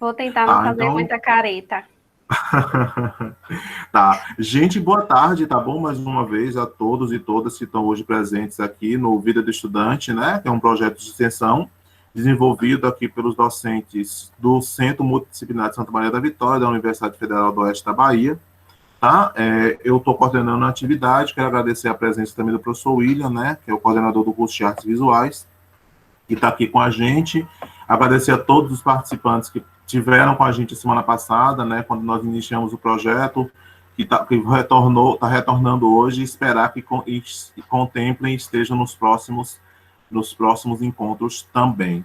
Vou tentar não Tá, fazer então, muita careta. tá. Gente, boa tarde, tá bom? Mais uma vez a todos e todas que estão hoje presentes aqui no Vida do Estudante, né? Que é um projeto de extensão desenvolvido aqui pelos docentes do Centro Multidisciplinar de Santa Maria da Vitória, da Universidade Federal do Oeste da Bahia, tá? Eu estou coordenando a atividade, quero agradecer a presença também do professor William, né? Que é o coordenador do curso de Artes Visuais, que está aqui com a gente. Agradecer a todos os participantes que tiveram com a gente semana passada, né, quando nós iniciamos o projeto, que está retornando hoje, esperar que contemplem e estejam nos próximos encontros também.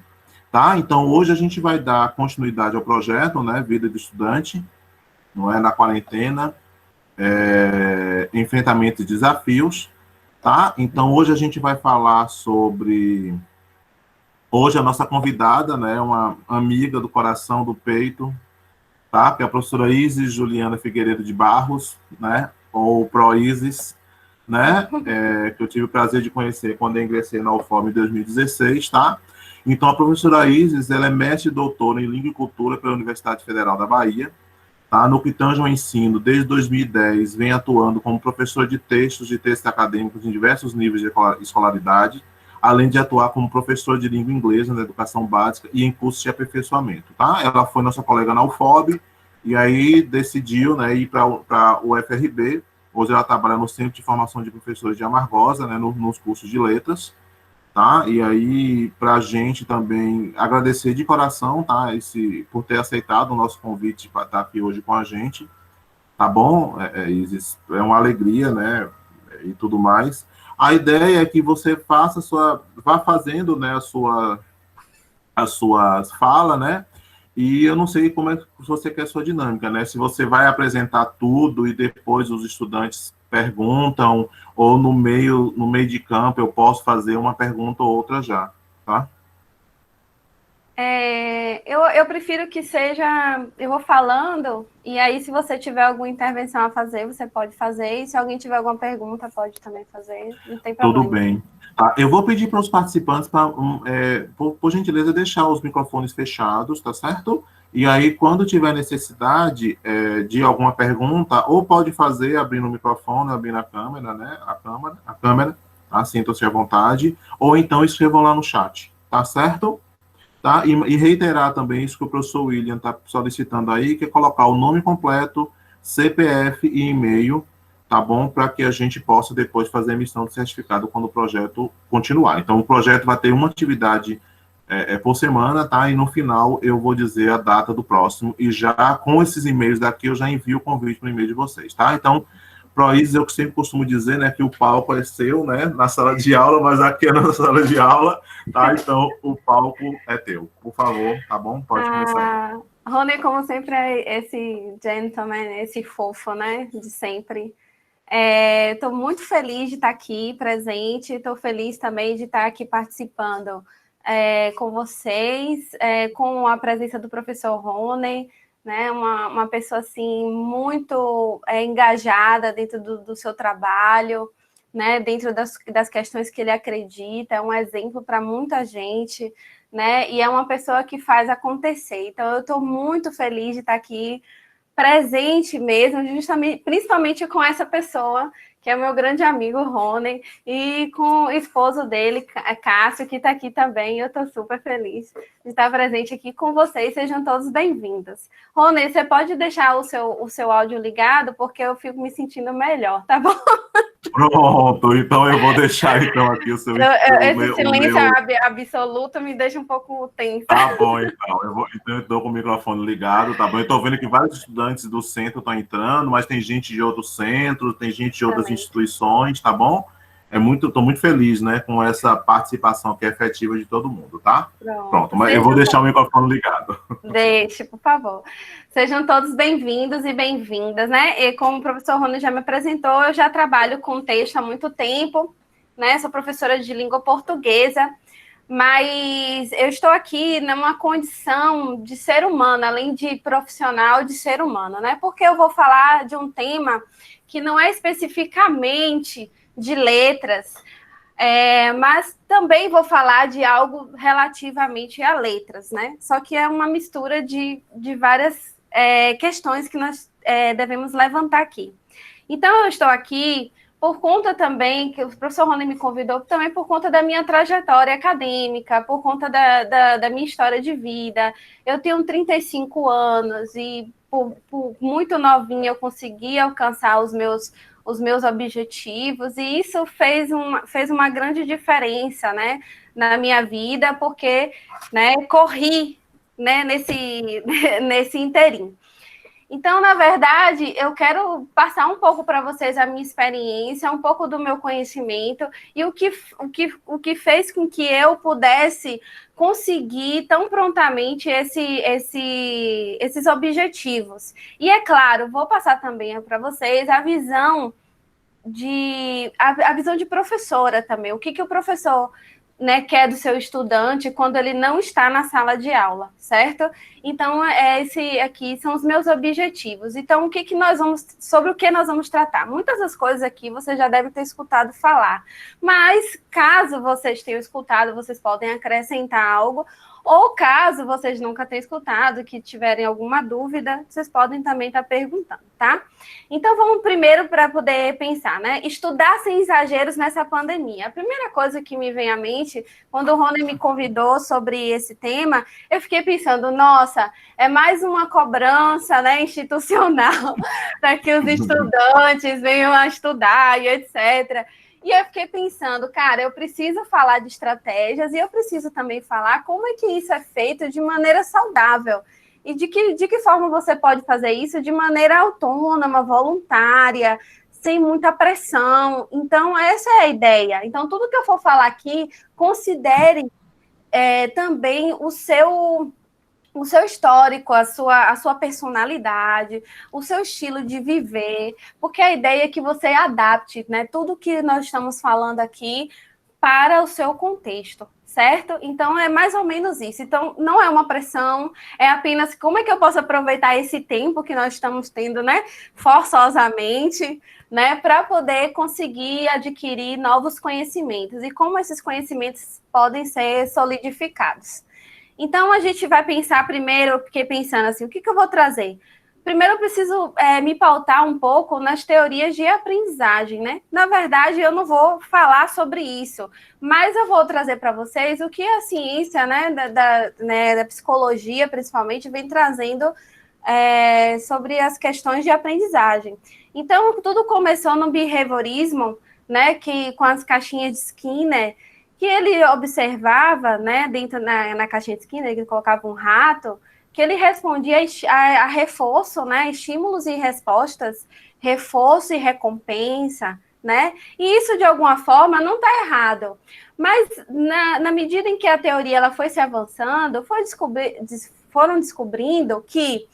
Tá? Então, hoje a gente vai dar continuidade ao projeto, né, Vida do Estudante, não é, na quarentena, enfrentamento de desafios, tá? Então, hoje a gente vai falar sobre. Hoje a nossa convidada, né, uma amiga do coração, do peito, tá? Que é a professora Isis Juliana Figueiredo de Barros, né? Ou Pro-Isis, né? Que eu tive o prazer de conhecer quando eu ingressei na UFOM em 2016, tá? Então, a professora Isis, ela é mestre e doutora em Língua e Cultura pela Universidade Federal da Bahia, tá? No que tange ao ensino, desde 2010, vem atuando como professora de textos acadêmicos em diversos níveis de escolaridade, além de atuar como professor de língua inglesa na educação básica e em cursos de aperfeiçoamento, tá? Ela foi nossa colega na UFOB e aí decidiu, né, ir para o UFRB. Hoje ela trabalha no Centro de Formação de Professores de Amargosa, né, nos cursos de letras, tá? E aí, para a gente também agradecer de coração, tá? Por ter aceitado o nosso convite para estar aqui hoje com a gente, tá bom, Isis? É uma alegria, né? E tudo mais. A ideia é que você vá fazendo, né, a sua fala, né? E eu não sei como é que você quer a sua dinâmica, né? Se você vai apresentar tudo e depois os estudantes perguntam, ou no meio de campo eu posso fazer uma pergunta ou outra já, tá? Eu prefiro que seja, eu vou falando, e aí se você tiver alguma intervenção a fazer, você pode fazer, e se alguém tiver alguma pergunta, pode também fazer, não tem Tudo problema. bem. Tá, eu vou pedir para os participantes, por gentileza, deixar os microfones fechados, tá certo? E aí, quando tiver necessidade de alguma pergunta, ou pode fazer abrindo o microfone, abrindo a câmera, né? A câmera, tá? Sintam-se à vontade, ou então escrevam lá no chat, tá certo? Tá? E reiterar também isso que o professor William está solicitando aí, que é colocar o nome completo, CPF e e-mail, tá bom? Para que a gente possa depois fazer a emissão do certificado quando o projeto continuar. Então, o projeto vai ter uma atividade por semana, tá? E no final eu vou dizer a data do próximo, e já com esses e-mails daqui eu já envio o convite no e-mail de vocês, tá? Então, Proízes, eu sempre costumo dizer, né, que o palco é seu, né, na sala de aula, mas aqui é na sala de aula, tá? Então, o palco é teu. Por favor, tá bom? Pode começar aí. Rony, como sempre, é esse gentleman, esse fofo, né, de sempre. Estou muito feliz de estar aqui presente, estou feliz também de estar aqui participando com vocês, com a presença do professor Rony, né, uma pessoa assim muito engajada dentro do seu trabalho, né, dentro das questões que ele acredita, é um exemplo para muita gente, né, e é uma pessoa que faz acontecer. Então, eu estou muito feliz de estar aqui presente mesmo, justamente, principalmente com essa pessoa, que é o meu grande amigo Rony, e com o esposo dele, Cássio, que está aqui também. Eu estou super feliz de estar presente aqui com vocês. Sejam todos bem-vindos. Rony, você pode deixar o seu áudio ligado, porque eu fico me sentindo melhor, tá bom? Pronto, então eu vou deixar então aqui Esse silêncio absoluto me deixa um pouco tensa. Tá bom, então. Então eu estou com o microfone ligado, tá bom? Eu estou vendo que vários estudantes do centro estão entrando, mas tem gente de outros centros, tem gente de outras instituições, tá bom? Estou muito feliz, né, com essa participação que é efetiva de todo mundo, tá? Pronto, mas eu vou deixar o microfone ligado. Deixe, por favor. Sejam todos bem-vindos e bem-vindas, né? E como o professor Rony já me apresentou, eu já trabalho com texto há muito tempo, né? Sou professora de língua portuguesa, mas eu estou aqui numa condição de ser humano, além de profissional, de ser humano, né? Porque eu vou falar de um tema que não é especificamente de letras, Mas também vou falar de algo relativamente a letras, né? Só que é uma mistura de várias questões que nós devemos levantar aqui. Então, eu estou aqui por conta também, que o professor Rony me convidou, também por conta da minha trajetória acadêmica, por conta da minha história de vida. Eu tenho 35 anos e por muito novinha eu consegui alcançar os meus objetivos, e isso fez uma grande diferença, né, na minha vida, porque, né, corri, né, nesse inteirinho. Então, na verdade, eu quero passar um pouco para vocês a minha experiência, um pouco do meu conhecimento e o que fez com que eu pudesse conseguir tão prontamente esses objetivos. E, é claro, vou passar também para vocês a visão a visão de professora também. O que o professor, né, quer do seu estudante quando ele não está na sala de aula, certo? Então, esse aqui são os meus objetivos. Então, sobre o que nós vamos tratar? Muitas das coisas aqui você já deve ter escutado falar, mas caso vocês tenham escutado, vocês podem acrescentar algo, ou caso vocês nunca tenham escutado, que tiverem alguma dúvida, vocês podem também estar perguntando, tá? Então, vamos primeiro para poder pensar, né? Estudar sem exageros nessa pandemia. A primeira coisa que me vem à mente, quando o Rony me convidou sobre esse tema, eu fiquei pensando, nossa, é mais uma cobrança, né, institucional para que os estudantes venham a estudar e etc. E eu fiquei pensando, cara, eu preciso falar de estratégias e eu preciso também falar como é que isso é feito de maneira saudável. E de que forma você pode fazer isso de maneira autônoma, voluntária, sem muita pressão. Então, essa é a ideia. Então, tudo que eu for falar aqui, considere também o seu histórico, a sua personalidade, o seu estilo de viver, porque a ideia é que você adapte, né, tudo que nós estamos falando aqui para o seu contexto, certo? Então, é mais ou menos isso. Então, não é uma pressão, é apenas como é que eu posso aproveitar esse tempo que nós estamos tendo, né, forçosamente, né, para poder conseguir adquirir novos conhecimentos e como esses conhecimentos podem ser solidificados. Então, a gente vai pensar primeiro, eu fiquei pensando assim, o que eu vou trazer? Primeiro, eu preciso me pautar um pouco nas teorias de aprendizagem, né? Na verdade, eu não vou falar sobre isso, mas eu vou trazer para vocês o que a ciência, né, da psicologia, principalmente, vem trazendo sobre as questões de aprendizagem. Então, tudo começou no behaviorismo, né, com as caixinhas de Skinner, que ele observava, né, dentro na caixinha de Skinner, ele colocava um rato, que ele respondia a reforço, né, estímulos e respostas, reforço e recompensa, né, e isso, de alguma forma, não está errado, mas na medida em que a teoria ela foi se avançando, foram descobrindo que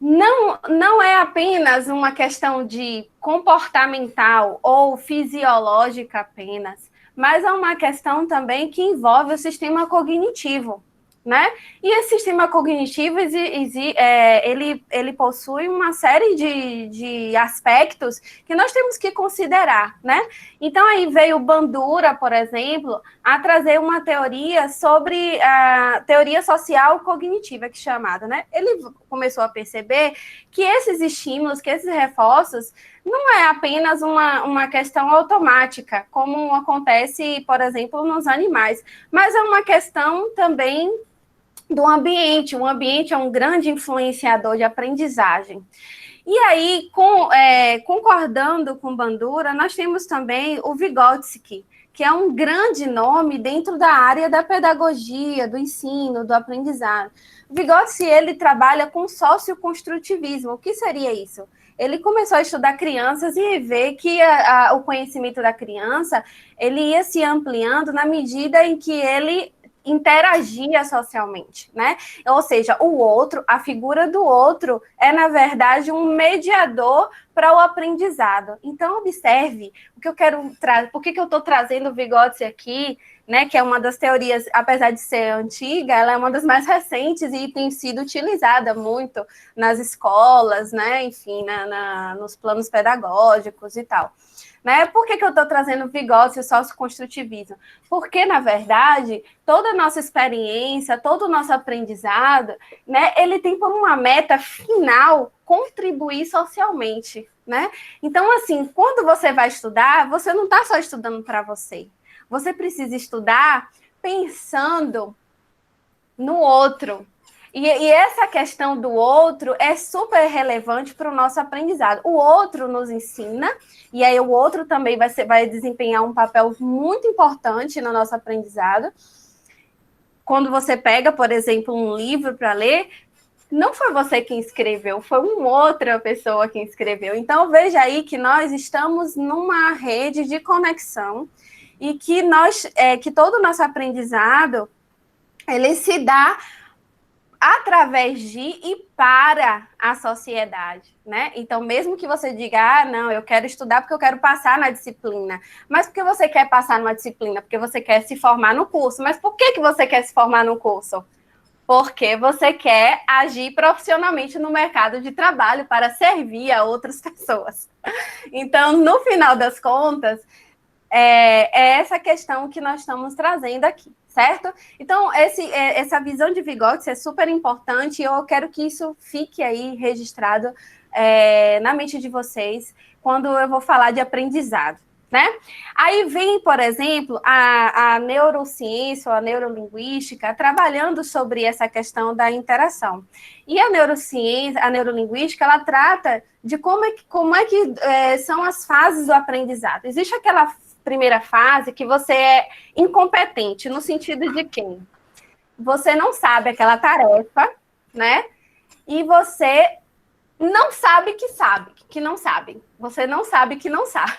não é apenas uma questão de comportamental ou fisiológica apenas, mas é uma questão também que envolve o sistema cognitivo, né? E esse sistema cognitivo, ele possui uma série de aspectos que nós temos que considerar, né? Então, aí veio o Bandura, por exemplo, a trazer uma teoria sobre a teoria social cognitiva, que é chamada, né? Ele começou a perceber que esses estímulos, que esses reforços, não é apenas uma questão automática, como acontece, por exemplo, nos animais, mas é uma questão também do ambiente. O ambiente é um grande influenciador de aprendizagem. E aí, concordando com Bandura, nós temos também o Vygotsky, que é um grande nome dentro da área da pedagogia, do ensino, do aprendizado. O Vygotsky, ele trabalha com socioconstrutivismo. O que seria isso? Ele começou a estudar crianças e ver que o conhecimento da criança ele ia se ampliando na medida em que ele interagia socialmente, né? Ou seja, o outro, a figura do outro é, na verdade, um mediador para o aprendizado. Então, observe o que eu quero trazer, por que eu estou trazendo o Vygotsky aqui, né? Que é uma das teorias, apesar de ser antiga, ela é uma das mais recentes e tem sido utilizada muito nas escolas, né? Enfim, nos planos pedagógicos e tal. né? Por que eu estou trazendo o Vygotsky e o socioconstrutivismo? Porque, na verdade, toda a nossa experiência, todo o nosso aprendizado, né, ele tem como uma meta final contribuir socialmente, né? Então, assim, quando você vai estudar, você não está só estudando para você. Você precisa estudar pensando no outro. E essa questão do outro é super relevante para o nosso aprendizado. O outro nos ensina, e aí o outro também vai desempenhar um papel muito importante no nosso aprendizado. Quando você pega, por exemplo, um livro para ler, não foi você quem escreveu, foi uma outra pessoa quem escreveu. Então, veja aí que nós estamos numa rede de conexão e que que todo o nosso aprendizado, ele se dá através de e para a sociedade, né? Então, mesmo que você diga, não, eu quero estudar porque eu quero passar na disciplina. Mas por que você quer passar numa disciplina? Porque você quer se formar no curso. Mas por que você quer se formar no curso? Porque você quer agir profissionalmente no mercado de trabalho para servir a outras pessoas. Então, no final das contas, é essa questão que nós estamos trazendo aqui, certo? Então, essa visão de Vygotsky é super importante e eu quero que isso fique aí registrado na mente de vocês quando eu vou falar de aprendizado, né? Aí vem, por exemplo, a neurociência ou a neurolinguística trabalhando sobre essa questão da interação. E a neurociência, a neurolinguística, ela trata de como é que são as fases do aprendizado. Existe aquela primeira fase que você é incompetente, no sentido de que você não sabe aquela tarefa, né? E você não sabe que não sabe. Você não sabe que não sabe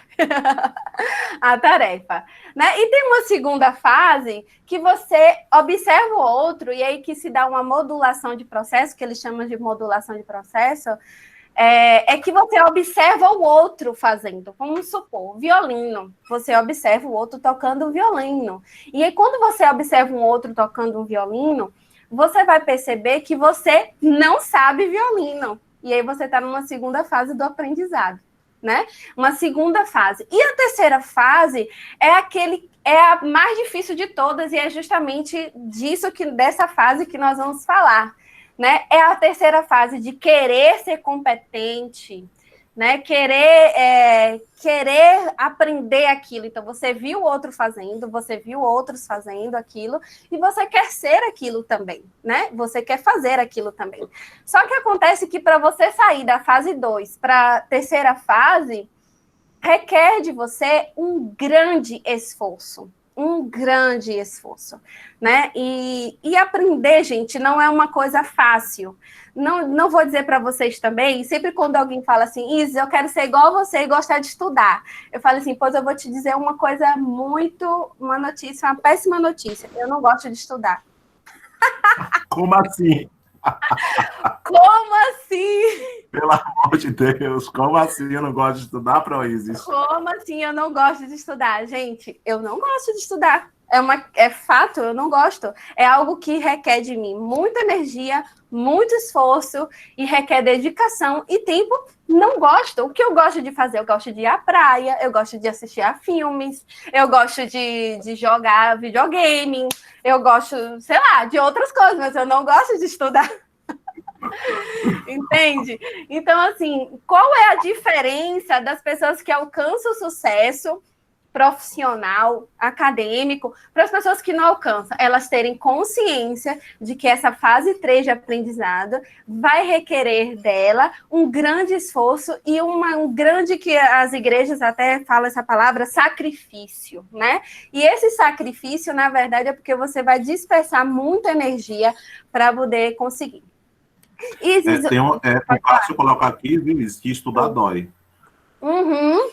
a tarefa, né? E tem uma segunda fase que você observa o outro e aí que se dá uma modulação de processo, que eles chamam de modulação de processo, que você observa o outro fazendo. Vamos supor, violino. Você observa o outro tocando um violino. E aí, quando você observa um outro tocando um violino, você vai perceber que você não sabe violino. E aí você está numa segunda fase do aprendizado, né? Uma segunda fase. E a terceira fase é a mais difícil de todas, e é justamente dessa fase que nós vamos falar. Né? É a terceira fase de querer ser competente, né? Querer aprender aquilo. Então, você viu o outro fazendo, você viu outros fazendo aquilo, e você quer ser aquilo também, né? Você quer fazer aquilo também. Só que acontece que para você sair da fase 2 para a terceira fase, requer de você um grande esforço. Né? E aprender, gente, não é uma coisa fácil. Não vou dizer para vocês também, sempre quando alguém fala assim, Isis, eu quero ser igual a você e gostar de estudar. Eu falo assim, pois eu vou te dizer uma notícia, uma péssima notícia. Eu não gosto de estudar. Como assim? Como assim? Pelo amor de Deus, como assim eu não gosto de estudar, Proísis? Como assim eu não gosto de estudar? Gente, eu não gosto de estudar. É fato, eu não gosto. É algo que requer de mim muita energia, muito esforço e requer dedicação e tempo. Não gosto. O que eu gosto de fazer? Eu gosto de ir à praia, eu gosto de assistir a filmes, eu gosto de jogar videogame, eu gosto, sei lá, de outras coisas, mas eu não gosto de estudar. Entende? Então, assim, qual é a diferença das pessoas que alcançam o sucesso profissional, acadêmico, para as pessoas que não alcançam? Elas terem consciência de que essa fase 3 de aprendizado vai requerer dela um grande esforço e um grande, que as igrejas até falam essa palavra, sacrifício, né? E esse sacrifício, na verdade, é porque você vai dispersar muita energia para poder conseguir. Isis, o Cássio coloca aqui, Isis, que estudar dói. Uhum.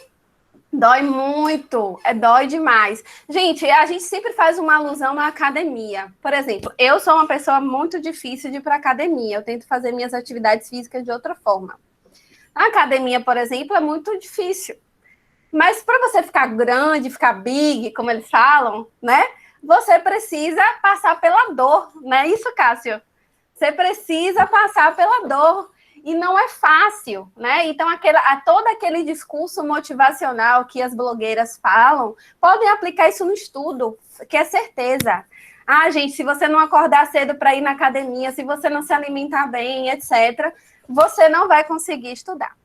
Dói muito, dói demais. Gente, a gente sempre faz uma alusão à academia. Por exemplo, eu sou uma pessoa muito difícil de ir para academia. Eu tento fazer minhas atividades físicas de outra forma. A academia, por exemplo, é muito difícil. Mas para você ficar grande, ficar big, como eles falam, né? Você precisa passar pela dor, não é isso, Cássio? Você precisa passar pela dor. E não é fácil, né? Então, todo aquele discurso motivacional que as blogueiras falam, podem aplicar isso no estudo, que é certeza. Ah, gente, se você não acordar cedo para ir na academia, se você não se alimentar bem, etc., você não vai conseguir estudar.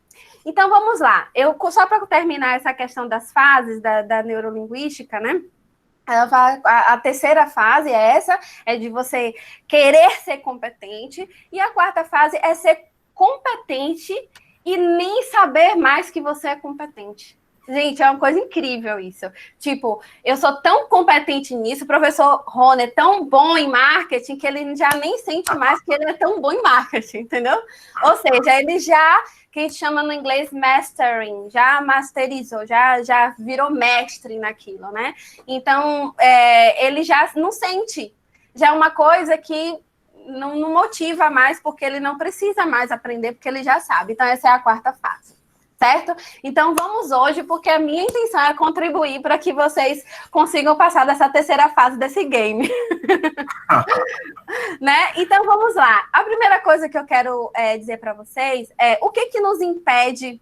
Então, vamos lá. Só para terminar essa questão das fases da neurolinguística, né? A terceira fase é essa, é de você querer ser competente, e a quarta fase é ser competente e nem saber mais que você é competente. Gente, é uma coisa incrível isso. Tipo, eu sou tão competente nisso, o professor Rony é tão bom em marketing que ele já nem sente mais que ele é tão bom em marketing, entendeu? Ou seja, ele já, que a gente chama no inglês mastering, já masterizou, já virou mestre naquilo, né? Então, ele já não sente. Já é uma coisa que não motiva mais, porque ele não precisa mais aprender, porque ele já sabe. Então, essa é a quarta fase. Certo? Então, vamos hoje, porque a minha intenção é contribuir para que vocês consigam passar dessa terceira fase desse game. Né? Então, vamos lá. A primeira coisa que eu quero dizer para vocês é o que nos impede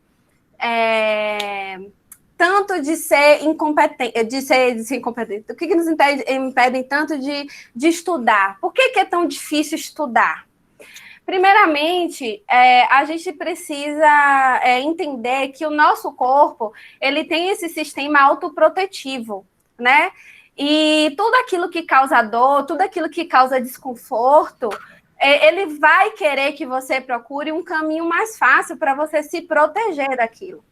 tanto de ser incompetente, de ser incompetente? O que nos impede tanto de estudar? Por que é tão difícil estudar? Primeiramente, a gente precisa entender que o nosso corpo, ele tem esse sistema autoprotetivo, né? E tudo aquilo que causa dor, tudo aquilo que causa desconforto, ele vai querer que você procure um caminho mais fácil para você se proteger daquilo.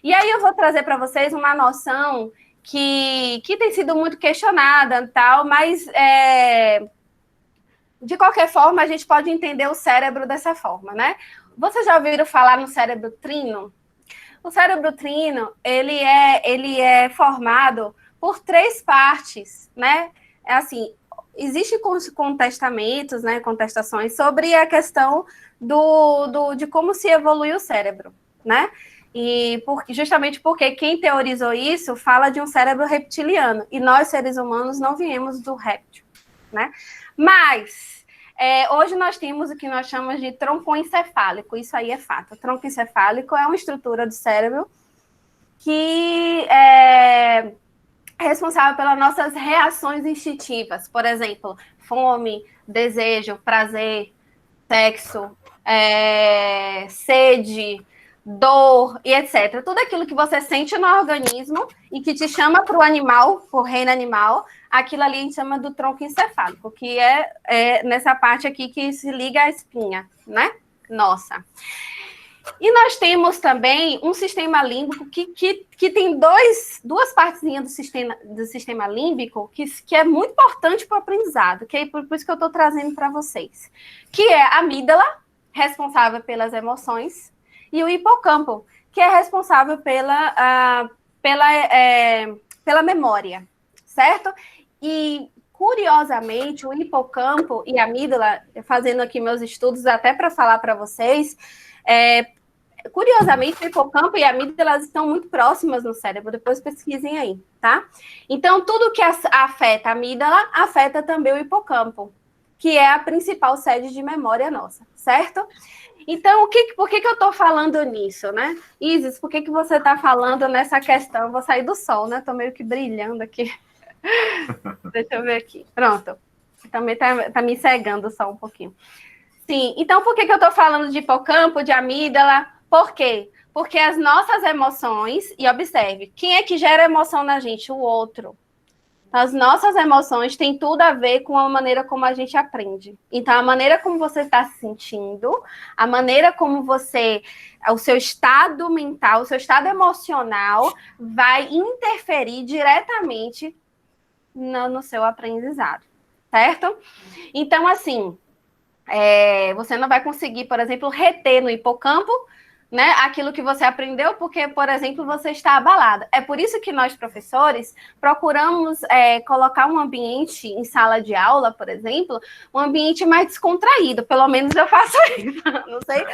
E aí eu vou trazer para vocês uma noção que tem sido muito questionada, tal, mas de qualquer forma, a gente pode entender o cérebro dessa forma, né? Vocês já ouviram falar no cérebro trino? O cérebro trino, ele é formado por 3 partes, né? Assim, existem contestamentos, né, contestações sobre a questão de como se evolui o cérebro, né? E justamente porque quem teorizou isso fala de um cérebro reptiliano, e nós, seres humanos, não viemos do réptil, né? Mas hoje nós temos o que nós chamamos de tronco encefálico, isso aí é fato. O tronco encefálico é uma estrutura do cérebro que é responsável pelas nossas reações instintivas, por exemplo, fome, desejo, prazer, sexo, sede, dor e etc. Tudo aquilo que você sente no organismo e que te chama para o animal, para o reino animal, aquilo ali a gente chama do tronco encefálico, que é nessa parte aqui que se liga à espinha, né? Nossa. E nós temos também um sistema límbico que tem duas partezinhas do sistema límbico que é muito importante para o aprendizado, que é por isso que eu estou trazendo para vocês, que é a amígdala, responsável pelas emoções, e o hipocampo, que é responsável pela memória, certo? E, curiosamente, o hipocampo e a amígdala, fazendo aqui meus estudos até para falar para vocês, curiosamente, o hipocampo e a amígdala estão muito próximas no cérebro, depois pesquisem aí, tá? Então, tudo que afeta a amígdala, afeta também o hipocampo, que é a principal sede de memória nossa, certo? Então, por que eu estou falando nisso, né? Isis, por que você está falando nessa questão? Eu vou sair do sol, né? Estou meio que brilhando aqui. Deixa eu ver aqui. Pronto. Também tá me cegando só um pouquinho. Sim, então por que eu estou falando de hipocampo, de amígdala? Por quê? Porque as nossas emoções, e observe, quem é que gera emoção na gente? O outro. As nossas emoções têm tudo a ver com a maneira como a gente aprende. Então, a maneira como você está se sentindo, a maneira como o seu estado mental, o seu estado emocional vai interferir diretamente no seu aprendizado, certo? Então, assim, você não vai conseguir, por exemplo, reter no hipocampo né, aquilo que você aprendeu, porque, por exemplo, você está abalada. É por isso que nós, professores, procuramos colocar um ambiente em sala de aula, por exemplo, um ambiente mais descontraído. Pelo menos eu faço isso. Não sei.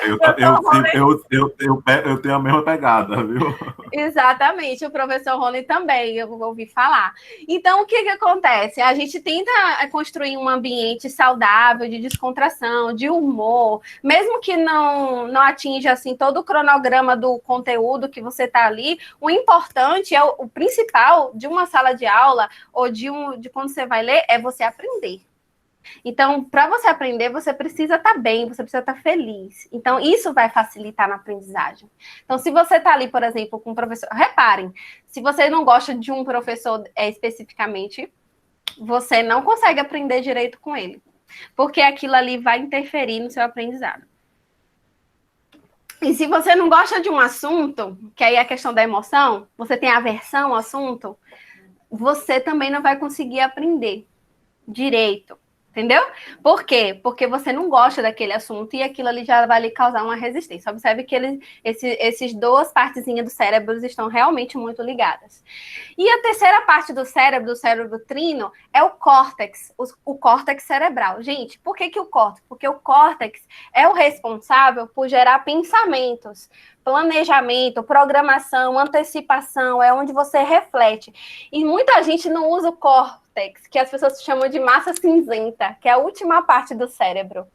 Eu tenho a mesma pegada, viu? Exatamente, o professor Rony também, eu ouvi falar. Então, o que acontece? A gente tenta construir um ambiente saudável, de descontração, de humor, mesmo que não atinja assim, todo o cronograma do conteúdo que você está ali, o importante, o principal de uma sala de aula ou de quando você vai ler, é você aprender. Então, para você aprender, você precisa estar bem, você precisa estar feliz. Então, isso vai facilitar na aprendizagem. Então, se você está ali, por exemplo, com um professor... Reparem, se você não gosta de um professor especificamente, você não consegue aprender direito com ele. Porque aquilo ali vai interferir no seu aprendizado. E se você não gosta de um assunto, que aí é a questão da emoção, você tem aversão ao assunto, você também não vai conseguir aprender direito. Entendeu? Por quê? Porque você não gosta daquele assunto e aquilo ali já vai lhe causar uma resistência. Observe que esses duas partezinhas do cérebro estão realmente muito ligadas. E a terceira parte do cérebro trino, é o córtex, o córtex cerebral. Gente, por que o córtex? Porque o córtex é o responsável por gerar pensamentos, planejamento, programação, antecipação, é onde você reflete. E muita gente não usa o córtex, que as pessoas chamam de massa cinzenta, que é a última parte do cérebro.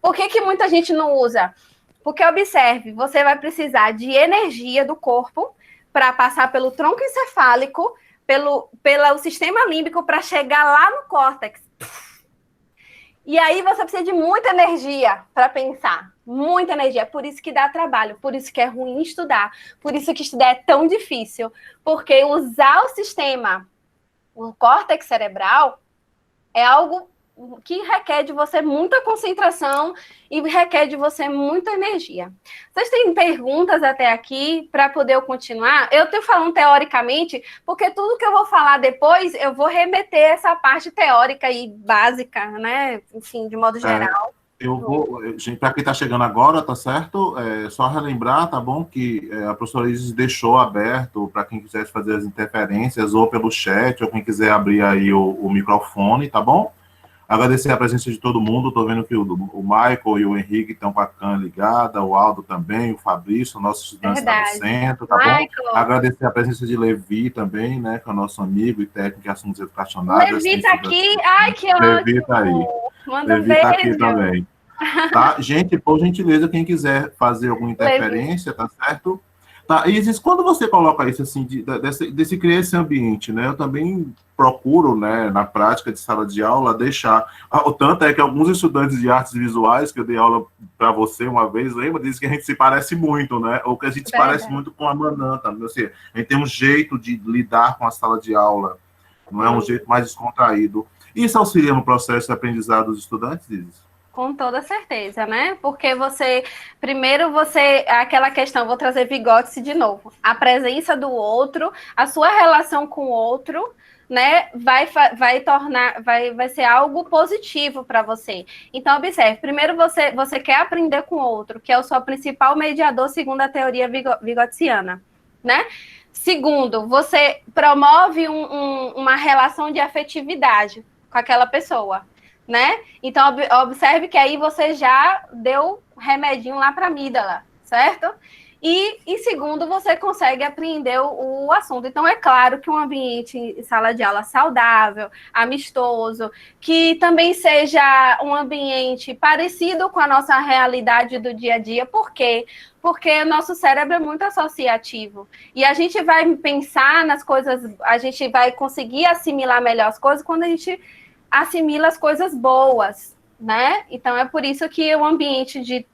Por que muita gente não usa? Porque, observe, você vai precisar de energia do corpo para passar pelo tronco encefálico, pelo sistema límbico, para chegar lá no córtex. E aí você precisa de muita energia para pensar. Muita energia. Por isso que dá trabalho, por isso que é ruim estudar, por isso que estudar é tão difícil. Porque usar o córtex cerebral, é algo que requer de você muita concentração e requer de você muita energia. Vocês têm perguntas até aqui para poder eu continuar? Eu estou falando teoricamente, porque tudo que eu vou falar depois, eu vou remeter essa parte teórica e básica, né? Enfim, de modo geral. Eu vou, gente, para quem está chegando agora, tá certo? Só relembrar, tá bom? Que a professora Isis deixou aberto para quem quisesse fazer as interferências, ou pelo chat, ou quem quiser abrir aí o microfone, tá bom? Agradecer a presença de todo mundo. Estou vendo que o Michael e o Henrique estão com a CAN ligada, o Aldo também, o Fabrício, nosso estudante está no centro, tá Michael. Bom? Agradecer a presença de Levi também, né, que é o nosso amigo e técnico em assuntos educacionais. Levi está aqui, ai, que ótimo. Levi está aí. Manda Levi está aqui também. Tá? Gente, por gentileza, quem quiser fazer alguma interferência, Levi. Tá certo? Tá, Isis, quando você coloca isso assim, desse criar esse ambiente, né? Eu também procuro, né, na prática de sala de aula, deixar. O tanto é que alguns estudantes de artes visuais, que eu dei aula para você uma vez, lembra? Dizem que a gente se parece muito, né? Ou que a gente se parece muito com a Manã também. Assim, a gente tem um jeito de lidar com a sala de aula, não é um jeito mais descontraído. Isso auxilia no processo de aprendizado dos estudantes, Isis? Com toda certeza, né? Porque aquela questão, vou trazer Vygotsky de novo, a presença do outro, a sua relação com o outro, né, vai ser algo positivo para você. Então, observe, primeiro você quer aprender com o outro, que é o seu principal mediador, segundo a teoria vygotskiana, né? Segundo, você promove uma relação de afetividade com aquela pessoa, né? Então, observe que aí você já deu remedinho lá para a amígdala, certo? E segundo, você consegue apreender o assunto. Então, é claro que um ambiente em sala de aula saudável, amistoso, que também seja um ambiente parecido com a nossa realidade do dia a dia. Por quê? Porque nosso cérebro é muito associativo. E a gente vai pensar nas coisas, a gente vai conseguir assimilar melhor as coisas quando a gente assimila as coisas boas, né? Então, é por isso que o ambiente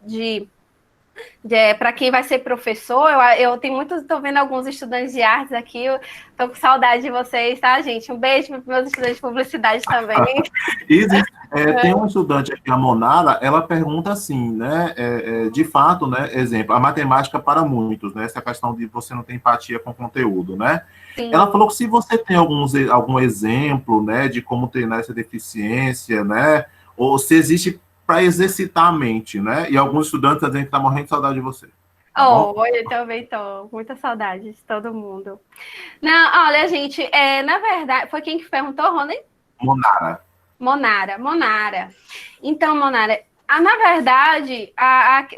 para quem vai ser professor, eu tenho estou vendo alguns estudantes de artes aqui, eu estou com saudade de vocês, tá, gente? Um beijo para os meus estudantes de publicidade também. Isis, tem um estudante aqui, a Monara, ela pergunta assim, né, de fato, né, exemplo, a matemática para muitos, né, essa questão de você não ter empatia com o conteúdo, né? Sim. Ela falou que se você tem algum exemplo, né, de como treinar essa deficiência, né, ou se existe para exercitar a mente, né? E alguns estudantes estão dizendo que está morrendo de saudade de você. tá bom? Oh, eu também tô. Muita saudade de todo mundo. Não, olha, gente, na verdade, foi quem que perguntou, Rony? Monara. Monara. Então, Monara, na verdade,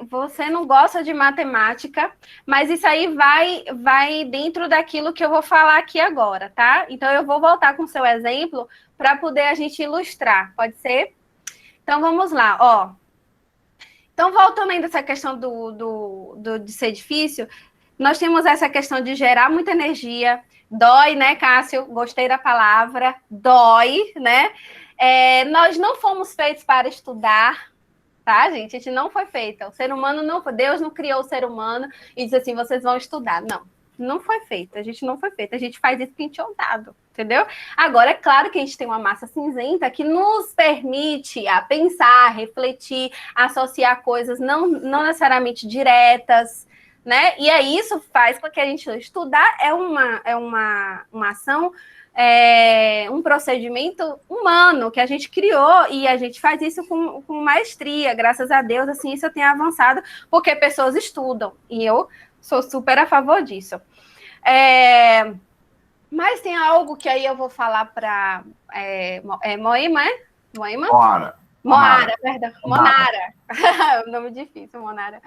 você não gosta de matemática, mas isso aí vai dentro daquilo que eu vou falar aqui agora, tá? Então, eu vou voltar com o seu exemplo para poder a gente ilustrar, pode ser? Então, vamos lá, ó. Então, voltando ainda essa questão de ser difícil, nós temos essa questão de gerar muita energia, dói, né, Cássio? Gostei da palavra, dói, né? Nós não fomos feitos para estudar, tá, gente? A gente não foi feito. O ser humano não foi. Deus não criou o ser humano e disse assim: vocês vão estudar. Não, não foi feito. A gente não foi feito. A gente faz isso porque a gente é ousado, entendeu? Agora, é claro que a gente tem uma massa cinzenta que nos permite a pensar, refletir, associar coisas não necessariamente diretas, né? E aí isso faz com que a gente estudar uma ação, um procedimento humano que a gente criou e a gente faz isso com maestria, graças a Deus, a ciência tem avançado porque pessoas estudam e eu sou super a favor disso. Mas tem algo que aí eu vou falar para Moema, é? Moema? Moara, perdão. Monara. O nome difícil, Monara.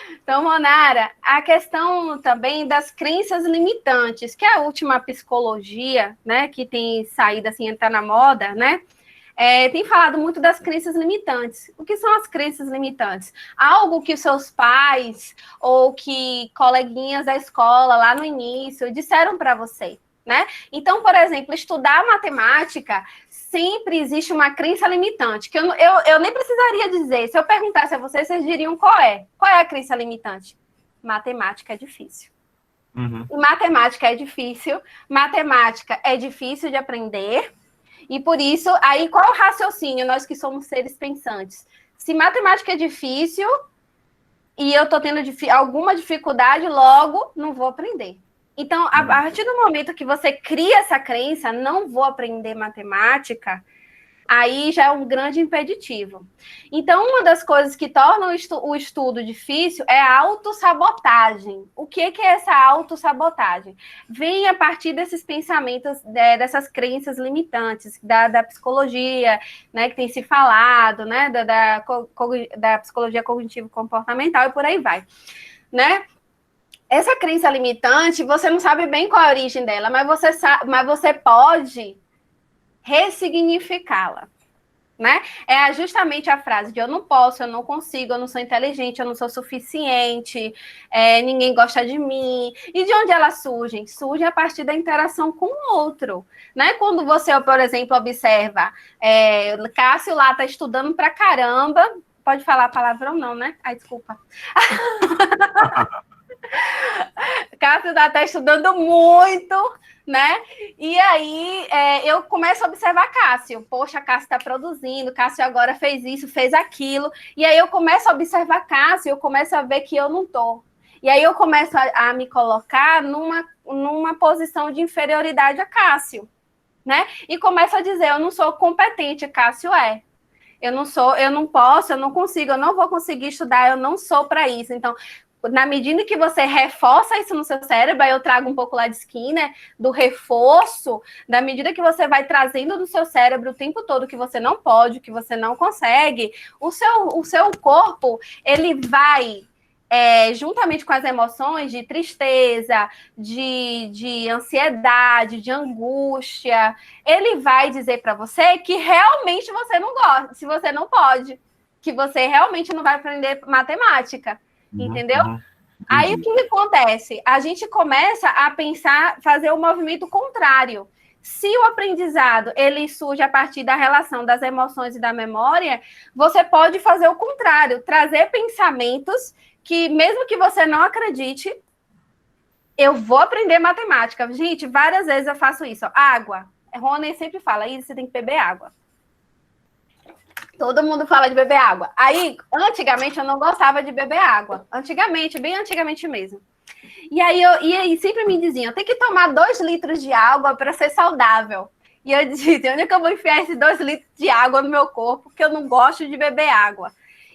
Então, Monara, a questão também das crenças limitantes, que é a última psicologia, né, que tem saído assim, entrar na moda, né? Tem falado muito das crenças limitantes. O que são as crenças limitantes? Algo que os seus pais ou que coleguinhas da escola lá no início disseram para você, né? Então, por exemplo, estudar matemática sempre existe uma crença limitante, que eu nem precisaria dizer. Se eu perguntasse a vocês, vocês diriam qual é. Qual é a crença limitante? Matemática é difícil. Uhum. Matemática é difícil de aprender, e por isso, aí qual é o raciocínio, nós que somos seres pensantes? Se matemática é difícil, e eu estou tendo alguma dificuldade, logo não vou aprender. Então, a partir do momento que você cria essa crença, não vou aprender matemática, aí já é um grande impeditivo. Então, uma das coisas que tornam o estudo difícil é a autossabotagem. O que é essa autossabotagem? Vem a partir desses pensamentos, dessas crenças limitantes, da psicologia, né, que tem se falado, né, da psicologia cognitivo-comportamental e por aí vai, né? Essa crença limitante, você não sabe bem qual é a origem dela, mas você pode ressignificá-la, né? É justamente a frase de eu não posso, eu não consigo, eu não sou inteligente, eu não sou suficiente, ninguém gosta de mim. E de onde elas surgem? Surgem a partir da interação com o outro, né? Quando você, por exemplo, observa, Cássio lá tá estudando pra caramba, pode falar a palavrão não, né? Ai, desculpa. Cássio está estudando muito, né? E aí eu começo a observar Cássio. Poxa, Cássio está produzindo, Cássio agora fez isso, fez aquilo. E aí eu começo a observar Cássio, eu começo a ver que eu não estou. E aí eu começo a me colocar numa posição de inferioridade a Cássio, né? E começo a dizer, eu não sou competente, Cássio é. Eu não sou, eu não posso, eu não consigo, eu não vou conseguir estudar, eu não sou para isso. Então, na medida que você reforça isso no seu cérebro, aí eu trago um pouco lá de Skinner, do reforço, na medida que você vai trazendo no seu cérebro o tempo todo que você não pode, que você não consegue, o seu corpo, ele vai, juntamente com as emoções de tristeza, de ansiedade, de angústia, ele vai dizer para você que realmente você não gosta, se você não pode, que você realmente não vai aprender matemática. Entendeu? Aí o que acontece? A gente começa a pensar, fazer o movimento contrário. Se o aprendizado ele surge a partir da relação das emoções e da memória, você pode fazer o contrário, trazer pensamentos que, mesmo que você não acredite, eu vou aprender matemática. Gente, várias vezes eu faço isso. Água. Rony sempre fala, isso você tem que beber água. Todo mundo fala de beber água. Aí, antigamente, eu não gostava de beber água. Antigamente, bem antigamente mesmo. E aí sempre me diziam, tem que tomar 2 litros de água para ser saudável. E eu dizia, onde é que eu vou enfiar esses 2 litros de água no meu corpo? Porque eu não gosto de beber água.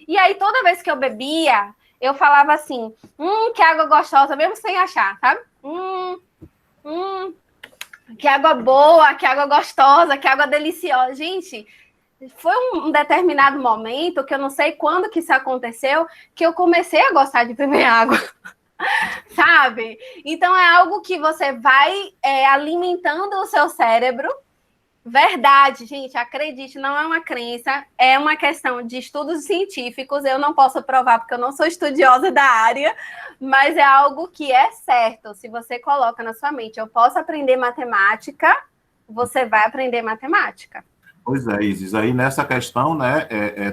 E aí, toda vez que eu bebia, eu falava assim, que água gostosa, mesmo sem achar, sabe? Que água boa, que água gostosa, que água deliciosa. Gente, foi um determinado momento, que eu não sei quando que isso aconteceu, que eu comecei a gostar de beber água, sabe? Então é algo que você vai alimentando o seu cérebro. Verdade, gente, acredite, não é uma crença, é uma questão de estudos científicos. Eu não posso provar porque eu não sou estudiosa da área, mas é algo que é certo. Se você coloca na sua mente, eu posso aprender matemática, você vai aprender matemática. Pois é, Isis, aí nessa questão, né,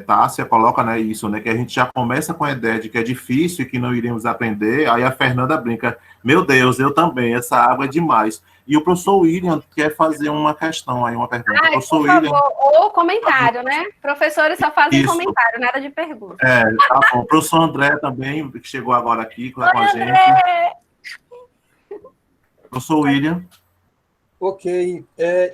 Tássia coloca, né, isso, né, que a gente já começa com a ideia de que é difícil e que não iremos aprender, aí a Fernanda brinca, meu Deus, eu também, essa água é demais. E o professor William quer fazer uma questão aí, uma pergunta. Ai, professor por William, favor, ou comentário, né? Professores só fazem isso. Comentário, nada de pergunta. Tá bom. O professor André também, que chegou agora aqui com a gente. André! Professor William. Ok.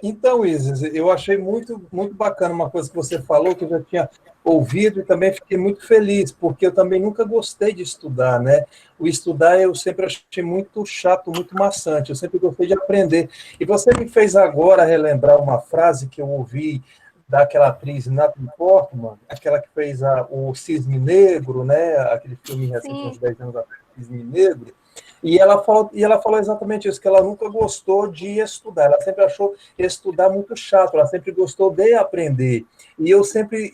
Então, Isis, eu achei muito, muito bacana uma coisa que você falou, que eu já tinha ouvido e também fiquei muito feliz, porque eu também nunca gostei de estudar, né? O estudar eu sempre achei muito chato, muito maçante, eu sempre gostei de aprender. E você me fez agora relembrar uma frase que eu ouvi daquela atriz Natalie Portman, aquela que fez o Cisne Negro, né? Aquele filme recente, uns 10 anos atrás, Cisne Negro. E ela falou exatamente isso, que ela nunca gostou de estudar, ela sempre achou estudar muito chato, ela sempre gostou de aprender. E eu sempre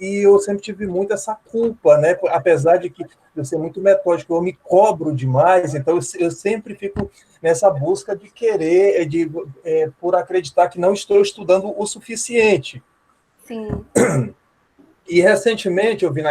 tive muito essa culpa, né? Apesar de que eu ser muito metódico, eu me cobro demais, então eu sempre fico nessa busca de querer, por acreditar que não estou estudando o suficiente. Sim. E recentemente eu vi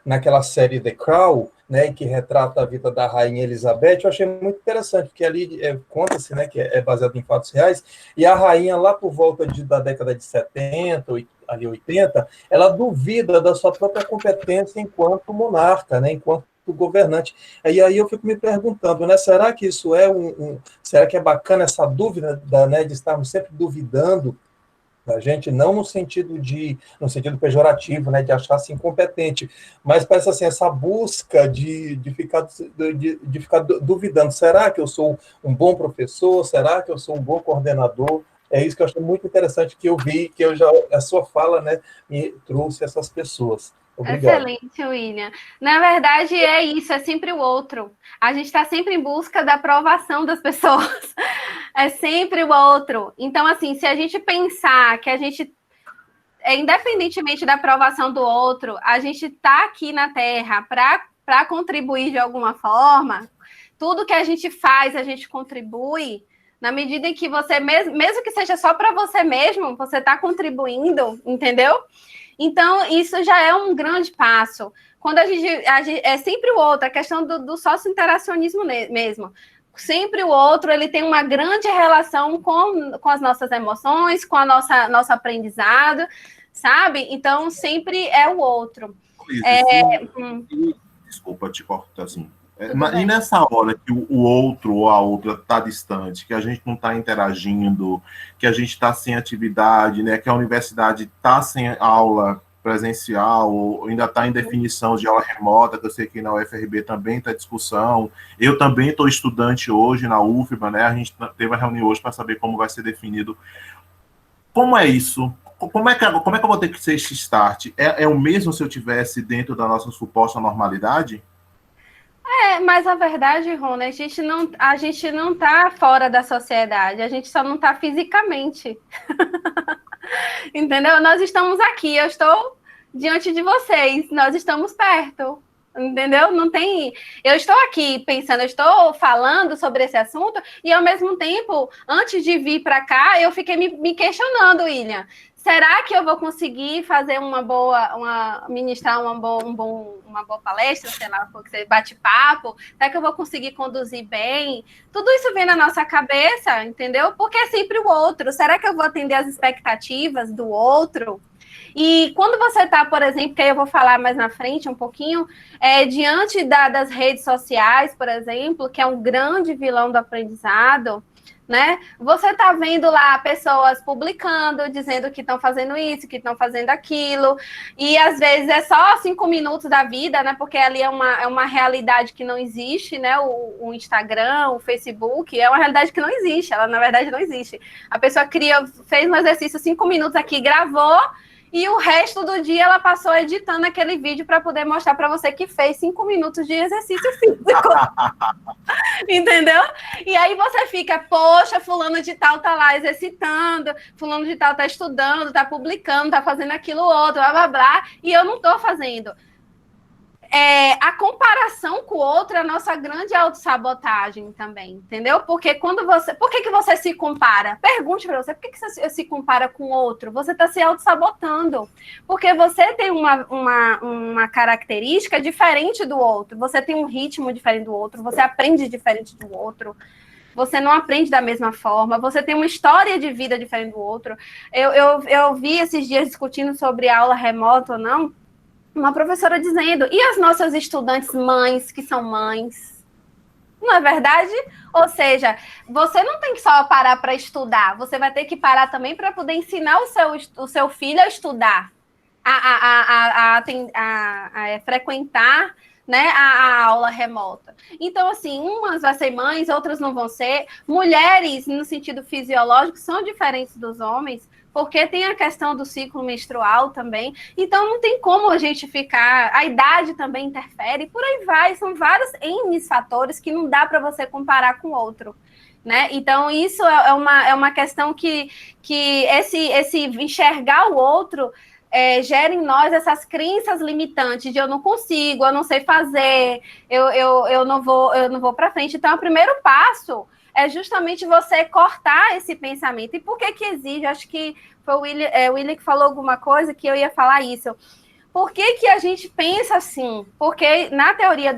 naquela série The Crown, né, que retrata a vida da rainha Elizabeth, eu achei muito interessante, porque ali conta-se, né, que é baseado em fatos reais, e a rainha lá por volta da década de 70, ali 80, ela duvida da sua própria competência enquanto monarca, né, enquanto governante. E aí eu fico me perguntando, né, será que isso será que é bacana essa dúvida, né, de estarmos sempre duvidando da gente, não no sentido pejorativo, né, de achar-se incompetente, mas parece assim, essa busca de ficar duvidando, será que eu sou um bom professor, será que eu sou um bom coordenador? É isso que eu achei muito interessante, que eu vi, a sua fala, né, me trouxe essas pessoas. Obrigado. Excelente, William. Na verdade, é isso, é sempre o outro. A gente está sempre em busca da aprovação das pessoas. É sempre o outro. Então, assim, se a gente pensar que a gente, independentemente da aprovação do outro, a gente está aqui na Terra para contribuir de alguma forma, tudo que a gente faz, a gente contribui, na medida em que você, mesmo que seja só para você mesmo, você está contribuindo, entendeu? Então, isso já é um grande passo. Quando a gente é sempre o outro, a questão do sócio-interacionismo mesmo. Sempre o outro, ele tem uma grande relação com as nossas emoções, com a nosso aprendizado, sabe? Então, sempre é o outro. Desculpa te cortar assim. E nessa hora que o outro ou a outra está distante, que a gente não está interagindo, que a gente está sem atividade, né, que a universidade está sem aula presencial, ou ainda está em definição de aula remota, que eu sei que na UFRB também está em discussão. Eu também estou estudante hoje na UFBA, né? A gente teve a reunião hoje para saber como vai ser definido. Como é isso? Como é que eu vou ter que ser esse start? É o mesmo se eu tivesse dentro da nossa suposta normalidade? Mas a verdade, Rony, a gente não está fora da sociedade, a gente só não está fisicamente. Entendeu? Nós estamos aqui, eu estou diante de vocês, nós estamos perto. Entendeu? Não tem. Eu estou aqui pensando, eu estou falando sobre esse assunto, e ao mesmo tempo, antes de vir para cá, eu fiquei me questionando, William. Será que eu vou conseguir fazer ministrar uma boa palestra, sei lá, bate-papo? Será que eu vou conseguir conduzir bem? Tudo isso vem na nossa cabeça, entendeu? Porque é sempre o outro. Será que eu vou atender as expectativas do outro? E quando você está, por exemplo, que aí eu vou falar mais na frente um pouquinho, diante das redes sociais, por exemplo, que é um grande vilão do aprendizado, né? Você está vendo lá pessoas publicando, dizendo que estão fazendo isso, que estão fazendo aquilo, e às vezes é só 5 minutos da vida, né? Porque ali é uma realidade que não existe, né? O Instagram, o Facebook, é uma realidade que não existe, ela na verdade não existe. A pessoa fez um exercício 5 minutos aqui, gravou, e o resto do dia ela passou editando aquele vídeo para poder mostrar para você que fez 5 minutos de exercício físico. Entendeu? E aí você fica, poxa, fulano de tal tá lá exercitando, fulano de tal tá estudando, tá publicando, tá fazendo aquilo outro, blá, blá, blá, e eu não tô fazendo. A comparação com o outro é a nossa grande autossabotagem também, entendeu? Porque quando você... Por que você se compara? Pergunte para você, por que você se compara com o outro? Você está se autossabotando. Porque você tem uma característica diferente do outro, você tem um ritmo diferente do outro, você aprende diferente do outro, você não aprende da mesma forma, você tem uma história de vida diferente do outro. Eu vi esses dias discutindo sobre aula remota ou não, uma professora dizendo, e as nossas estudantes mães, que são mães? Não é verdade? Ou seja, você não tem que só parar para estudar, você vai ter que parar também para poder ensinar o seu filho a estudar, a frequentar, né, a aula remota. Então, assim, umas vão ser mães, outras não vão ser. Mulheres, no sentido fisiológico, são diferentes dos homens, porque tem a questão do ciclo menstrual também. Então, não tem como a gente ficar... A idade também interfere, por aí vai. São vários N fatores que não dá para você comparar com o outro, né? Então, isso é uma questão que esse enxergar o outro gera em nós essas crenças limitantes de eu não consigo, eu não sei fazer, eu não vou para frente. Então, o primeiro passo é justamente você cortar esse pensamento. E por que exige? Acho que foi o William que falou alguma coisa que eu ia falar isso. Por que a gente pensa assim? Porque na teoria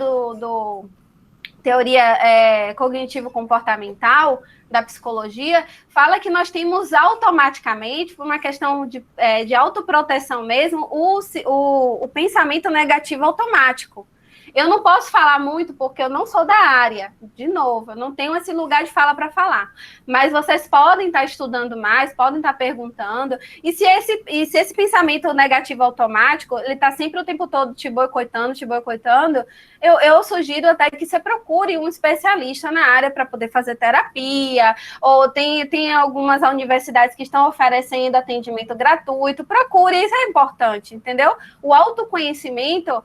teoria cognitivo-comportamental da psicologia, fala que nós temos automaticamente, por uma questão de autoproteção mesmo, o pensamento negativo automático. Eu não posso falar muito porque eu não sou da área, de novo, eu não tenho esse lugar de fala para falar. Mas vocês podem estar estudando mais, podem estar perguntando. E se esse pensamento negativo automático, ele está sempre o tempo todo te boicotando, eu sugiro até que você procure um especialista na área para poder fazer terapia, ou tem algumas universidades que estão oferecendo atendimento gratuito. Procure, isso é importante, entendeu? O autoconhecimento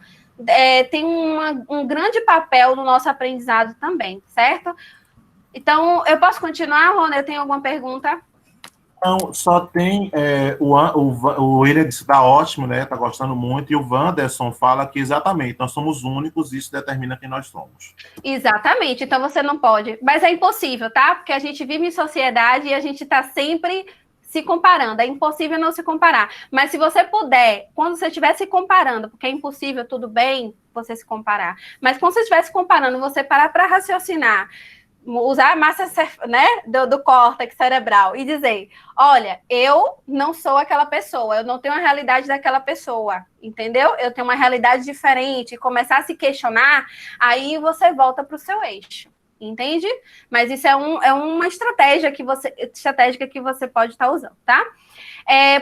tem um grande papel no nosso aprendizado também, certo? Então, eu posso continuar, Rony? Eu tenho alguma pergunta? Não, só tem o William disse está ótimo, né? Está gostando muito, e o Wanderson fala que exatamente, nós somos únicos, isso determina quem nós somos. Exatamente, então você não pode, mas é impossível, tá? Porque a gente vive em sociedade e a gente está sempre se comparando, é impossível não se comparar. Mas se você puder, quando você estiver se comparando, porque é impossível, tudo bem, você se comparar. Mas quando você estiver se comparando, você parar para raciocinar, usar a massa, né, do córtex cerebral e dizer, olha, eu não sou aquela pessoa, eu não tenho a realidade daquela pessoa, entendeu? Eu tenho uma realidade diferente, e começar a se questionar, aí você volta para o seu eixo. Entende? Mas isso é uma estratégia estratégica que você pode estar usando, tá?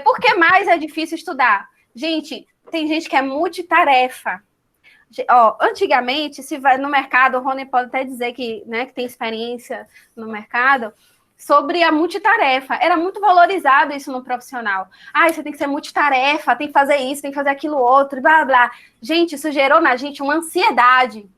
Por que mais é difícil estudar? Gente, tem gente que é multitarefa. Antigamente, se vai no mercado, o Rony pode até dizer que tem experiência no mercado, sobre a multitarefa. Era muito valorizado isso no profissional. Você tem que ser multitarefa, tem que fazer isso, tem que fazer aquilo outro, blá, blá. Gente, isso gerou na gente uma ansiedade.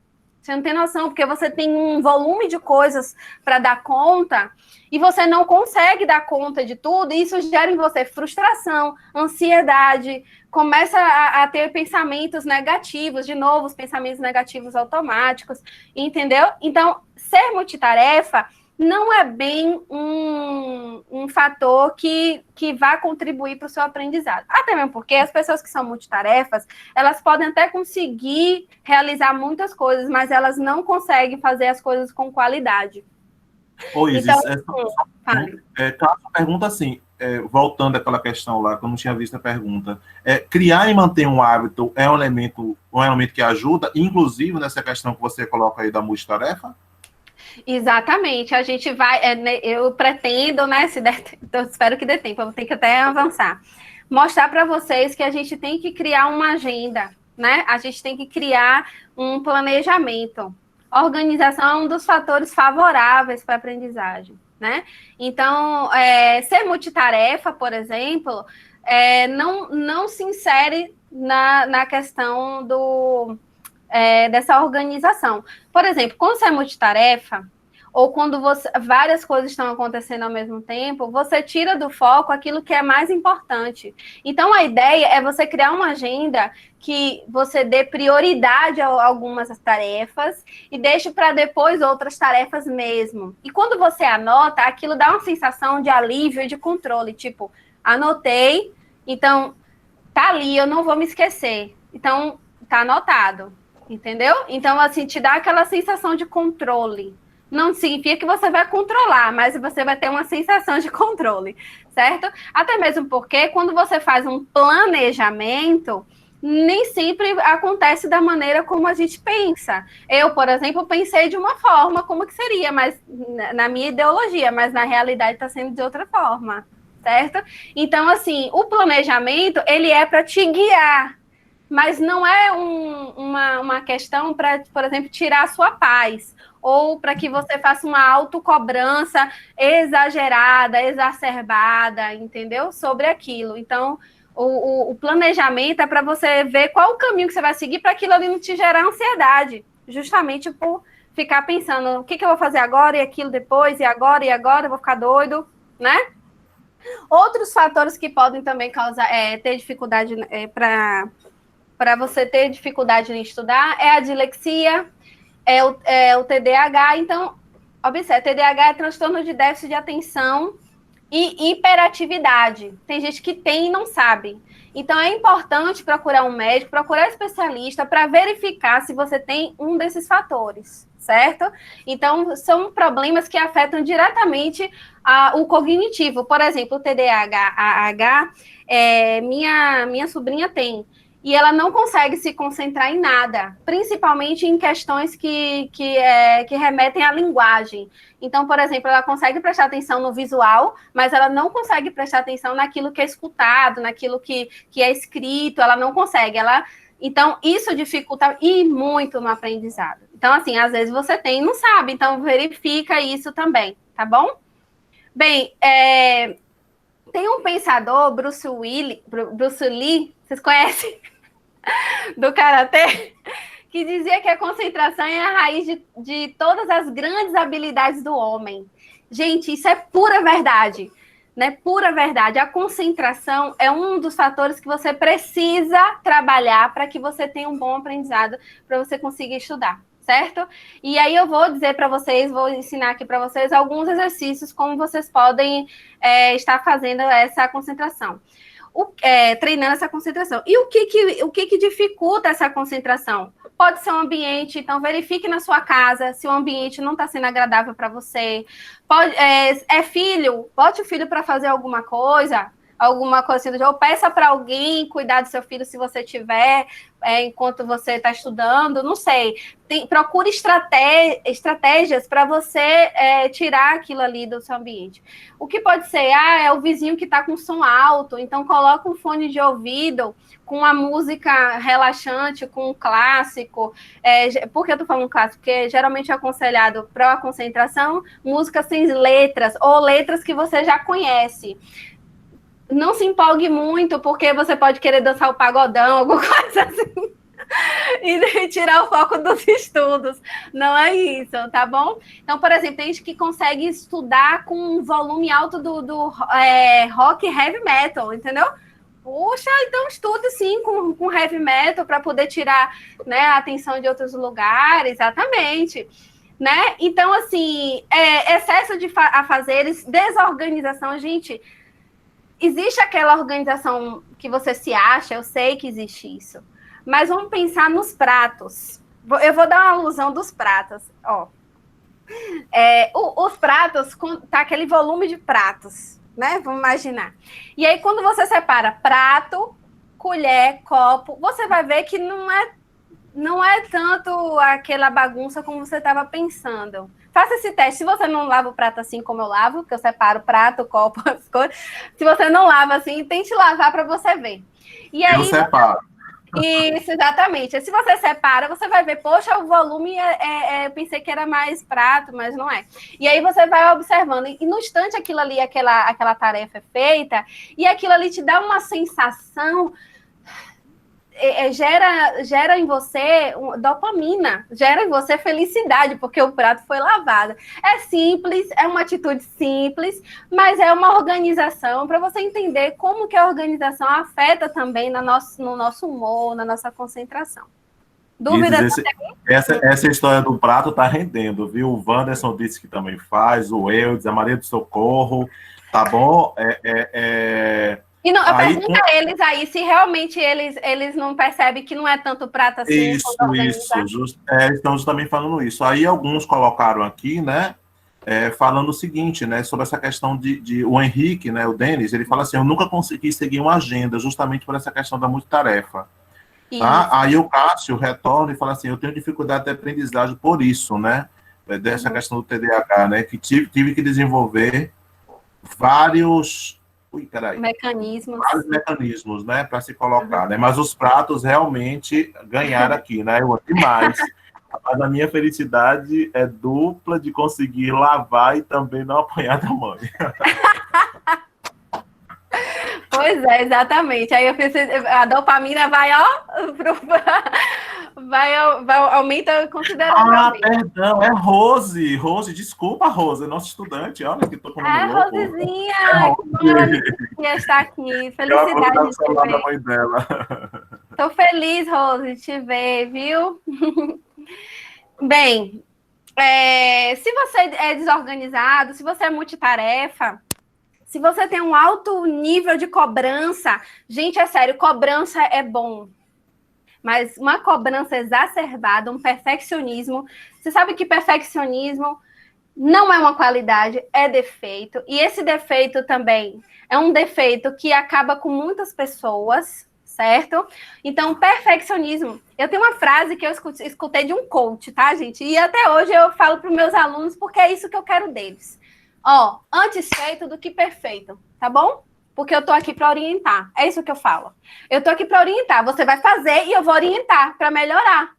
Você não tem noção, porque você tem um volume de coisas para dar conta e você não consegue dar conta de tudo, e isso gera em você frustração, ansiedade, começa a ter pensamentos negativos, de novo, os pensamentos negativos automáticos, entendeu? Então, ser multitarefa não é bem um fator que vai contribuir para o seu aprendizado. Até mesmo porque as pessoas que são multitarefas, elas podem até conseguir realizar muitas coisas, mas elas não conseguem fazer as coisas com qualidade. Isis, Cássio pergunta assim, voltando àquela questão lá, que eu não tinha visto a pergunta, criar e manter um hábito é um elemento que ajuda, inclusive nessa questão que você coloca aí da multitarefa? Exatamente, a gente vai, eu pretendo, né, se der, eu espero que dê tempo, eu vou ter que até avançar, mostrar para vocês que a gente tem que criar uma agenda, né, a gente tem que criar um planejamento. A organização é um dos fatores favoráveis para a aprendizagem, né, então, ser multitarefa, por exemplo, não se insere na questão dessa organização. Por exemplo, quando você é multitarefa, ou quando várias coisas estão acontecendo ao mesmo tempo, você tira do foco aquilo que é mais importante. Então, a ideia é você criar uma agenda que você dê prioridade a algumas tarefas e deixe para depois outras tarefas mesmo. E quando você anota, aquilo dá uma sensação de alívio e de controle. Tipo, anotei, então tá ali, eu não vou me esquecer. Então, tá anotado. Entendeu? Então, assim, te dá aquela sensação de controle. Não significa que você vai controlar, mas você vai ter uma sensação de controle, certo? Até mesmo porque quando você faz um planejamento, nem sempre acontece da maneira como a gente pensa. Eu, por exemplo, pensei de uma forma como que seria, mas na minha ideologia, mas na realidade está sendo de outra forma, certo? Então, assim, o planejamento, ele é para te guiar, mas não é uma questão para, por exemplo, tirar a sua paz, ou para que você faça uma autocobrança exagerada, exacerbada, entendeu? Sobre aquilo. Então, o planejamento é para você ver qual o caminho que você vai seguir para aquilo ali não te gerar ansiedade, justamente por ficar pensando o que eu vou fazer agora e aquilo depois, e agora, eu vou ficar doido, né? Outros fatores que podem também causar, ter dificuldade para você ter dificuldade em estudar, é a dislexia, o TDAH. Então, observe, TDAH é transtorno de déficit de atenção e hiperatividade. Tem gente que tem e não sabe. Então, é importante procurar um médico, procurar um especialista para verificar se você tem um desses fatores, certo? Então, são problemas que afetam diretamente o cognitivo. Por exemplo, o TDAH, minha sobrinha tem. E ela não consegue se concentrar em nada, principalmente em questões que remetem à linguagem. Então, por exemplo, ela consegue prestar atenção no visual, mas ela não consegue prestar atenção naquilo que é escutado, naquilo que é escrito, ela não consegue. Então, isso dificulta e muito no aprendizado. Então, assim, às vezes você tem e não sabe, então verifica isso também, tá bom? Bem, tem um pensador, Bruce Lee, vocês conhecem? Do karatê, que dizia que a concentração é a raiz de todas as grandes habilidades do homem. Gente, isso é pura verdade, né? Pura verdade. A concentração é um dos fatores que você precisa trabalhar para que você tenha um bom aprendizado, para você conseguir estudar, certo? E aí eu vou dizer para vocês, vou ensinar aqui para vocês alguns exercícios como vocês podem estar fazendo essa concentração. Treinando essa concentração. E o que dificulta essa concentração? Pode ser um ambiente, então verifique na sua casa se o ambiente não está sendo agradável para você. Filho, bote o filho para fazer alguma coisa assim, ou peça para alguém cuidar do seu filho se você tiver, enquanto você está estudando, não sei. Procure estratégias para você tirar aquilo ali do seu ambiente. O que pode ser? É o vizinho que está com som alto, então coloca um fone de ouvido com uma música relaxante, com um clássico. Por que eu estou falando clássico? Porque geralmente é aconselhado para a concentração, música sem letras, ou letras que você já conhece. Não se empolgue muito, porque você pode querer dançar o pagodão, alguma coisa assim, e tirar o foco dos estudos. Não é isso, tá bom? Então, por exemplo, tem gente que consegue estudar com um volume alto do rock e heavy metal, entendeu? Puxa, então estude sim com heavy metal para poder tirar, né, a atenção de outros lugares, exatamente. Né? Então, assim, excesso de afazeres, desorganização, gente. Existe aquela organização que você se acha, eu sei que existe isso, mas vamos pensar nos pratos. Eu vou dar uma alusão dos pratos. Ó. Os pratos, tá aquele volume de pratos, né? Vamos imaginar. E aí, quando você separa prato, colher, copo, você vai ver que não é não é tanto aquela bagunça como você estava pensando. Faça esse teste. Se você não lava o prato assim como eu lavo, que eu separo o prato, o copo, as coisas. Se você não lava assim, tente lavar para você ver. E aí, Eu separo. isso, exatamente. Se você separa, você vai ver, poxa, o volume eu pensei que era mais prato, mas não é. E aí você vai observando, e no instante aquilo ali, aquela tarefa é feita, e aquilo ali te dá uma sensação, gera em você dopamina, gera em você felicidade, porque o prato foi lavado. É simples, é uma atitude simples, mas é uma organização para você entender como que a organização afeta também no nosso humor, na nossa concentração. Dúvidas? Essa história do prato tá rendendo, viu? O Wanderson disse que também faz, o Eudes, a Maria do Socorro, tá bom? E não, pergunta a eles aí se realmente eles não percebem que não é tanto prato assim. Isso. Estamos também falando isso. Aí alguns colocaram aqui, né? Falando o seguinte, né? Sobre essa questão de o Henrique, né? O Denis, ele fala assim: eu nunca consegui seguir uma agenda, justamente por essa questão da multitarefa. Tá? Aí o Cássio retorna e fala assim: eu tenho dificuldade de aprendizagem por isso, né? Dessa questão do TDAH, né? Que tive que desenvolver vários mecanismos, né, para se colocar, né? Mas os pratos realmente ganharam aqui, né? Eu demais. Mas a minha felicidade é dupla de conseguir lavar e também não apanhar da mãe. Pois é, exatamente. Aí eu pensei, a dopamina vai, aumenta consideravelmente. Perdão, é Rose. Rose, desculpa, Rose, é nossa estudante. Olha que tô com o nome louco. Rosezinha, que bom estar aqui. Felicidade de te ver. Da mãe dela. Tô feliz, Rose, de te ver, viu? Bem, se você é desorganizado, se você é multitarefa, se você tem um alto nível de cobrança, gente, é sério, cobrança é bom. Mas uma cobrança exacerbada, um perfeccionismo, você sabe que perfeccionismo não é uma qualidade, é defeito. E esse defeito também é um defeito que acaba com muitas pessoas, certo? Então, perfeccionismo. Eu tenho uma frase que eu escutei de um coach, tá, gente? E até hoje eu falo para os meus alunos porque é isso que eu quero deles. Antes feito do que perfeito, tá bom? Porque eu tô aqui para orientar. É isso que eu falo. Eu tô aqui para orientar. Você vai fazer e eu vou orientar para melhorar.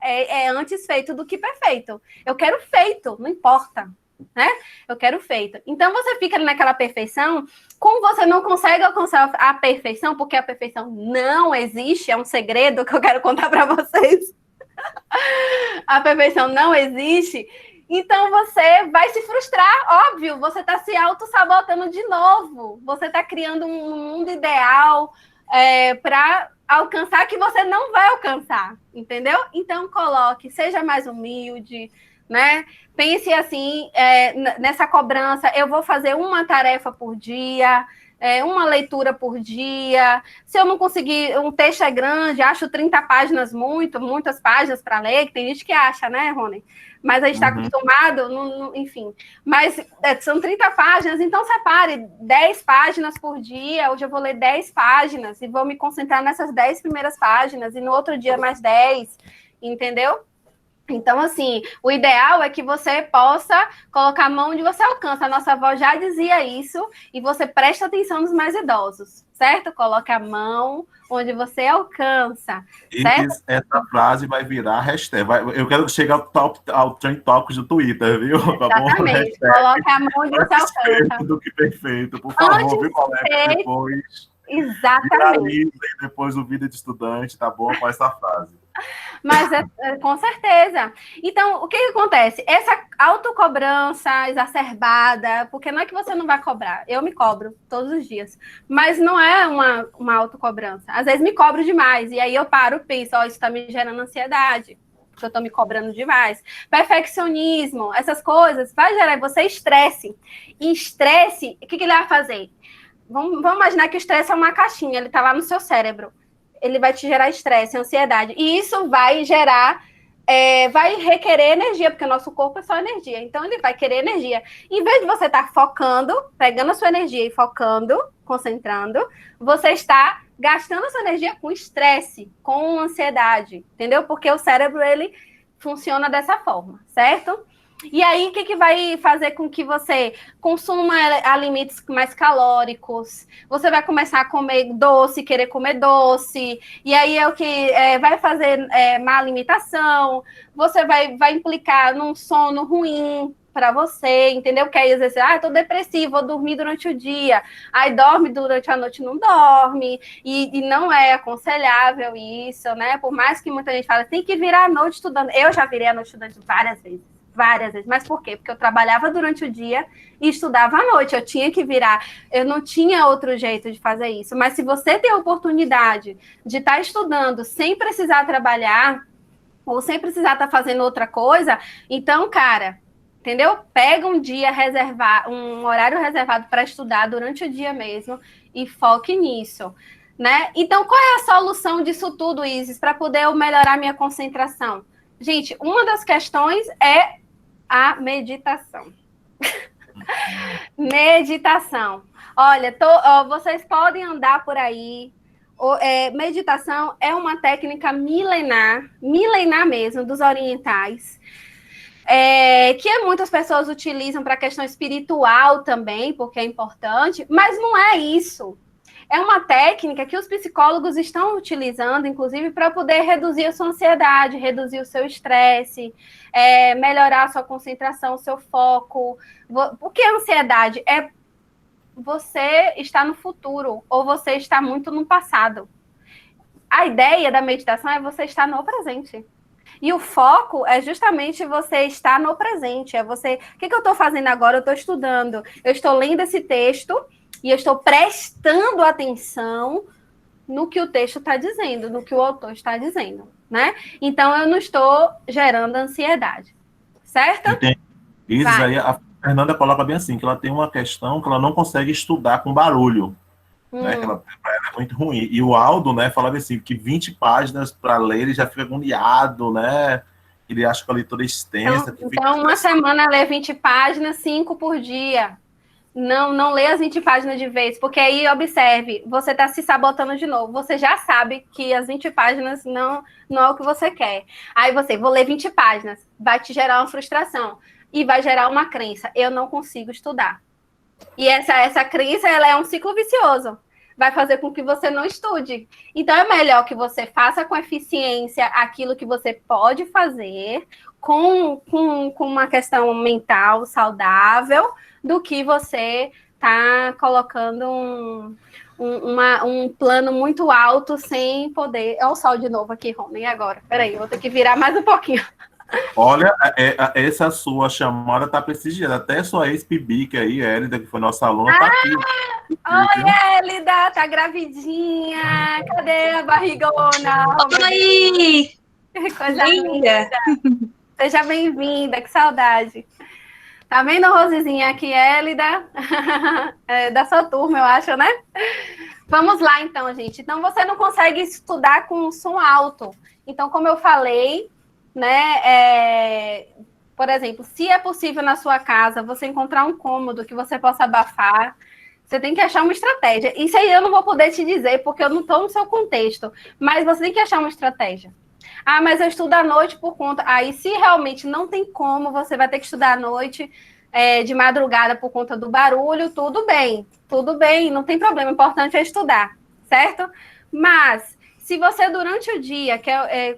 É antes feito do que perfeito. Eu quero feito, não importa, né? Eu quero feito. Então você fica naquela perfeição, como você não consegue alcançar a perfeição, porque a perfeição não existe, é um segredo que eu quero contar para vocês. A perfeição não existe. Então você vai se frustrar, óbvio, você está se auto-sabotando de novo. Você está criando um mundo ideal para alcançar que você não vai alcançar, entendeu? Então seja mais humilde, né? Pense assim, nessa cobrança, eu vou fazer uma tarefa por dia, uma leitura por dia. Se eu não conseguir, um texto é grande, acho 30 páginas muitas páginas para ler, que tem gente que acha, né, Rony? Mas a gente está acostumado, enfim. Mas são 30 páginas, então separe 10 páginas por dia. Hoje eu vou ler 10 páginas e vou me concentrar nessas 10 primeiras páginas, e no outro dia mais 10, entendeu? Então, assim, o ideal é que você possa colocar a mão onde você alcança. A nossa avó já dizia isso, e você presta atenção nos mais idosos, certo? Coloque a mão onde você alcança, certo? Essa frase vai virar hashtag. Eu quero que chegue ao Trend Topics do Twitter, viu? Exatamente. Coloque a mão onde você alcança. Do que perfeito, por favor, viu, colega? Depois. Exatamente. Viralizem depois o vídeo de estudante, tá bom? Com essa frase. Mas com certeza. Então, o que acontece? Essa autocobrança exacerbada, porque não é que você não vai cobrar, eu me cobro todos os dias, mas não é uma autocobrança. Às vezes me cobro demais, e aí eu paro e penso, isso está me gerando ansiedade, que eu estou me cobrando demais. Perfeccionismo, essas coisas, vai gerar em você estresse. E estresse, o que ele vai fazer? Vamos imaginar que o estresse é uma caixinha, ele está lá no seu cérebro. Ele vai te gerar estresse, ansiedade. E isso vai gerar vai requerer energia, porque o nosso corpo é só energia, então ele vai querer energia. Em vez de você estar focando, pegando a sua energia e focando, concentrando, você está gastando a sua energia com estresse, com ansiedade, entendeu? Porque o cérebro, ele funciona dessa forma, certo? E aí, o que vai fazer com que você consuma alimentos mais calóricos? Você vai começar a comer doce, querer comer doce, e aí é o que vai fazer má alimentação, você vai implicar num sono ruim para você, entendeu? Porque aí às vezes, eu tô depressivo, vou dormir durante o dia, aí dorme durante a noite, não dorme, e não é aconselhável isso, né? Por mais que muita gente fale, tem que virar a noite estudando. Eu já virei a noite estudando várias vezes. Mas por quê? Porque eu trabalhava durante o dia e estudava à noite, eu tinha que virar, eu não tinha outro jeito de fazer isso, mas se você tem a oportunidade de estar estudando sem precisar trabalhar, ou sem precisar estar fazendo outra coisa, então, cara, entendeu? Pega um dia um horário reservado para estudar durante o dia mesmo e foque nisso, né? Então, qual é a solução disso tudo, Isis, para poder eu melhorar minha concentração? Gente, uma das questões é a meditação. Meditação. Olha, vocês podem andar por aí. Meditação é uma técnica milenar mesmo, dos orientais, que muitas pessoas utilizam para questão espiritual também, porque é importante, mas não é isso. É uma técnica que os psicólogos estão utilizando, inclusive, para poder reduzir a sua ansiedade, reduzir o seu estresse, melhorar a sua concentração, o seu foco. O que é ansiedade? É você estar no futuro ou você está muito no passado. A ideia da meditação é você estar no presente. E o foco é justamente você estar no presente. O que eu estou fazendo agora? Eu estou estudando, eu estou lendo esse texto e eu estou prestando atenção no que o texto está dizendo, no que o autor está dizendo, né? Então, eu não estou gerando ansiedade, certo? Entendi. Isso aí, a Fernanda coloca bem assim, que ela tem uma questão que ela não consegue estudar com barulho, né? Que ela é muito ruim. E o Aldo, né, falava assim, que 20 páginas para ler, ele já fica agoniado, né? Ele acha que a leitura é extensa. Então uma semana lê 20 páginas, 5 por dia. Não lê as 20 páginas de vez, porque aí, observe, você está se sabotando de novo. Você já sabe que as 20 páginas não é o que você quer. Aí vou ler 20 páginas, vai te gerar uma frustração e vai gerar uma crença. Eu não consigo estudar. E essa crença, ela é um ciclo vicioso. Vai fazer com que você não estude. Então, é melhor que você faça com eficiência aquilo que você pode fazer, com uma questão mental saudável, do que você tá colocando um plano muito alto sem poder... Olha o sol de novo aqui, Rony, agora. Peraí, vou ter que virar mais um pouquinho. Olha, essa sua chamada tá prestigiada. Até sua ex-pibica aí, Hélida, que foi nossa aluna, tá aqui. Oi, Hélida, tá gravidinha. Cadê a barrigona? Oi! Coisa linda. Seja bem-vinda, que saudade. Tá vendo, Rosezinha, aqui, Hélida? Da sua turma, eu acho, né? Vamos lá, então, gente. Então, você não consegue estudar com som alto. Então, como eu falei, né? Por exemplo, se é possível na sua casa você encontrar um cômodo que você possa abafar, você tem que achar uma estratégia. Isso aí eu não vou poder te dizer, porque eu não estou no seu contexto. Mas você tem que achar uma estratégia. Ah, mas eu estudo à noite por conta... Aí, se realmente não tem como, você vai ter que estudar à noite, de madrugada, por conta do barulho, tudo bem, não tem problema, o importante é estudar, certo? Mas, se você durante o dia...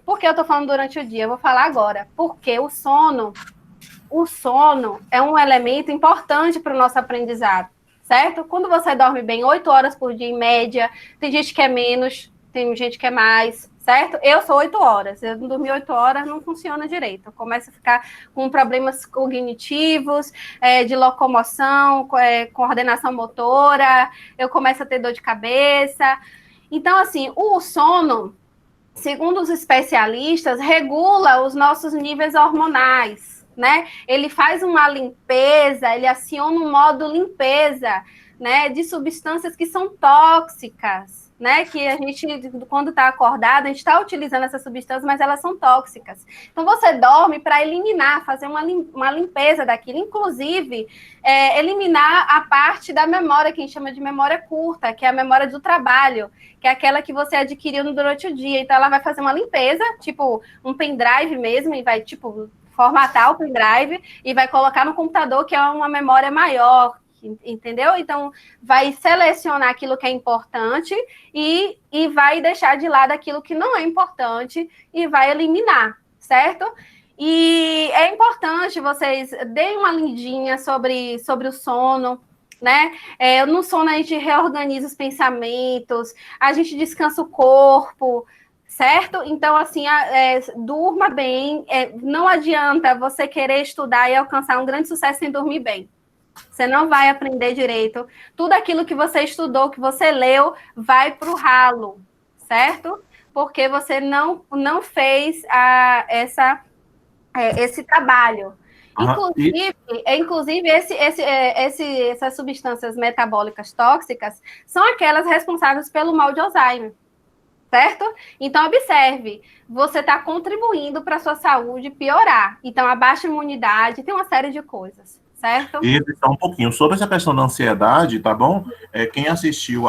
por que eu estou falando durante o dia? Eu vou falar agora. Porque o sono é um elemento importante para o nosso aprendizado, certo? Quando você dorme bem 8 horas por dia, em média, tem gente que é menos, tem gente que é mais... Certo? Eu sou 8 horas. Eu não dormir 8 horas, não funciona direito. Eu começo a ficar com problemas cognitivos, de locomoção, coordenação motora, eu começo a ter dor de cabeça. Então, assim, o sono, segundo os especialistas, regula os nossos níveis hormonais, né? Ele faz uma limpeza, ele aciona um modo limpeza, né, de substâncias que são tóxicas. né? Que a gente, quando está acordado, a gente está utilizando essas substâncias, mas elas são tóxicas. Então, você dorme para eliminar, fazer uma limpeza daquilo, inclusive eliminar a parte da memória, que a gente chama de memória curta, que é a memória do trabalho, que é aquela que você adquiriu durante o dia. Então, ela vai fazer uma limpeza, tipo um pendrive mesmo, e vai, tipo, formatar o pendrive e vai colocar no computador, que é uma memória maior, entendeu? Então, vai selecionar aquilo que é importante e vai deixar de lado aquilo que não é importante e vai eliminar, certo? E é importante vocês deem uma lidinha sobre o sono, né? No sono a gente reorganiza os pensamentos, a gente descansa o corpo, certo? Então, assim, durma bem. Não adianta você querer estudar e alcançar um grande sucesso sem dormir bem. Você não vai aprender direito. Tudo aquilo que você estudou, que você leu, vai para o ralo, certo? Porque você não fez esse trabalho. Inclusive essas substâncias metabólicas tóxicas são aquelas responsáveis pelo mal de Alzheimer, certo? Então, observe, você está contribuindo para a sua saúde piorar. Então, a baixa imunidade, tem uma série de coisas, certo? E só um pouquinho sobre essa questão da ansiedade, tá bom? Quem assistiu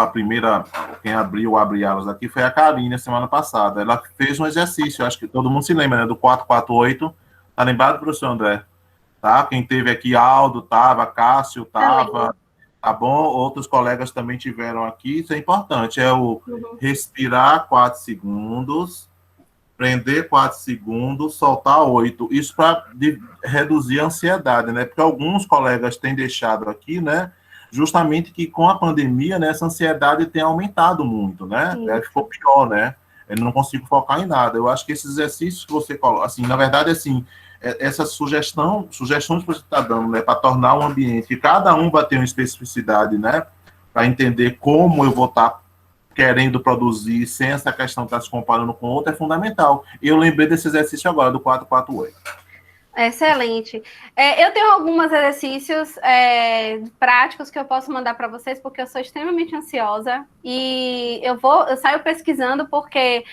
quem abriu o Abre Alas aqui foi a Karine, semana passada. Ela fez um exercício, acho que todo mundo se lembra, né? Do 448. Tá lembrado, professor André? Tá? Quem teve aqui, Aldo tava, Cássio tava, tá bom? Outros colegas também tiveram aqui. Isso é importante, respirar 4 segundos, prender 4 segundos, soltar 8. Isso para reduzir a ansiedade, né? Porque alguns colegas têm deixado aqui, né? Justamente que com a pandemia, né, essa ansiedade tem aumentado muito, né? Ficou pior, né? Eu não consigo focar em nada. Eu acho que esses exercícios que você coloca, assim, na verdade, assim, essas sugestões que você está dando, né, para tornar um ambiente, que cada um vai ter uma especificidade, né? Para entender como eu vou estar querendo produzir, sem essa questão de estar se comparando com outra, é fundamental. E eu lembrei desse exercício agora, do 448. Excelente. Eu tenho alguns exercícios práticos que eu posso mandar para vocês, porque eu sou extremamente ansiosa e eu saio pesquisando porque,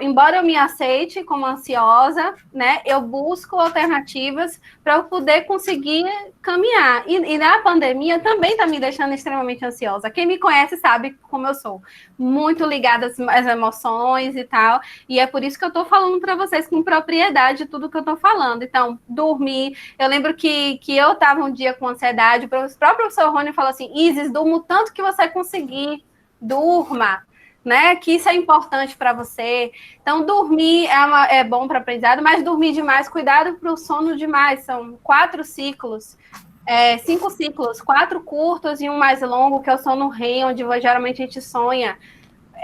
embora eu me aceite como ansiosa, né, eu busco alternativas para eu poder conseguir caminhar. E na pandemia também está me deixando extremamente ansiosa. Quem me conhece sabe como eu sou, muito ligada às emoções e tal, e é por isso que eu estou falando para vocês com propriedade tudo que eu estou falando. Então, dormir. Eu lembro que eu estava um dia com ansiedade, o próprio professor Rony falou assim: Isis, durma o tanto que você conseguir, durma, né? Que isso é importante para você. Então, dormir é bom para aprendizado, mas dormir demais, cuidado para o sono demais. São 4 ciclos, 5 ciclos, 4 curtos e um mais longo, que é o sono REM, onde geralmente a gente sonha.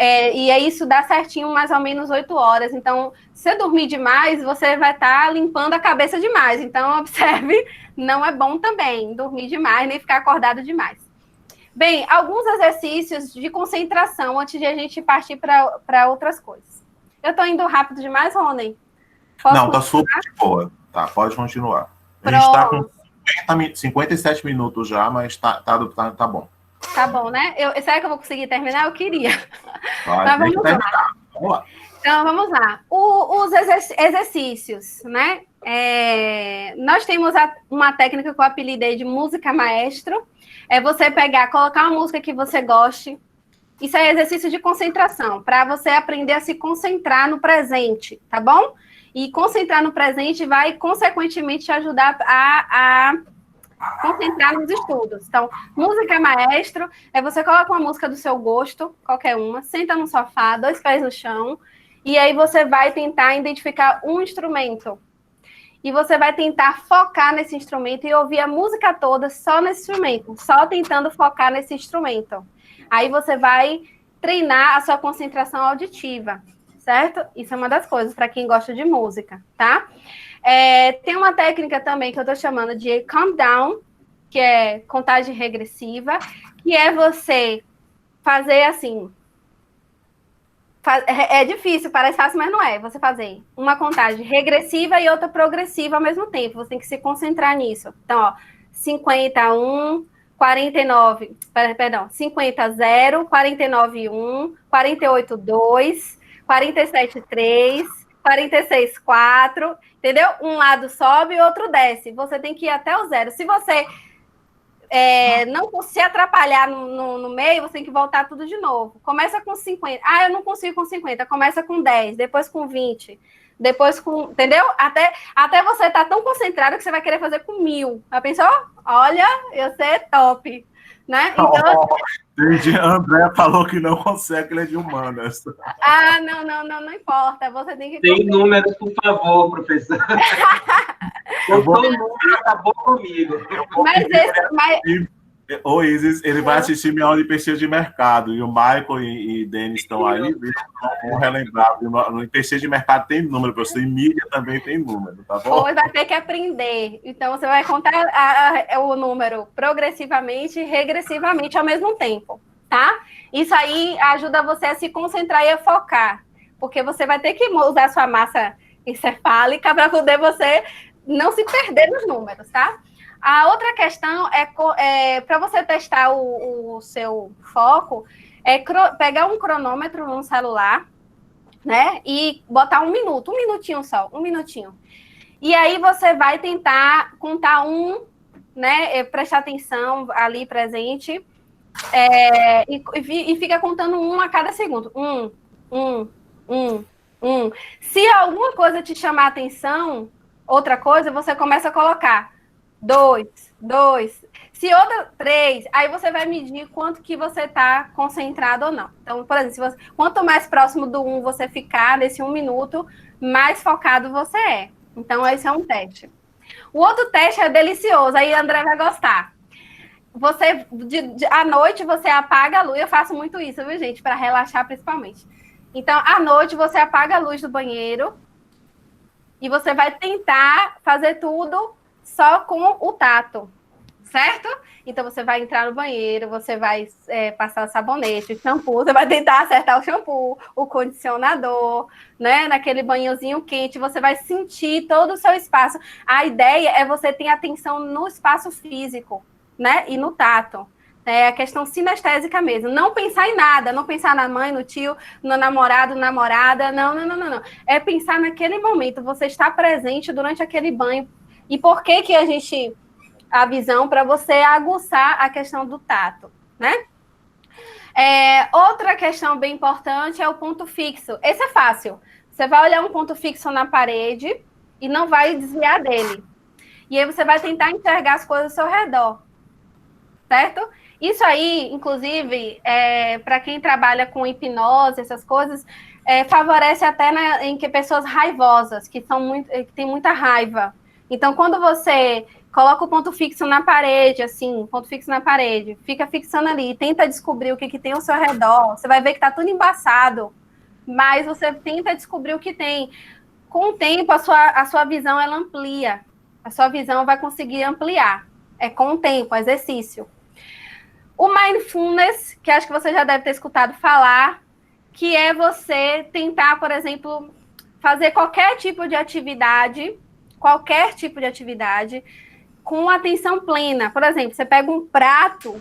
E isso dá certinho, mais ou menos 8 horas. Então, se você dormir demais, você vai estar limpando a cabeça demais. Então, observe, não é bom também dormir demais, nem ficar acordado demais. Bem, alguns exercícios de concentração antes de a gente partir para outras coisas. Eu estou indo rápido demais, Rony? Não, está super de boa. Tá, pode continuar. A gente está com 57 minutos já, mas tá bom. Tá bom, né? Será que eu vou conseguir terminar? Eu queria. Mas vamos lá. Então, vamos lá. Os exercícios, né? Nós temos uma técnica que eu apelidei de música maestro. É você colocar uma música que você goste. Isso é exercício de concentração, para você aprender a se concentrar no presente, tá bom? E concentrar no presente vai, consequentemente, te ajudar a concentrar nos estudos. Então, música maestro você coloca uma música do seu gosto, qualquer uma, senta no sofá, 2 pés no chão, e aí você vai tentar identificar um instrumento. E você vai tentar focar nesse instrumento e ouvir a música toda só nesse instrumento, só tentando focar nesse instrumento. Aí você vai treinar a sua concentração auditiva, certo? Isso é uma das coisas para quem gosta de música, tá? Tem uma técnica também que eu estou chamando de calm down, que é contagem regressiva, que é você fazer assim. É difícil, parece fácil, mas não é. Você fazer uma contagem regressiva e outra progressiva ao mesmo tempo. Você tem que se concentrar nisso. Então, ó, 50, 1, 49, perdão, 50, 0, 49, 1, 48, 2, 47, 3, 46, 4, entendeu? Um lado sobe e outro desce. Você tem que ir até o 0. Se você não se atrapalhar no meio, você tem que voltar tudo de novo. Começa com 50. Ah, eu não consigo com 50. Começa com 10, depois com 20, depois com... Entendeu? Até você estar tão concentrado que você vai querer fazer com 1000. Já pensou? Olha, eu sei top. Né? Então... André falou que não consegue, ele é de humanas. Ah, não importa. Você tem que... Tem número, por favor, professor. O número acabou comigo. Ô, Isis, ele vai assistir minha aula de pesquisa de mercado. E o Michael e Denis estão aí. Vamos relembrar. No pesquisa de mercado tem número, professor. Em mídia também tem número, tá bom? Pois vai ter que aprender. Então, você vai contar o número progressivamente e regressivamente ao mesmo tempo, tá? Isso aí ajuda você a se concentrar e a focar. Porque você vai ter que usar a sua massa encefálica para poder você não se perder nos números, tá? A outra questão para você testar o seu foco, pegar um cronômetro no celular, né? E botar 1 minuto, 1 minutinho só, 1 minutinho. E aí você vai tentar contar né? Prestar atenção ali presente, e fica contando 1 a cada segundo. 1. Se alguma coisa te chamar a atenção, outra coisa, você começa a colocar 2. Se outra, 3, aí você vai medir quanto que você está concentrado ou não. Então, por exemplo, quanto mais próximo do 1 você ficar, nesse 1 minuto, mais focado você é. Então, esse é um teste. O outro teste é delicioso, aí a André vai gostar. Você, à noite, você apaga a luz. Eu faço muito isso, viu, gente? Para relaxar, principalmente. Então, à noite, você apaga a luz do banheiro e você vai tentar fazer tudo só com o tato, certo? Então, você vai entrar no banheiro, você vai passar o sabonete, o shampoo, você vai tentar acertar o shampoo, o condicionador, né? Naquele banhozinho quente, você vai sentir todo o seu espaço. A ideia é você ter atenção no espaço físico, né? E no tato. É a questão sinestésica mesmo. Não pensar em nada, não pensar na mãe, no tio, no namorado, namorada. Não. É pensar naquele momento. Você está presente durante aquele banho. E por que a visão para você aguçar a questão do tato, né? Outra questão bem importante é o ponto fixo. Esse é fácil. Você vai olhar um ponto fixo na parede e não vai desviar dele. E aí você vai tentar enxergar as coisas ao seu redor, certo? Isso aí, inclusive, para quem trabalha com hipnose, essas coisas, favorece até em que pessoas raivosas, que têm muita raiva. Então, quando você coloca o ponto fixo na parede, assim, ponto fixo na parede, fica fixando ali, tenta descobrir o que tem ao seu redor, você vai ver que está tudo embaçado, mas você tenta descobrir o que tem. Com o tempo, a sua visão, ela amplia. A sua visão vai conseguir ampliar. Com o tempo, exercício. O mindfulness, que acho que você já deve ter escutado falar, que é você tentar, por exemplo, fazer qualquer tipo de atividade com atenção plena. Por exemplo, você pega um prato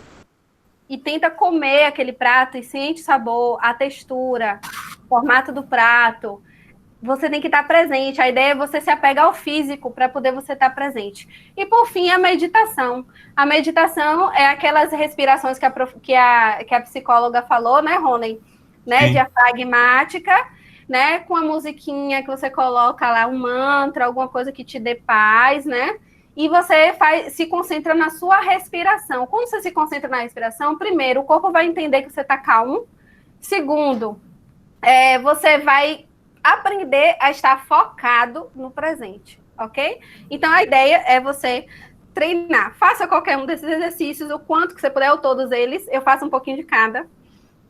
e tenta comer aquele prato e sente o sabor, a textura, o formato do prato. Você tem que estar presente. A ideia é você se apegar ao físico para poder você estar presente. E, por fim, a meditação. A meditação é aquelas respirações que a psicóloga falou, né, Rony? Né, diafragmática, né, com a musiquinha que você coloca lá, um mantra, alguma coisa que te dê paz, né? E você se concentra na sua respiração. Quando você se concentra na respiração, primeiro, o corpo vai entender que você está calmo. Segundo, você vai aprender a estar focado no presente, ok? Então, a ideia é você treinar. Faça qualquer um desses exercícios, o quanto que você puder, ou todos eles. Eu faço um pouquinho de cada,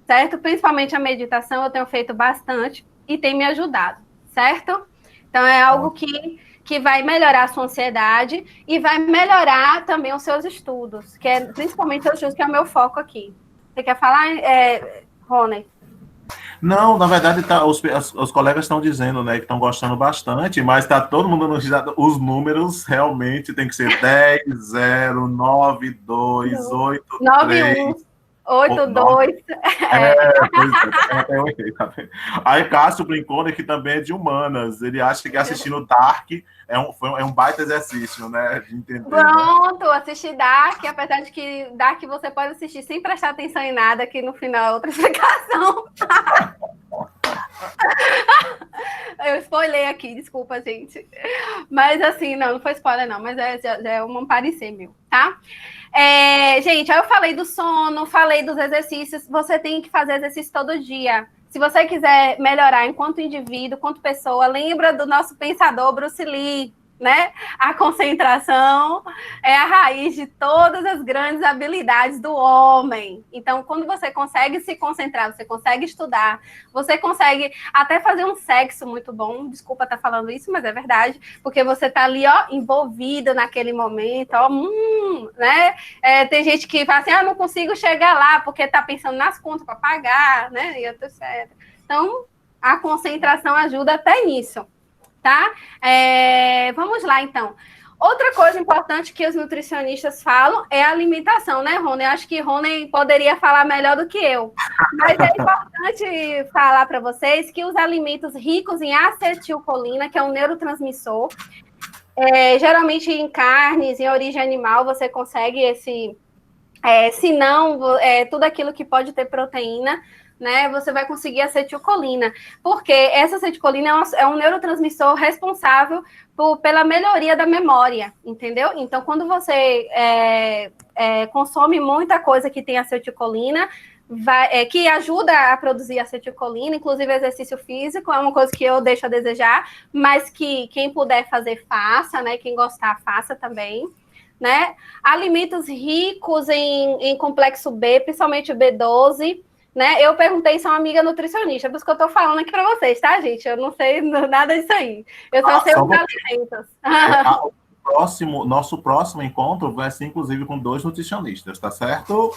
certo? Principalmente a meditação, eu tenho feito bastante e tem me ajudado, certo? Então, é algo que vai melhorar a sua ansiedade e vai melhorar também os seus estudos, que é principalmente os estudos que é o meu foco aqui. Você quer falar, Rony? Não, na verdade, os colegas estão dizendo, né, que estão gostando bastante, mas está todo mundo no os números realmente tem que ser 10, 0, 9, 2, 8, 3. 8182. Pois é, até eu errei, tá vendo? Aí Cássio brincou, né, que também é de humanas. Ele acha que assistindo Dark é um baita exercício, né? De entender. Pronto, assistir Dark, apesar de que Dark você pode assistir sem prestar atenção em nada, que no final é outra explicação. Eu spoilei aqui, desculpa, gente. Mas assim, não foi spoiler, não, mas já é um parecer meu, tá? Gente, aí eu falei do sono, falei dos exercícios. Você tem que fazer exercício todo dia. Se você quiser melhorar enquanto indivíduo, enquanto pessoa, lembra do nosso pensador Bruce Lee, né? A concentração é a raiz de todas as grandes habilidades do homem. Então, quando você consegue se concentrar, você consegue estudar, você consegue até fazer um sexo muito bom. Desculpa estar falando isso, mas é verdade, porque você está ali, ó, envolvido naquele momento, ó, né? Tem gente que fala assim, não consigo chegar lá, porque está pensando nas contas para pagar, né? E eu tô certo. Então, a concentração ajuda até nisso. Tá? Vamos lá, então. Outra coisa importante que os nutricionistas falam é a alimentação, né, Rony? Eu acho que Rony poderia falar melhor do que eu. Mas é importante falar para vocês que os alimentos ricos em acetilcolina, que é um neurotransmissor, geralmente em carnes, em origem animal, você consegue se não, tudo aquilo que pode ter proteína, né, você vai conseguir acetilcolina, porque essa acetilcolina é um neurotransmissor responsável pela melhoria da memória, entendeu? Então, quando você consome muita coisa que tem acetilcolina, que ajuda a produzir acetilcolina, inclusive exercício físico, é uma coisa que eu deixo a desejar, mas que quem puder fazer, faça, né? Quem gostar, faça também. Né? Alimentos ricos em complexo B, principalmente o B12, né? Eu perguntei isso a uma amiga nutricionista, por isso que eu tô falando aqui para vocês, tá, gente? Eu não sei nada disso aí. Eu só sei os alimentos. Nosso próximo encontro vai ser, inclusive, com 2 nutricionistas, tá certo?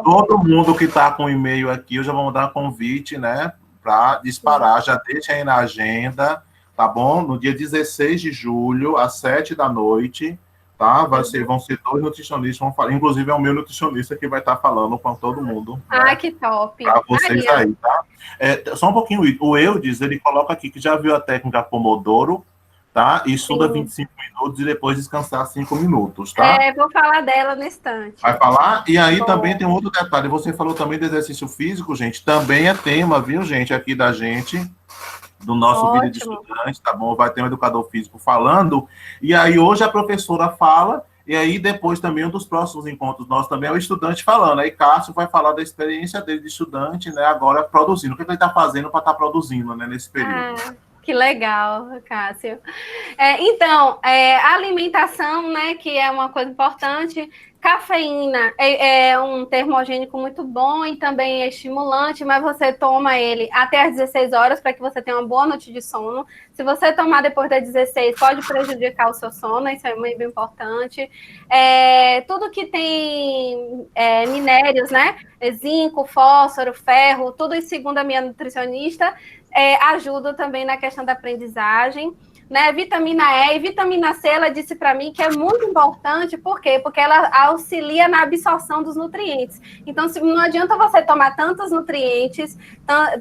Todo mundo que tá com e-mail aqui, eu já vou mandar um convite, né? Para disparar, já deixa aí na agenda, tá bom? No dia 16 de julho, às 7 da noite, tá? Vão ser 2 nutricionistas, vão falar, inclusive é o meu nutricionista que vai estar falando com todo mundo. Né? Que top! Para vocês aí, tá? Só um pouquinho, o Eudes, ele coloca aqui que já viu a técnica Pomodoro, tá? E estuda 25 minutos e depois descansar 5 minutos, tá? Vou falar dela no instante. Vai falar? E aí também tem outro detalhe, você falou também do exercício físico, gente, também é tema, viu, gente, aqui da gente, do nosso vídeo de estudante, tá bom? Vai ter um educador físico falando, e aí hoje a professora fala, e aí depois também um dos próximos encontros nossos também é o estudante falando, aí Cássio vai falar da experiência dele de estudante, né, agora produzindo, o que ele está fazendo para estar produzindo, né, nesse período. Que legal, Cássio. Então, a alimentação, né, que é uma coisa importante. Cafeína é um termogênico muito bom e também é estimulante, mas você toma ele até às 16 horas para que você tenha uma boa noite de sono. Se você tomar depois das 16, pode prejudicar o seu sono, isso é muito importante. Tudo que tem minérios, né? Zinco, fósforo, ferro, tudo isso, segundo a minha nutricionista, ajuda também na questão da aprendizagem. Né, vitamina E e vitamina C, ela disse para mim que é muito importante, por quê? Porque ela auxilia na absorção dos nutrientes. Então, não adianta você tomar tantos nutrientes,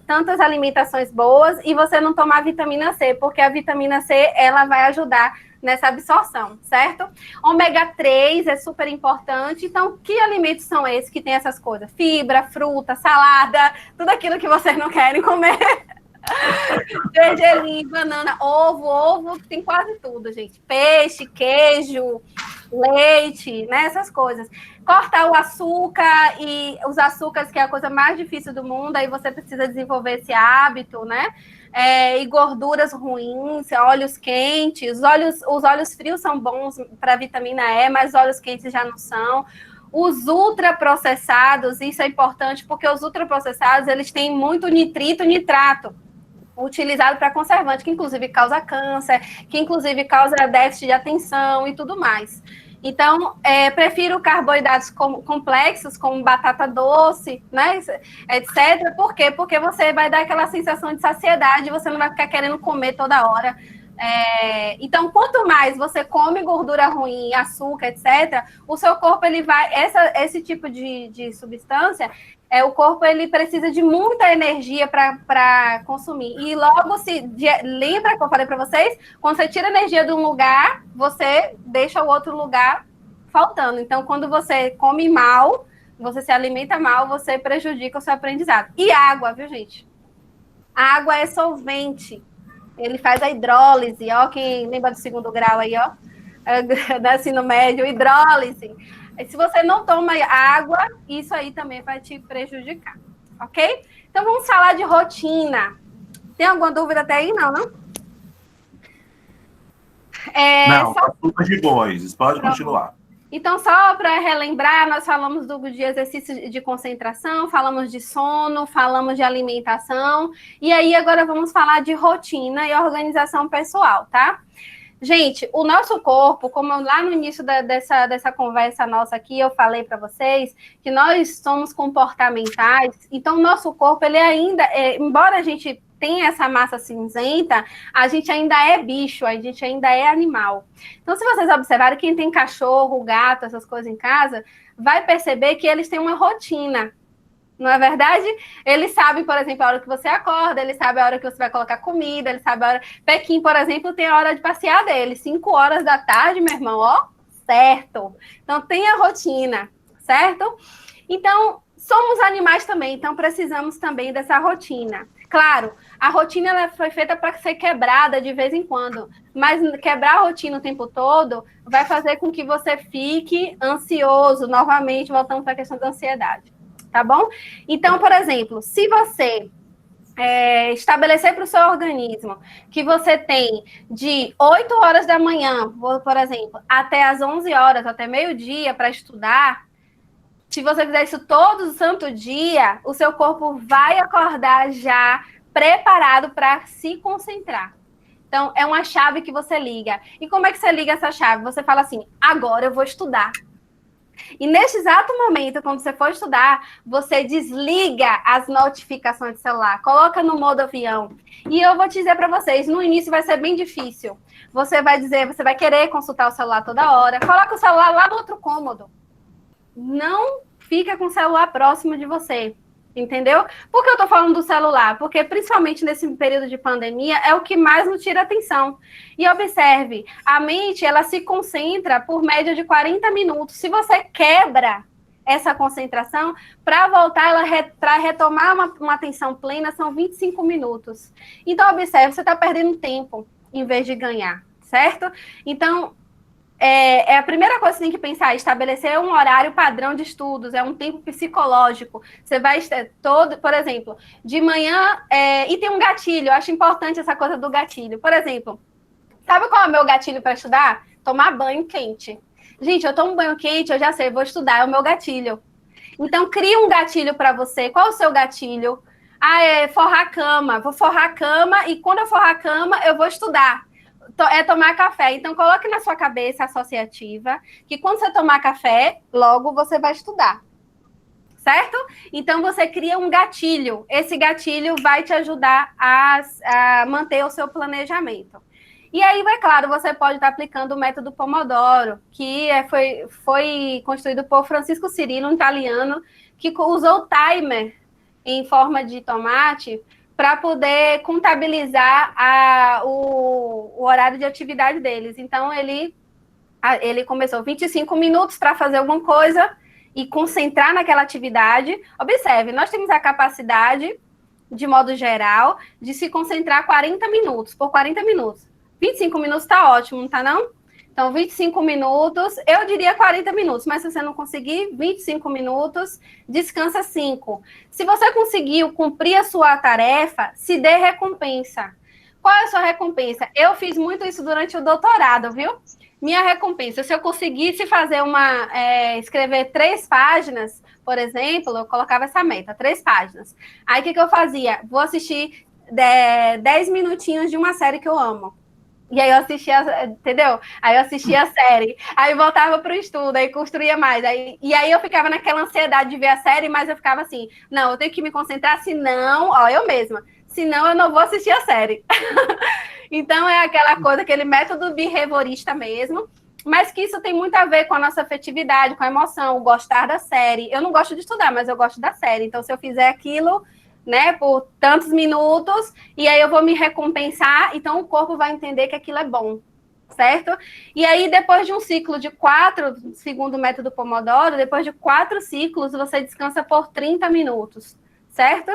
tantas alimentações boas e você não tomar vitamina C, porque a vitamina C, ela vai ajudar nessa absorção, certo? Ômega 3 é super importante. Então, que alimentos são esses que tem essas coisas? Fibra, fruta, salada, tudo aquilo que vocês não querem comer. Gergelim, banana, ovo tem quase tudo, gente. Peixe, queijo, leite, né? Essas coisas. Cortar o açúcar e os açúcares, que é a coisa mais difícil do mundo, aí você precisa desenvolver esse hábito, né? E gorduras ruins, óleos quentes. Os óleos frios são bons para vitamina E, mas óleos quentes já não são. Os ultraprocessados, isso é importante, porque os ultraprocessados, eles têm muito nitrito e nitrato, utilizado para conservante, que inclusive causa câncer, que inclusive causa déficit de atenção e tudo mais. Então, prefiro carboidratos complexos, como batata doce, né, etc. Por quê? Porque você vai dar aquela sensação de saciedade, você não vai ficar querendo comer toda hora. Então, quanto mais você come gordura ruim, açúcar, etc., o seu corpo, ele vai... Esse tipo de substância, o corpo, ele precisa de muita energia para consumir. E logo, lembra que eu falei para vocês? Quando você tira energia de um lugar, você deixa o outro lugar faltando. Então, quando você come mal, você se alimenta mal, você prejudica o seu aprendizado. E água, viu, gente? A água é solvente. Ele faz a hidrólise, ó, quem lembra do 2º grau aí, ó, da ensino médio, hidrólise. Se você não toma água, isso aí também vai te prejudicar, ok? Então, vamos falar de rotina. Tem alguma dúvida até aí? Não, não? Não, tá super de boas, pode continuar. Então, só para relembrar, nós falamos de exercício de concentração, falamos de sono, falamos de alimentação, e aí agora vamos falar de rotina e organização pessoal, tá? Gente, o nosso corpo, como lá no início dessa conversa nossa aqui, eu falei para vocês que nós somos comportamentais, então o nosso corpo, ele ainda, embora a gente tem essa massa cinzenta, a gente ainda é bicho, a gente ainda é animal. Então, se vocês observarem, quem tem cachorro, gato, essas coisas em casa, vai perceber que eles têm uma rotina. Não é verdade? Eles sabem, por exemplo, a hora que você acorda, eles sabem a hora que você vai colocar comida, eles sabem a hora... Pequim, por exemplo, tem a hora de passear dele, 5 horas da tarde, meu irmão, ó, certo. Então, tem a rotina, certo? Então, somos animais também, então precisamos também dessa rotina. Claro, a rotina ela foi feita para ser quebrada de vez em quando, mas quebrar a rotina o tempo todo vai fazer com que você fique ansioso. Novamente, voltamos para a questão da ansiedade, tá bom? Então, por exemplo, se você estabelecer para o seu organismo que você tem de 8 horas da manhã, por exemplo, até as 11 horas, até meio-dia para estudar, se você fizer isso todo santo dia, o seu corpo vai acordar já preparado para se concentrar. Então, é uma chave que você liga. E como é que você liga essa chave? Você fala assim, agora eu vou estudar. E neste exato momento, quando você for estudar, você desliga as notificações do celular, coloca no modo avião. E eu vou te dizer para vocês, no início vai ser bem difícil. Você vai querer consultar o celular toda hora. Coloca o celular lá no outro cômodo. Não fica com o celular próximo de você, entendeu? Por que eu tô falando do celular? Porque, principalmente nesse período de pandemia, é o que mais nos tira atenção. E observe, a mente, ela se concentra por média de 40 minutos. Se você quebra essa concentração, para voltar, para retomar uma atenção plena, são 25 minutos. Então, observe, você está perdendo tempo em vez de ganhar, certo? Então, a primeira coisa que você tem que pensar, estabelecer um horário padrão de estudos, é um tempo psicológico. Você vai por exemplo, de manhã, e tem um gatilho, eu acho importante essa coisa do gatilho. Por exemplo, sabe qual é o meu gatilho para estudar? Tomar banho quente. Gente, eu tomo banho quente, eu já sei, vou estudar, é o meu gatilho. Então, cria um gatilho para você. Qual é o seu gatilho? Forrar a cama. Vou forrar a cama e quando eu forrar a cama, eu vou estudar. Tomar café. Então, coloque na sua cabeça associativa que quando você tomar café, logo você vai estudar. Certo? Então, você cria um gatilho. Esse gatilho vai te ajudar a manter o seu planejamento. E aí, claro, você pode estar aplicando o método Pomodoro, que foi construído por Francisco Cirilo, um italiano, que usou o timer em forma de tomate para poder contabilizar o horário de atividade deles. Então, ele começou 25 minutos para fazer alguma coisa e concentrar naquela atividade. Observe, nós temos a capacidade, de modo geral, de se concentrar 40 minutos, por 40 minutos. 25 minutos está ótimo, não está não? Então, 25 minutos, eu diria 40 minutos, mas se você não conseguir, 25 minutos, descansa 5. Se você conseguiu cumprir a sua tarefa, se dê recompensa. Qual é a sua recompensa? Eu fiz muito isso durante o doutorado, viu? Minha recompensa, se eu conseguisse escrever 3 páginas, por exemplo, eu colocava essa meta, 3 páginas. Aí, o que eu fazia? Vou assistir 10 minutinhos de uma série que eu amo. E aí eu assistia, entendeu? Aí eu assistia a série, aí voltava para o estudo, aí construía mais. E aí eu ficava naquela ansiedade de ver a série, mas eu ficava assim, não, eu tenho que me concentrar, senão, ó, eu mesma, senão eu não vou assistir a série. Então é aquela coisa, aquele método behaviorista mesmo, mas que isso tem muito a ver com a nossa afetividade, com a emoção, o gostar da série. Eu não gosto de estudar, mas eu gosto da série. Então, se eu fizer aquilo, né, por tantos minutos, e aí eu vou me recompensar, então o corpo vai entender que aquilo é bom, certo? E aí, depois de um ciclo de 4, segundo o método Pomodoro, depois de 4 ciclos, você descansa por 30 minutos, certo?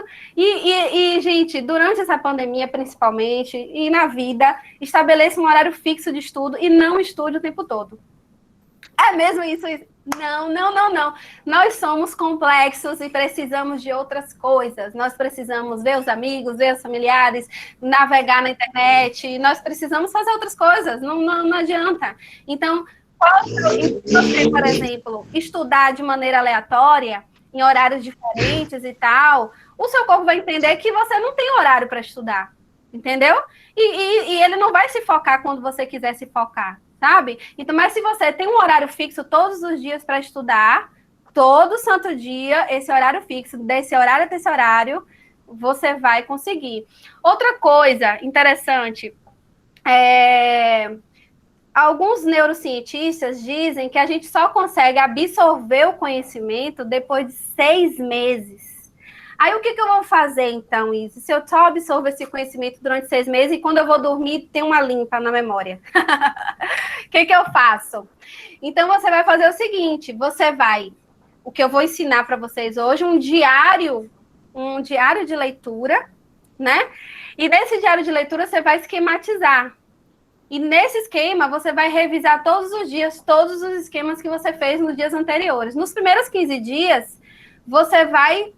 Gente, durante essa pandemia, principalmente, e na vida, estabeleça um horário fixo de estudo e não estude o tempo todo. É mesmo isso? Não, não, não, não. Nós somos complexos e precisamos de outras coisas. Nós precisamos ver os amigos, ver os familiares, navegar na internet. Nós precisamos fazer outras coisas. Não adianta. Então, se você, por exemplo, estudar de maneira aleatória, em horários diferentes e tal, o seu corpo vai entender que você não tem horário para estudar. Entendeu? E ele não vai se focar quando você quiser se focar. Sabe? Então, mas se você tem um horário fixo todos os dias para estudar, todo santo dia, esse horário fixo, desse horário até esse horário, você vai conseguir. Outra coisa interessante, alguns neurocientistas dizem que a gente só consegue absorver o conhecimento depois de 6 meses. Aí, o que eu vou fazer, então, Izzy? Se eu só absorvo esse conhecimento durante 6 meses e quando eu vou dormir, tem uma limpa na memória. O que eu faço? Então, você vai fazer o seguinte, o que eu vou ensinar para vocês hoje, um diário de leitura, né? E nesse diário de leitura, você vai esquematizar. E nesse esquema, você vai revisar todos os dias, todos os esquemas que você fez nos dias anteriores. Nos primeiros 15 dias, você vai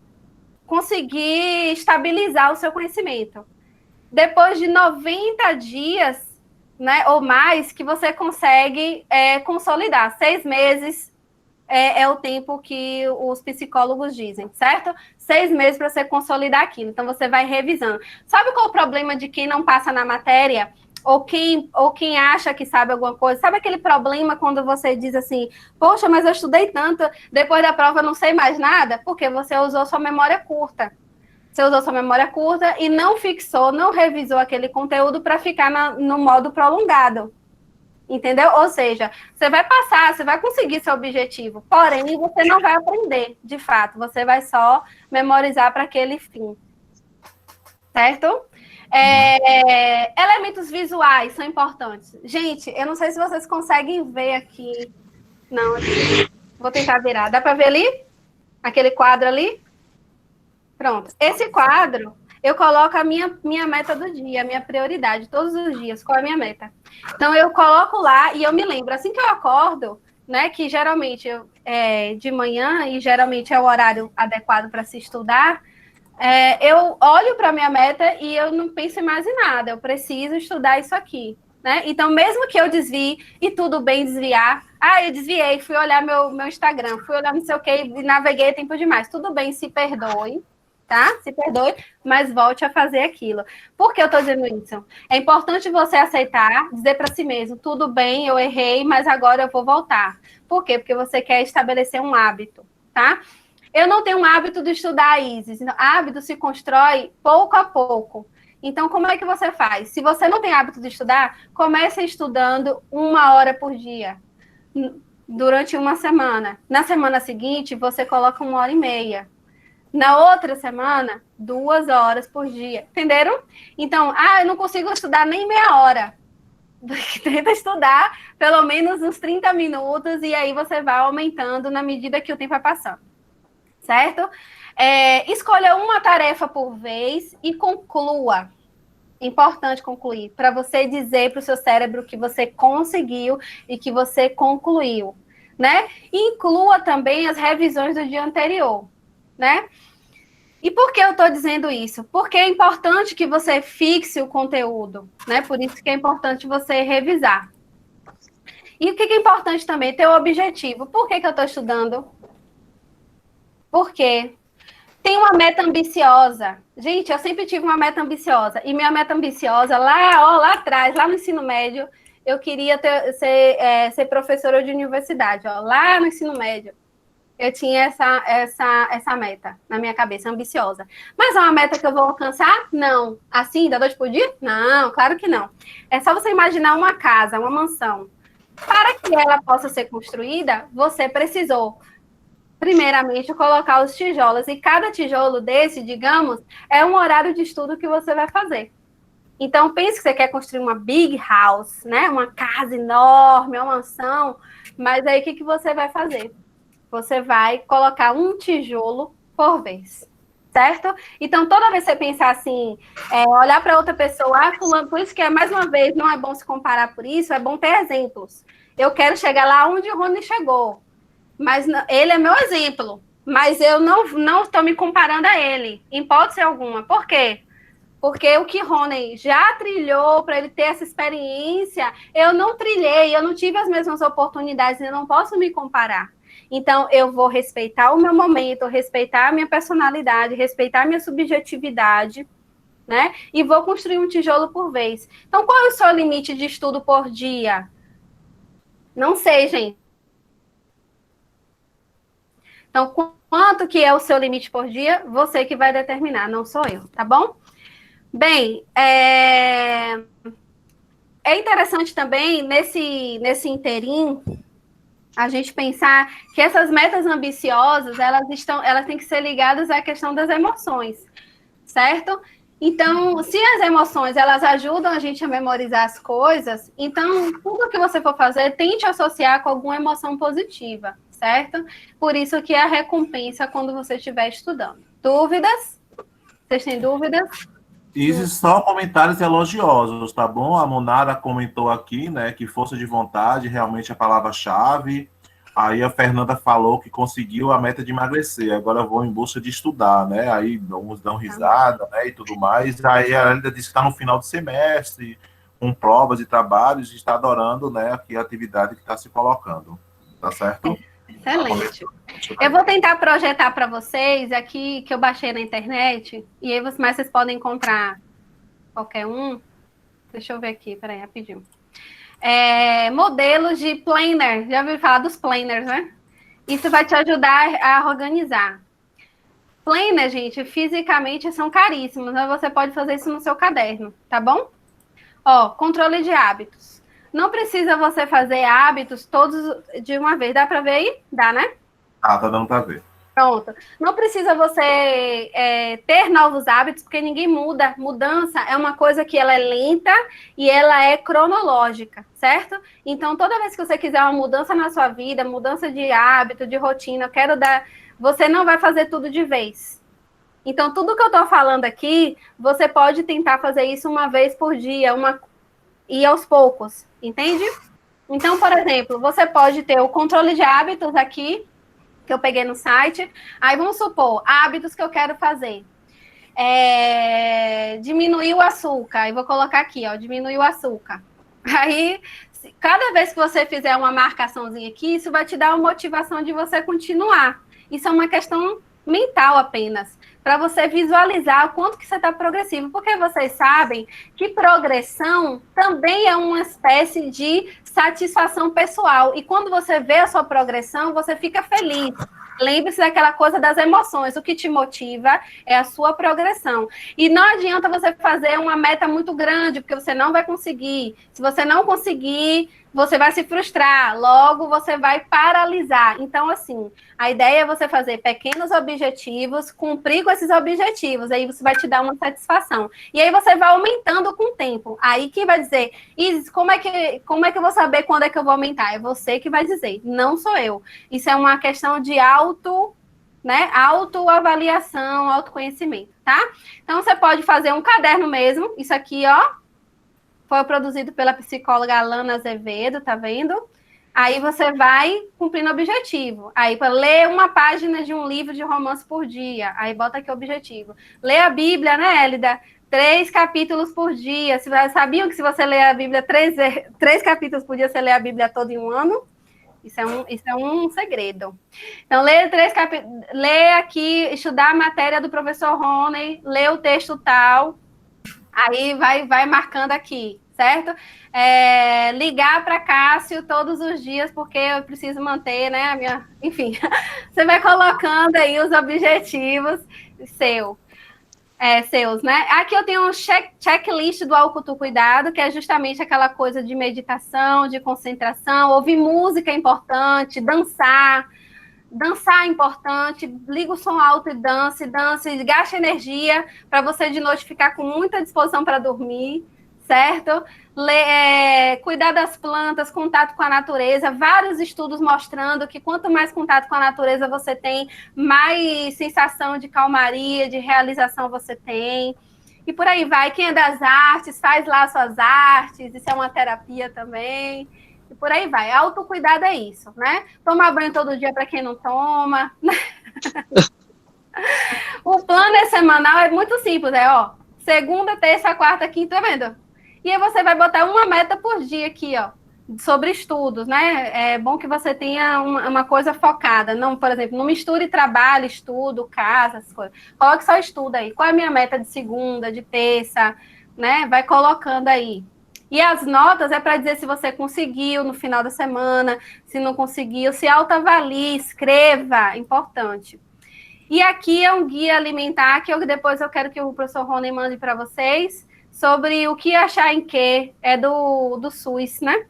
conseguir estabilizar o seu conhecimento. Depois de 90 dias, né, ou mais, que você consegue consolidar. 6 meses é o tempo que os psicólogos dizem, certo? 6 meses para você consolidar aquilo. Então, você vai revisando. Sabe qual é o problema de quem não passa na matéria? Ou quem acha que sabe alguma coisa? Sabe aquele problema quando você diz assim, poxa, mas eu estudei tanto, depois da prova eu não sei mais nada? Porque você usou sua memória curta. Você usou sua memória curta e não fixou, não revisou aquele conteúdo para ficar no modo prolongado. Entendeu? Ou seja, você vai passar, você vai conseguir seu objetivo, porém você não vai aprender, de fato. Você vai só memorizar para aquele fim. Certo? Elementos visuais são importantes. Gente, eu não sei se vocês conseguem ver aqui. Não, aqui. Vou tentar virar. Dá para ver ali? Aquele quadro ali? Pronto. Esse quadro, eu coloco a minha meta do dia, a minha prioridade, todos os dias. Qual é a minha meta? Então, eu coloco lá e eu me lembro. Assim que eu acordo, né, que geralmente de manhã, e geralmente é o horário adequado para se estudar, eu olho para a minha meta e eu não penso mais em nada. Eu preciso estudar isso aqui. Né? Então, mesmo que eu desvie, e tudo bem desviar, eu desviei, fui olhar meu Instagram, fui olhar não sei o que, e naveguei tempo demais. Tudo bem, se perdoe, tá? Se perdoe, mas volte a fazer aquilo. Por que eu estou dizendo isso? É importante você aceitar, dizer para si mesmo, tudo bem, eu errei, mas agora eu vou voltar. Por quê? Porque você quer estabelecer um hábito, tá? Eu não tenho um hábito de estudar, Isis. Hábito se constrói pouco a pouco. Então, como é que você faz? Se você não tem hábito de estudar, comece estudando 1 hora por dia, durante uma semana. Na semana seguinte, você coloca 1h30. Na outra semana, 2 horas por dia. Entenderam? Então, eu não consigo estudar nem meia hora. Tenta estudar pelo menos uns 30 minutos e aí você vai aumentando na medida que o tempo vai passando. Certo? Escolha uma tarefa por vez e conclua. Importante concluir, para você dizer para o seu cérebro que você conseguiu e que você concluiu, né? E inclua também as revisões do dia anterior, né? E por que eu estou dizendo isso? Porque é importante que você fixe o conteúdo, né? Por isso que é importante você revisar. E o que é importante também? Ter o objetivo. Por que eu estou estudando? Por quê? Tem uma meta ambiciosa. Gente, eu sempre tive uma meta ambiciosa. E minha meta ambiciosa, lá atrás, lá no ensino médio, eu queria ser professora de universidade. Lá no ensino médio, eu tinha essa meta na minha cabeça, ambiciosa. Mas é uma meta que eu vou alcançar? Não. Assim, da noite pro dia? Não, claro que não. É só você imaginar uma casa, uma mansão. Para que ela possa ser construída, você precisou, primeiramente, colocar os tijolos. E cada tijolo desse, digamos, é um horário de estudo que você vai fazer. Então, pense que você quer construir uma big house, né? Uma casa enorme, uma mansão. Mas aí, o que você vai fazer? Você vai colocar um tijolo por vez, certo? Então, toda vez que você pensar assim, olhar para outra pessoa, fulano, por isso que, mais uma vez, não é bom se comparar por isso, é bom ter exemplos. Eu quero chegar lá onde o Rony chegou, mas ele é meu exemplo, mas eu não estou me comparando a ele, em hipótese alguma. Por quê? Porque o que Rony já trilhou para ele ter essa experiência, eu não trilhei, eu não tive as mesmas oportunidades, eu não posso me comparar. Então, eu vou respeitar o meu momento, respeitar a minha personalidade, respeitar a minha subjetividade, né? E vou construir um tijolo por vez. Então, qual é o seu limite de estudo por dia? Não sei, gente. Então, quanto que é o seu limite por dia? Você que vai determinar, não sou eu, tá bom? Bem, é interessante também, nesse inteirinho, a gente pensar que essas metas ambiciosas, elas têm que ser ligadas à questão das emoções, certo? Então, se as emoções, elas ajudam a gente a memorizar as coisas, então, tudo que você for fazer, tente associar com alguma emoção positiva, certo? Por isso que é a recompensa quando você estiver estudando. Dúvidas? Vocês têm dúvidas? Isis, só comentários elogiosos, tá bom? A Monara comentou aqui, né, que força de vontade realmente é a palavra-chave. Aí a Fernanda falou que conseguiu a meta de emagrecer, agora vou em busca de estudar, né? Aí uns dão risada, né, e tudo mais. Aí ela ainda disse que está no final do semestre, com provas e trabalhos, e está adorando, né, aqui a atividade que está se colocando. Tá certo? Excelente. Eu vou tentar projetar para vocês aqui, que eu baixei na internet, e aí vocês podem encontrar qualquer um. Deixa eu ver aqui, peraí, rapidinho. Modelos de planner. Já ouviu falar dos planners, né? Isso vai te ajudar a organizar. Planner, gente, fisicamente são caríssimos, mas você pode fazer isso no seu caderno, tá bom? Ó, controle de hábitos. Não precisa você fazer hábitos todos de uma vez. Dá para ver aí? Dá, né? Ah, tá dando para ver. Pronto. Não precisa você ter novos hábitos, porque ninguém muda. Mudança é uma coisa que ela é lenta e ela é cronológica, certo? Então, toda vez que você quiser uma mudança na sua vida, mudança de hábito, de rotina, você não vai fazer tudo de vez. Então, tudo que eu estou falando aqui, você pode tentar fazer isso uma vez por dia, e aos poucos, entende? Então, por exemplo, você pode ter o controle de hábitos aqui, que eu peguei no site. Aí, vamos supor, hábitos que eu quero fazer. Diminuir o açúcar. Aí, vou colocar aqui, ó, diminuir o açúcar. Aí, cada vez que você fizer uma marcaçãozinha aqui, isso vai te dar uma motivação de você continuar. Isso é uma questão mental apenas, para você visualizar o quanto que você está progressivo, porque vocês sabem que progressão também é uma espécie de satisfação pessoal, e quando você vê a sua progressão, você fica feliz. Lembre-se daquela coisa das emoções, o que te motiva é a sua progressão. E não adianta você fazer uma meta muito grande, porque você não vai conseguir. Se você não conseguir, você vai se frustrar, logo você vai paralisar. Então, assim, a ideia é você fazer pequenos objetivos, cumprir com esses objetivos, aí você vai te dar uma satisfação. E aí você vai aumentando com o tempo. Aí quem vai dizer, Isis, como é que eu vou saber quando é que eu vou aumentar? É você que vai dizer, não sou eu. Isso é uma questão de autoavaliação, autoconhecimento, tá? Então, você pode fazer um caderno mesmo, isso aqui, ó, foi produzido pela psicóloga Alana Azevedo, tá vendo? Aí você vai cumprindo o objetivo. Aí, para ler uma página de um livro de romance por dia, aí bota aqui o objetivo. Lê a Bíblia, né, Hélida? 3 capítulos por dia. Sabiam que se você ler a Bíblia 3 capítulos por dia, você lê a Bíblia toda em um ano? Isso é um segredo. Então, lê aqui, estudar a matéria do professor Rony, lê o texto tal, aí vai marcando aqui, certo? Ligar para Cássio todos os dias, porque eu preciso manter, né, a minha... Enfim, você vai colocando aí os objetivos seus, né? Aqui eu tenho um checklist do autocuidado, que é justamente aquela coisa de meditação, de concentração, ouvir música é importante, dançar é importante, liga o som alto e dance, gaste energia para você de noite ficar com muita disposição para dormir, certo? Cuidar das plantas, contato com a natureza, vários estudos mostrando que quanto mais contato com a natureza você tem, mais sensação de calmaria, de realização você tem. E por aí vai. Quem é das artes, faz lá suas artes, isso é uma terapia também. E por aí vai. Autocuidado é isso, né? Tomar banho todo dia para quem não toma. O plano semanal é muito simples, segunda, terça, quarta, quinta, tá vendo? E aí você vai botar uma meta por dia aqui, sobre estudos, né? É bom que você tenha uma coisa focada. Não, por exemplo, não misture trabalho, estudo, casa, essas coisas. Coloque só estudo aí. Qual é a minha meta de segunda, de terça, né? Vai colocando aí. E as notas é para dizer se você conseguiu no final da semana, se não conseguiu, se autoavalie, escreva, importante. E aqui é um guia alimentar que depois eu quero que o professor Rony mande para vocês, sobre o que achar em que é do SUS, né?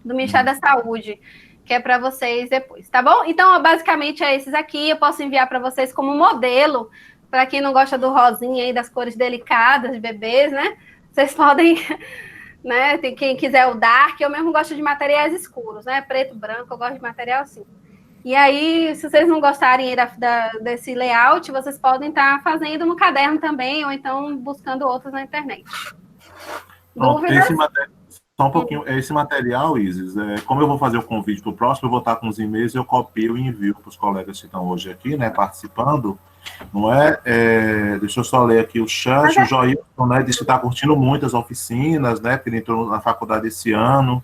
Do Ministério da Saúde, que é para vocês depois, tá bom? Então, basicamente, é esses aqui. Eu posso enviar para vocês como modelo, para quem não gosta do rosinha aí, das cores delicadas de bebês, né? Vocês podem, né? Tem quem quiser o dark, eu mesmo gosto de materiais escuros, né? Preto, branco, eu gosto de material assim. E aí, se vocês não gostarem desse layout, vocês podem estar fazendo no caderno também, ou então buscando outros na internet. Dúvidas? Só um pouquinho, esse material, Isis, como eu vou fazer o convite para o próximo, eu vou estar com os e-mails, eu copio e envio para os colegas que estão hoje aqui, né, participando, não é? Deixa eu só ler aqui o chat, o Joilson, né, disse que está curtindo muitas oficinas, né, porque ele entrou na faculdade esse ano,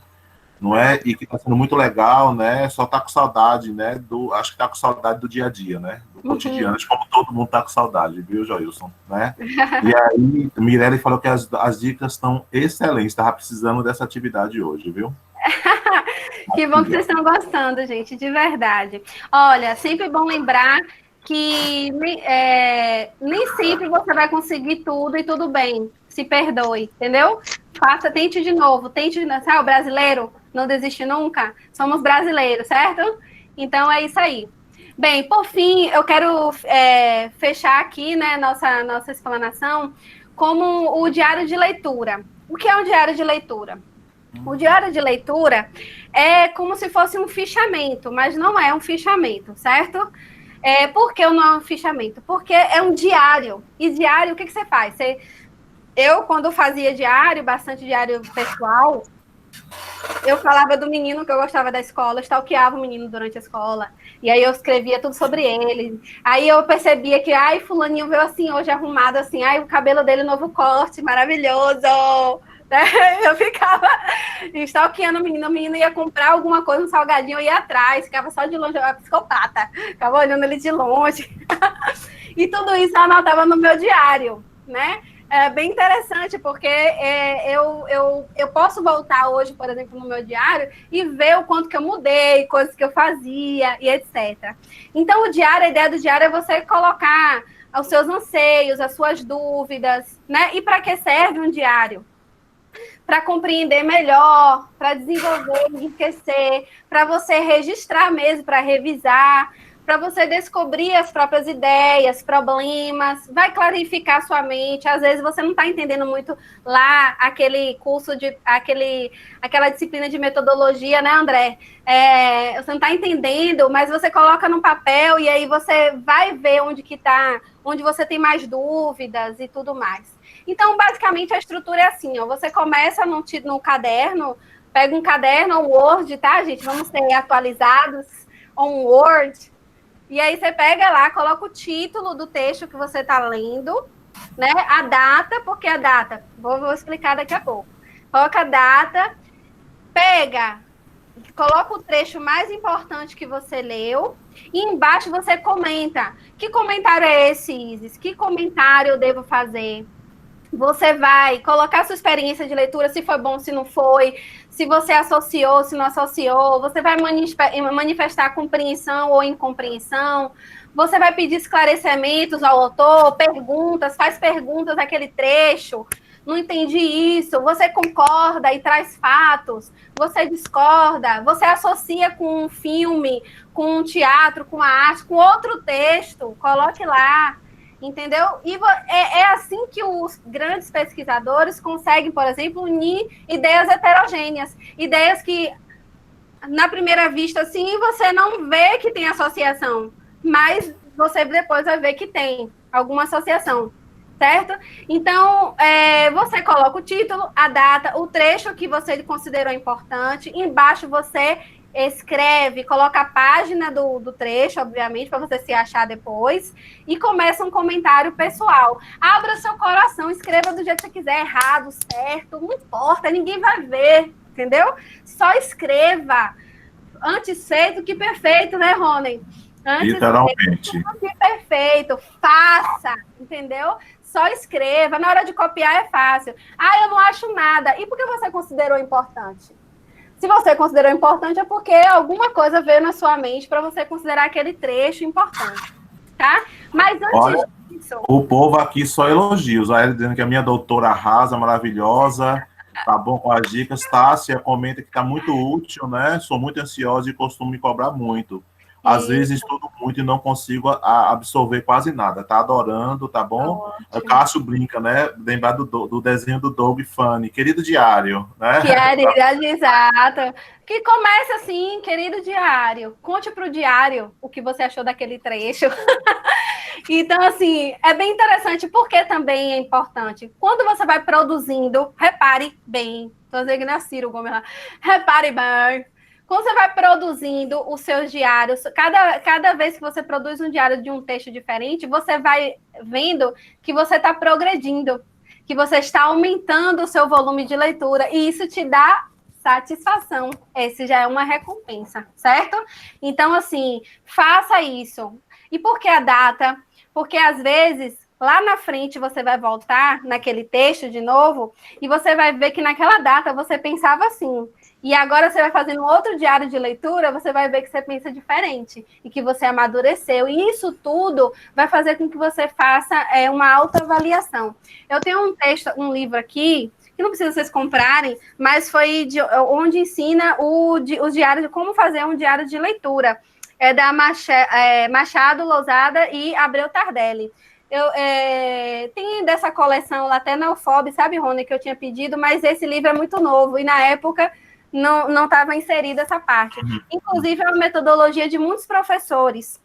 não é? E que está sendo muito legal, né? Só está com saudade, né? Acho que está com saudade do dia a dia, né? Do cotidiano, como todo mundo está com saudade, viu, Joilson? Né? E aí, Mirelle falou que as dicas estão excelentes, estava precisando dessa atividade hoje, viu? Que bom que vocês estão gostando, gente, de verdade. Olha, sempre bom lembrar que nem sempre você vai conseguir tudo e tudo bem. Se perdoe, entendeu? Tente de novo, sabe, o brasileiro não desiste nunca, somos brasileiros, certo? Então é isso aí. Bem, por fim, eu quero fechar aqui, né, nossa explanação como o diário de leitura. O que é um diário de leitura? O diário de leitura é como se fosse um fichamento, mas não é um fichamento, certo? Por que não é um fichamento? Porque é um diário. E diário, o que você faz? Eu, quando fazia diário, bastante diário pessoal, eu falava do menino que eu gostava da escola, eu stalkeava o menino durante a escola, e aí eu escrevia tudo sobre ele. Aí eu percebia que, fulaninho veio assim, hoje arrumado assim, o cabelo dele, novo corte, maravilhoso. Eu ficava stalkeando o menino ia comprar alguma coisa, um salgadinho, eu ia atrás, ficava só de longe, eu era psicopata, ficava olhando ele de longe. E tudo isso eu anotava no meu diário, né? É bem interessante, porque eu posso voltar hoje, por exemplo, no meu diário e ver o quanto que eu mudei, coisas que eu fazia e etc. Então, a ideia do diário é você colocar os seus anseios, as suas dúvidas, né? E para que serve um diário? Para compreender melhor, para desenvolver, enriquecer, para você registrar mesmo, para revisar, para você descobrir as próprias ideias, problemas, vai clarificar sua mente. Às vezes você não está entendendo muito lá aquele curso aquela disciplina de metodologia, né, André? Você não está entendendo, mas você coloca no papel e aí você vai ver onde você tem mais dúvidas e tudo mais. Então, basicamente, a estrutura é assim, você começa no caderno, pega um caderno, um Word, tá, gente? Vamos ser atualizados, um Word. E aí você pega lá, coloca o título do texto que você está lendo, né? A data, porque a data, vou explicar daqui a pouco. Coloca a data, pega coloca o trecho mais importante que você leu e embaixo você comenta. Que comentário é esse, Isis? Que comentário eu devo fazer? Você vai colocar sua experiência de leitura, se foi bom, se não foi, se você associou, se não associou, você vai manifestar compreensão ou incompreensão, você vai pedir esclarecimentos ao autor, perguntas, faz perguntas naquele trecho, não entendi isso, você concorda e traz fatos, você discorda, você associa com um filme, com um teatro, com a arte, com outro texto, coloque lá. Entendeu? E é assim que os grandes pesquisadores conseguem, por exemplo, unir ideias heterogêneas, ideias que, na primeira vista, assim, você não vê que tem associação, mas você depois vai ver que tem alguma associação, certo? Então, você coloca o título, a data, o trecho que você considerou importante, embaixo você escreve, coloca a página do trecho, obviamente, para você se achar depois, e começa um comentário pessoal. Abra seu coração, escreva do jeito que você quiser, errado, certo, não importa, ninguém vai ver, entendeu? Só escreva. Antes feito que perfeito, né, Rony? Antes Literalmente. Feito que perfeito, faça, entendeu? Só escreva, na hora de copiar é fácil. Ah, eu não acho nada. E por que você considerou importante? Se você considerou importante, é porque alguma coisa veio na sua mente para você considerar aquele trecho importante, tá? Mas antes disso... O povo aqui só elogios. A Ela dizendo que a minha doutora arrasa, maravilhosa, tá bom com as dicas. Tássia comenta que tá muito útil, né? Sou muito ansiosa e costumo me cobrar muito. Às vezes estudo muito e não consigo absorver quase nada. Tá adorando, tá bom? O Cássio brinca, né? Lembrar do desenho do Doug Funny. Querido diário, né? Diário, exato. Que começa assim, querido diário. Conte para o diário o que você achou daquele trecho. Então, assim, é bem interessante, porque também é importante. Quando você vai produzindo, repare bem. Estou dizendo que não é Ciro Gomes lá. Repare bem. Quando você vai produzindo os seus diários, cada vez que você produz um diário de um texto diferente, você vai vendo que você está progredindo, que você está aumentando o seu volume de leitura, e isso te dá satisfação. Esse já é uma recompensa, certo? Então, assim, faça isso. E por que a data? Porque, às vezes, lá na frente, você vai voltar naquele texto de novo, e você vai ver que naquela data você pensava assim. E agora você vai fazendo outro diário de leitura, você vai ver que você pensa diferente e que você amadureceu. E isso tudo vai fazer com que você faça uma autoavaliação. Eu tenho um livro aqui, que não precisa vocês comprarem, mas foi onde ensina os diários de como fazer um diário de leitura. É da Machado, Lousada e Abreu Tardelli. Tem dessa coleção lá até na UFOB, sabe, Rony, que eu tinha pedido, mas esse livro é muito novo e na época não estava inserida essa parte. Inclusive, é uma metodologia de muitos professores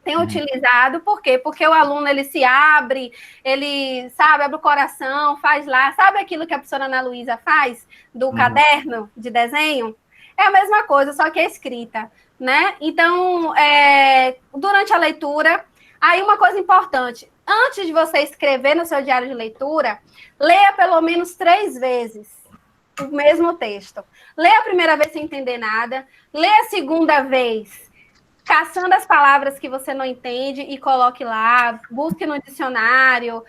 têm utilizado. Por quê? Porque o aluno, ele se abre, ele, sabe, abre o coração, faz lá, sabe aquilo que a professora Ana Luísa faz do caderno de desenho? É a mesma coisa, só que é escrita, né? Então, durante a leitura, aí uma coisa importante, antes de você escrever no seu diário de leitura, leia pelo menos 3 vezes o mesmo texto. Lê a primeira vez sem entender nada, lê a segunda vez caçando as palavras que você não entende e coloque lá, busque no dicionário,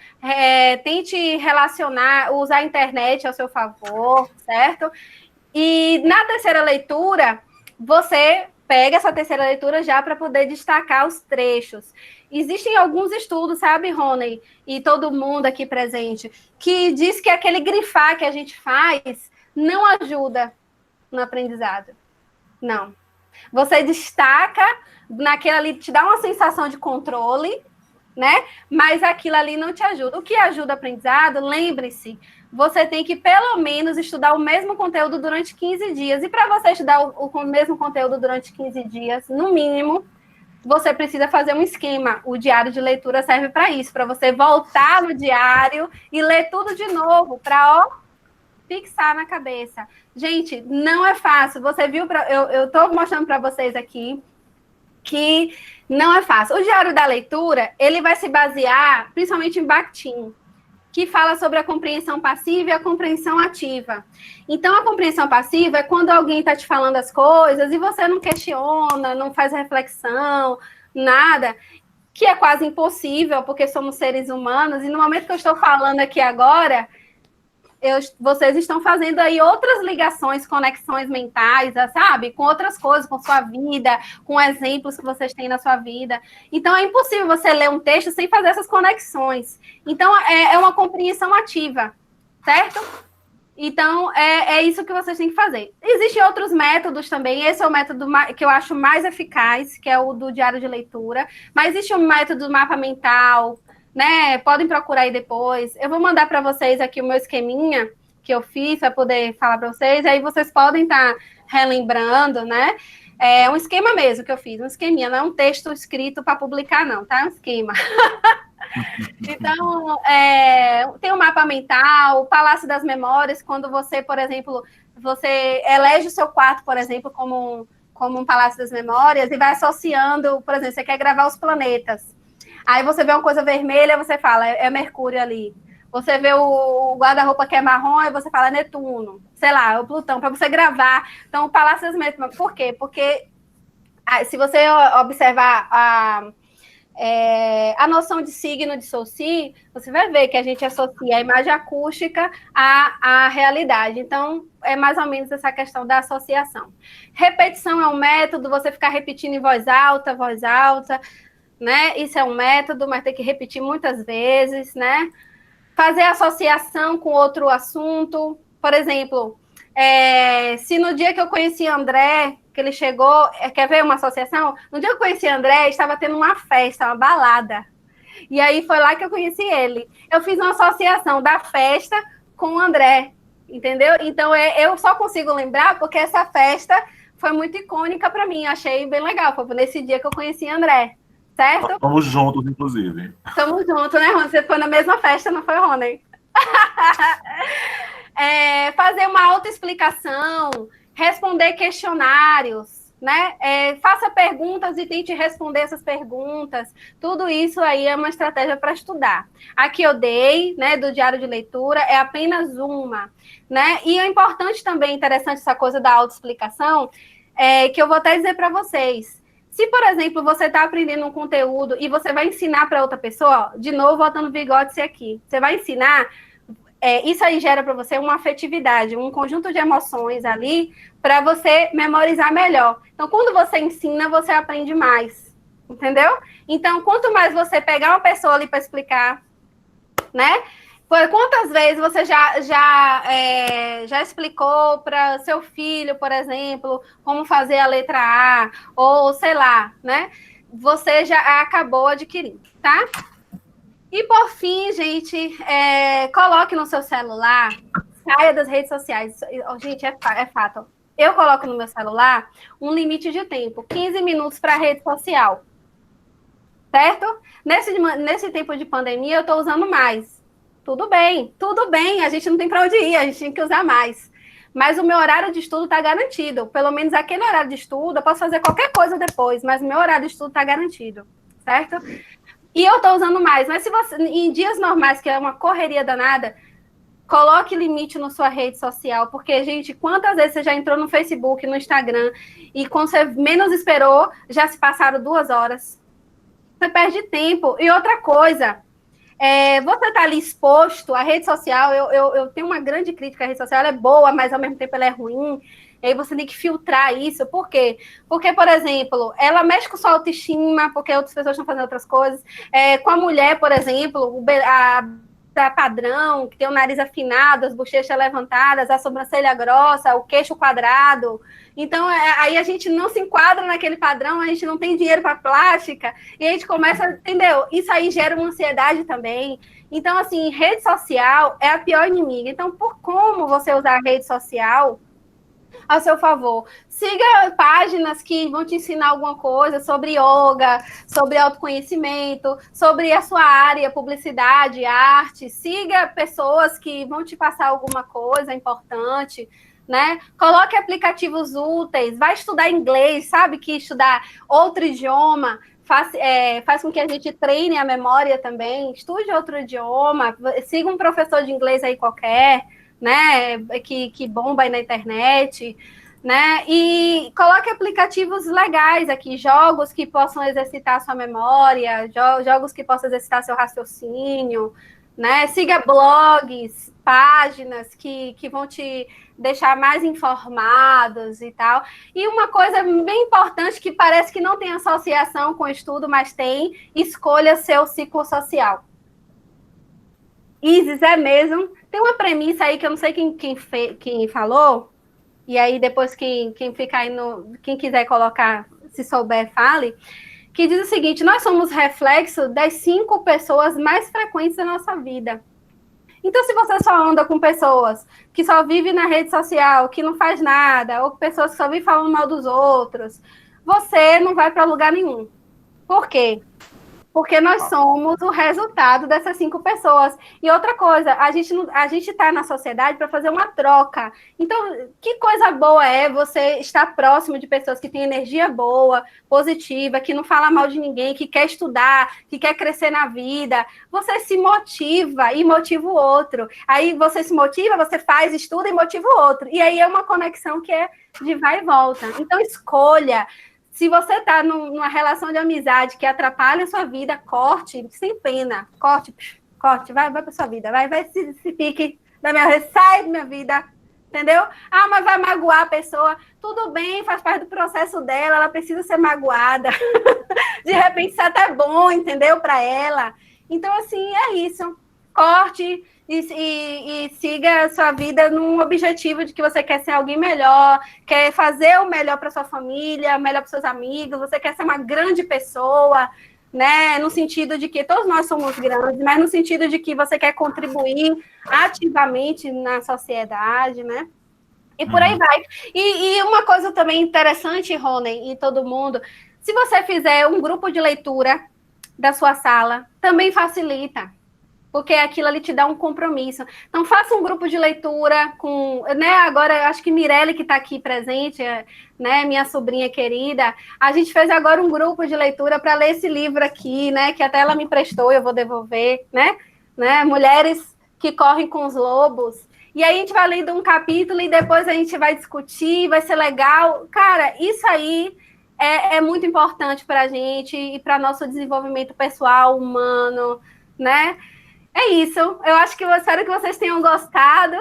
tente relacionar, usar a internet ao seu favor, certo? E na terceira leitura, você pega essa terceira leitura já para poder destacar os trechos. Existem alguns estudos, sabe, Rony, e todo mundo aqui presente, que diz que aquele grifar que a gente faz não ajuda no aprendizado. Não. Você destaca, naquele ali te dá uma sensação de controle, né? Mas aquilo ali não te ajuda. O que ajuda o aprendizado, lembre-se, você tem que pelo menos estudar o mesmo conteúdo durante 15 dias. E para você estudar o mesmo conteúdo durante 15 dias, no mínimo, você precisa fazer um esquema. O diário de leitura serve para isso, para você voltar no diário e ler tudo de novo, para fixar na cabeça. Gente, não é fácil. Você viu, eu estou mostrando para vocês aqui que não é fácil. O diário da leitura, ele vai se basear principalmente em Bakhtin, que fala sobre a compreensão passiva e a compreensão ativa. Então, a compreensão passiva é quando alguém está te falando as coisas e você não questiona, não faz reflexão, nada, que é quase impossível, porque somos seres humanos, e no momento que eu estou falando aqui agora, vocês estão fazendo aí outras ligações, conexões mentais, sabe? Com outras coisas, com sua vida, com exemplos que vocês têm na sua vida. Então, é impossível você ler um texto sem fazer essas conexões. Então, é uma compreensão ativa, certo? Então, é isso que vocês têm que fazer. Existem outros métodos também. Esse é o método que eu acho mais eficaz, que é o do diário de leitura. Mas existe o método do mapa mental, né? Podem procurar aí depois. Eu vou mandar para vocês aqui o meu esqueminha que eu fiz para poder falar para vocês. Aí vocês podem estar relembrando, né? É um esquema mesmo que eu fiz, um esqueminha. Não é um texto escrito para publicar, não, tá? É um esquema. Então, tem o mapa mental, o Palácio das Memórias, quando você, por exemplo, você elege o seu quarto, por exemplo, como um Palácio das Memórias e vai associando, por exemplo, você quer gravar os planetas. Aí você vê uma coisa vermelha, você fala, é Mercúrio ali. Você vê o guarda-roupa que é marrom, aí você fala, é Netuno. Sei lá, é o Plutão, para você gravar. Então, o Palácio das Memórias, por quê? Porque se você observar a noção de signo de Saussure, você vai ver que a gente associa a imagem acústica à realidade. Então, é mais ou menos essa questão da associação. Repetição é um método, você ficar repetindo em voz alta, né? Isso é um método, mas tem que repetir muitas vezes, né? Fazer associação com outro assunto. Por exemplo, se no dia que eu conheci André, que ele chegou, quer ver uma associação? No dia que eu conheci André, estava tendo uma festa, uma balada. E aí foi lá que eu conheci ele. Eu fiz uma associação da festa com o André, entendeu? Então, eu só consigo lembrar porque essa festa foi muito icônica para mim. Achei bem legal. Foi nesse dia que eu conheci André. Certo? Estamos juntos, inclusive. Estamos juntos, né, Rony? Você foi na mesma festa, não foi, Rony? Fazer uma autoexplicação, responder questionários, né? Faça perguntas e tente responder essas perguntas. Tudo isso aí é uma estratégia para estudar. A que eu dei, né, do diário de leitura, é apenas uma, né? E é importante também, interessante essa coisa da autoexplicação, que eu vou até dizer para vocês. Se, por exemplo, você está aprendendo um conteúdo e você vai ensinar para outra pessoa, ó, de novo, botando bigode aqui, você vai ensinar, isso aí gera para você uma afetividade, um conjunto de emoções ali para você memorizar melhor. Então, quando você ensina, você aprende mais, entendeu? Então, quanto mais você pegar uma pessoa ali para explicar, né? Quantas vezes você já explicou para seu filho, por exemplo, como fazer a letra A, ou sei lá, né? Você já acabou adquirindo, tá? E por fim, gente, coloque no seu celular, saia das redes sociais. Gente, é fato. Eu coloco no meu celular um limite de tempo, 15 minutos para a rede social, certo? Nesse tempo de pandemia, eu estou usando mais. Tudo bem, a gente não tem para onde ir, a gente tem que usar mais. Mas o meu horário de estudo está garantido. Pelo menos aquele horário de estudo, eu posso fazer qualquer coisa depois, mas o meu horário de estudo está garantido, certo? E eu estou usando mais. Mas se você, em dias normais, que é uma correria danada, coloque limite na sua rede social, porque, gente, quantas vezes você já entrou no Facebook, no Instagram, e quando você menos esperou, já se passaram 2 horas. Você perde tempo. E outra coisa... você está ali exposto à rede social, eu tenho uma grande crítica à rede social, ela é boa, mas ao mesmo tempo ela é ruim, e aí você tem que filtrar isso. Por quê? Porque, por exemplo, ela mexe com sua autoestima, porque outras pessoas estão fazendo outras coisas, com a mulher, por exemplo, a padrão, que tem o nariz afinado, as bochechas levantadas, a sobrancelha grossa, o queixo quadrado. Então, aí a gente não se enquadra naquele padrão, a gente não tem dinheiro para plástica, e a gente começa, entendeu? Isso aí gera uma ansiedade também. Então, assim, rede social é a pior inimiga. Então, por como você usar a rede social a seu favor? Siga páginas que vão te ensinar alguma coisa sobre yoga, sobre autoconhecimento, sobre a sua área, publicidade, arte. Siga pessoas que vão te passar alguma coisa importante, né? Coloque aplicativos úteis, vai estudar inglês, sabe que estudar outro idioma faz com que a gente treine a memória também, estude outro idioma, siga um professor de inglês aí qualquer, né, que bomba aí na internet, né, e coloque aplicativos legais aqui, jogos que possam exercitar a sua memória, jogos que possam exercitar seu raciocínio, né, siga blogs, páginas que vão te deixar mais informados e tal. E uma coisa bem importante que parece que não tem associação com o estudo, mas tem, escolha seu ciclo social. Isis, é mesmo. Tem uma premissa aí que eu não sei quem falou, e aí depois quem ficar aí quem quiser colocar, se souber, fale, que diz o seguinte: nós somos reflexo das 5 pessoas mais frequentes da nossa vida. Então, se você só anda com pessoas que só vivem na rede social, que não faz nada, ou pessoas que só vivem falando mal dos outros, você não vai para lugar nenhum. Por quê? Porque nós somos o resultado dessas 5 pessoas. E outra coisa, a gente está na sociedade para fazer uma troca. Então, que coisa boa é você estar próximo de pessoas que têm energia boa, positiva, que não fala mal de ninguém, que quer estudar, que quer crescer na vida. Você se motiva e motiva o outro. Aí você se motiva, você faz, estuda e motiva o outro. E aí é uma conexão que é de vai e volta. Então, escolha. Se você está numa relação de amizade que atrapalha a sua vida, corte, sem pena. Corte, vai para sua vida. Vai, se fique da minha vida, sai da minha vida, entendeu? Ah, mas vai magoar a pessoa. Tudo bem, faz parte do processo dela, ela precisa ser magoada. De repente, isso é até bom, entendeu? Para ela. Então, assim, é isso. Corte e siga a sua vida num objetivo de que você quer ser alguém melhor, quer fazer o melhor para sua família, melhor para seus amigos, você quer ser uma grande pessoa, né? No sentido de que todos nós somos grandes, mas no sentido de que você quer contribuir ativamente na sociedade, né? E por aí vai. E uma coisa também interessante, Rony, e todo mundo, se você fizer um grupo de leitura da sua sala, também facilita. Porque aquilo ali te dá um compromisso. Então, faça um grupo de leitura com... né, agora, acho que Mirelle, que está aqui presente, né, minha sobrinha querida, a gente fez agora um grupo de leitura para ler esse livro aqui, né, que até ela me emprestou, eu vou devolver, né? Mulheres que correm com os lobos. E aí a gente vai lendo um capítulo e depois a gente vai discutir, vai ser legal. Cara, isso aí é muito importante para a gente e para nosso desenvolvimento pessoal, humano, né? É isso. Eu acho que eu espero que vocês tenham gostado,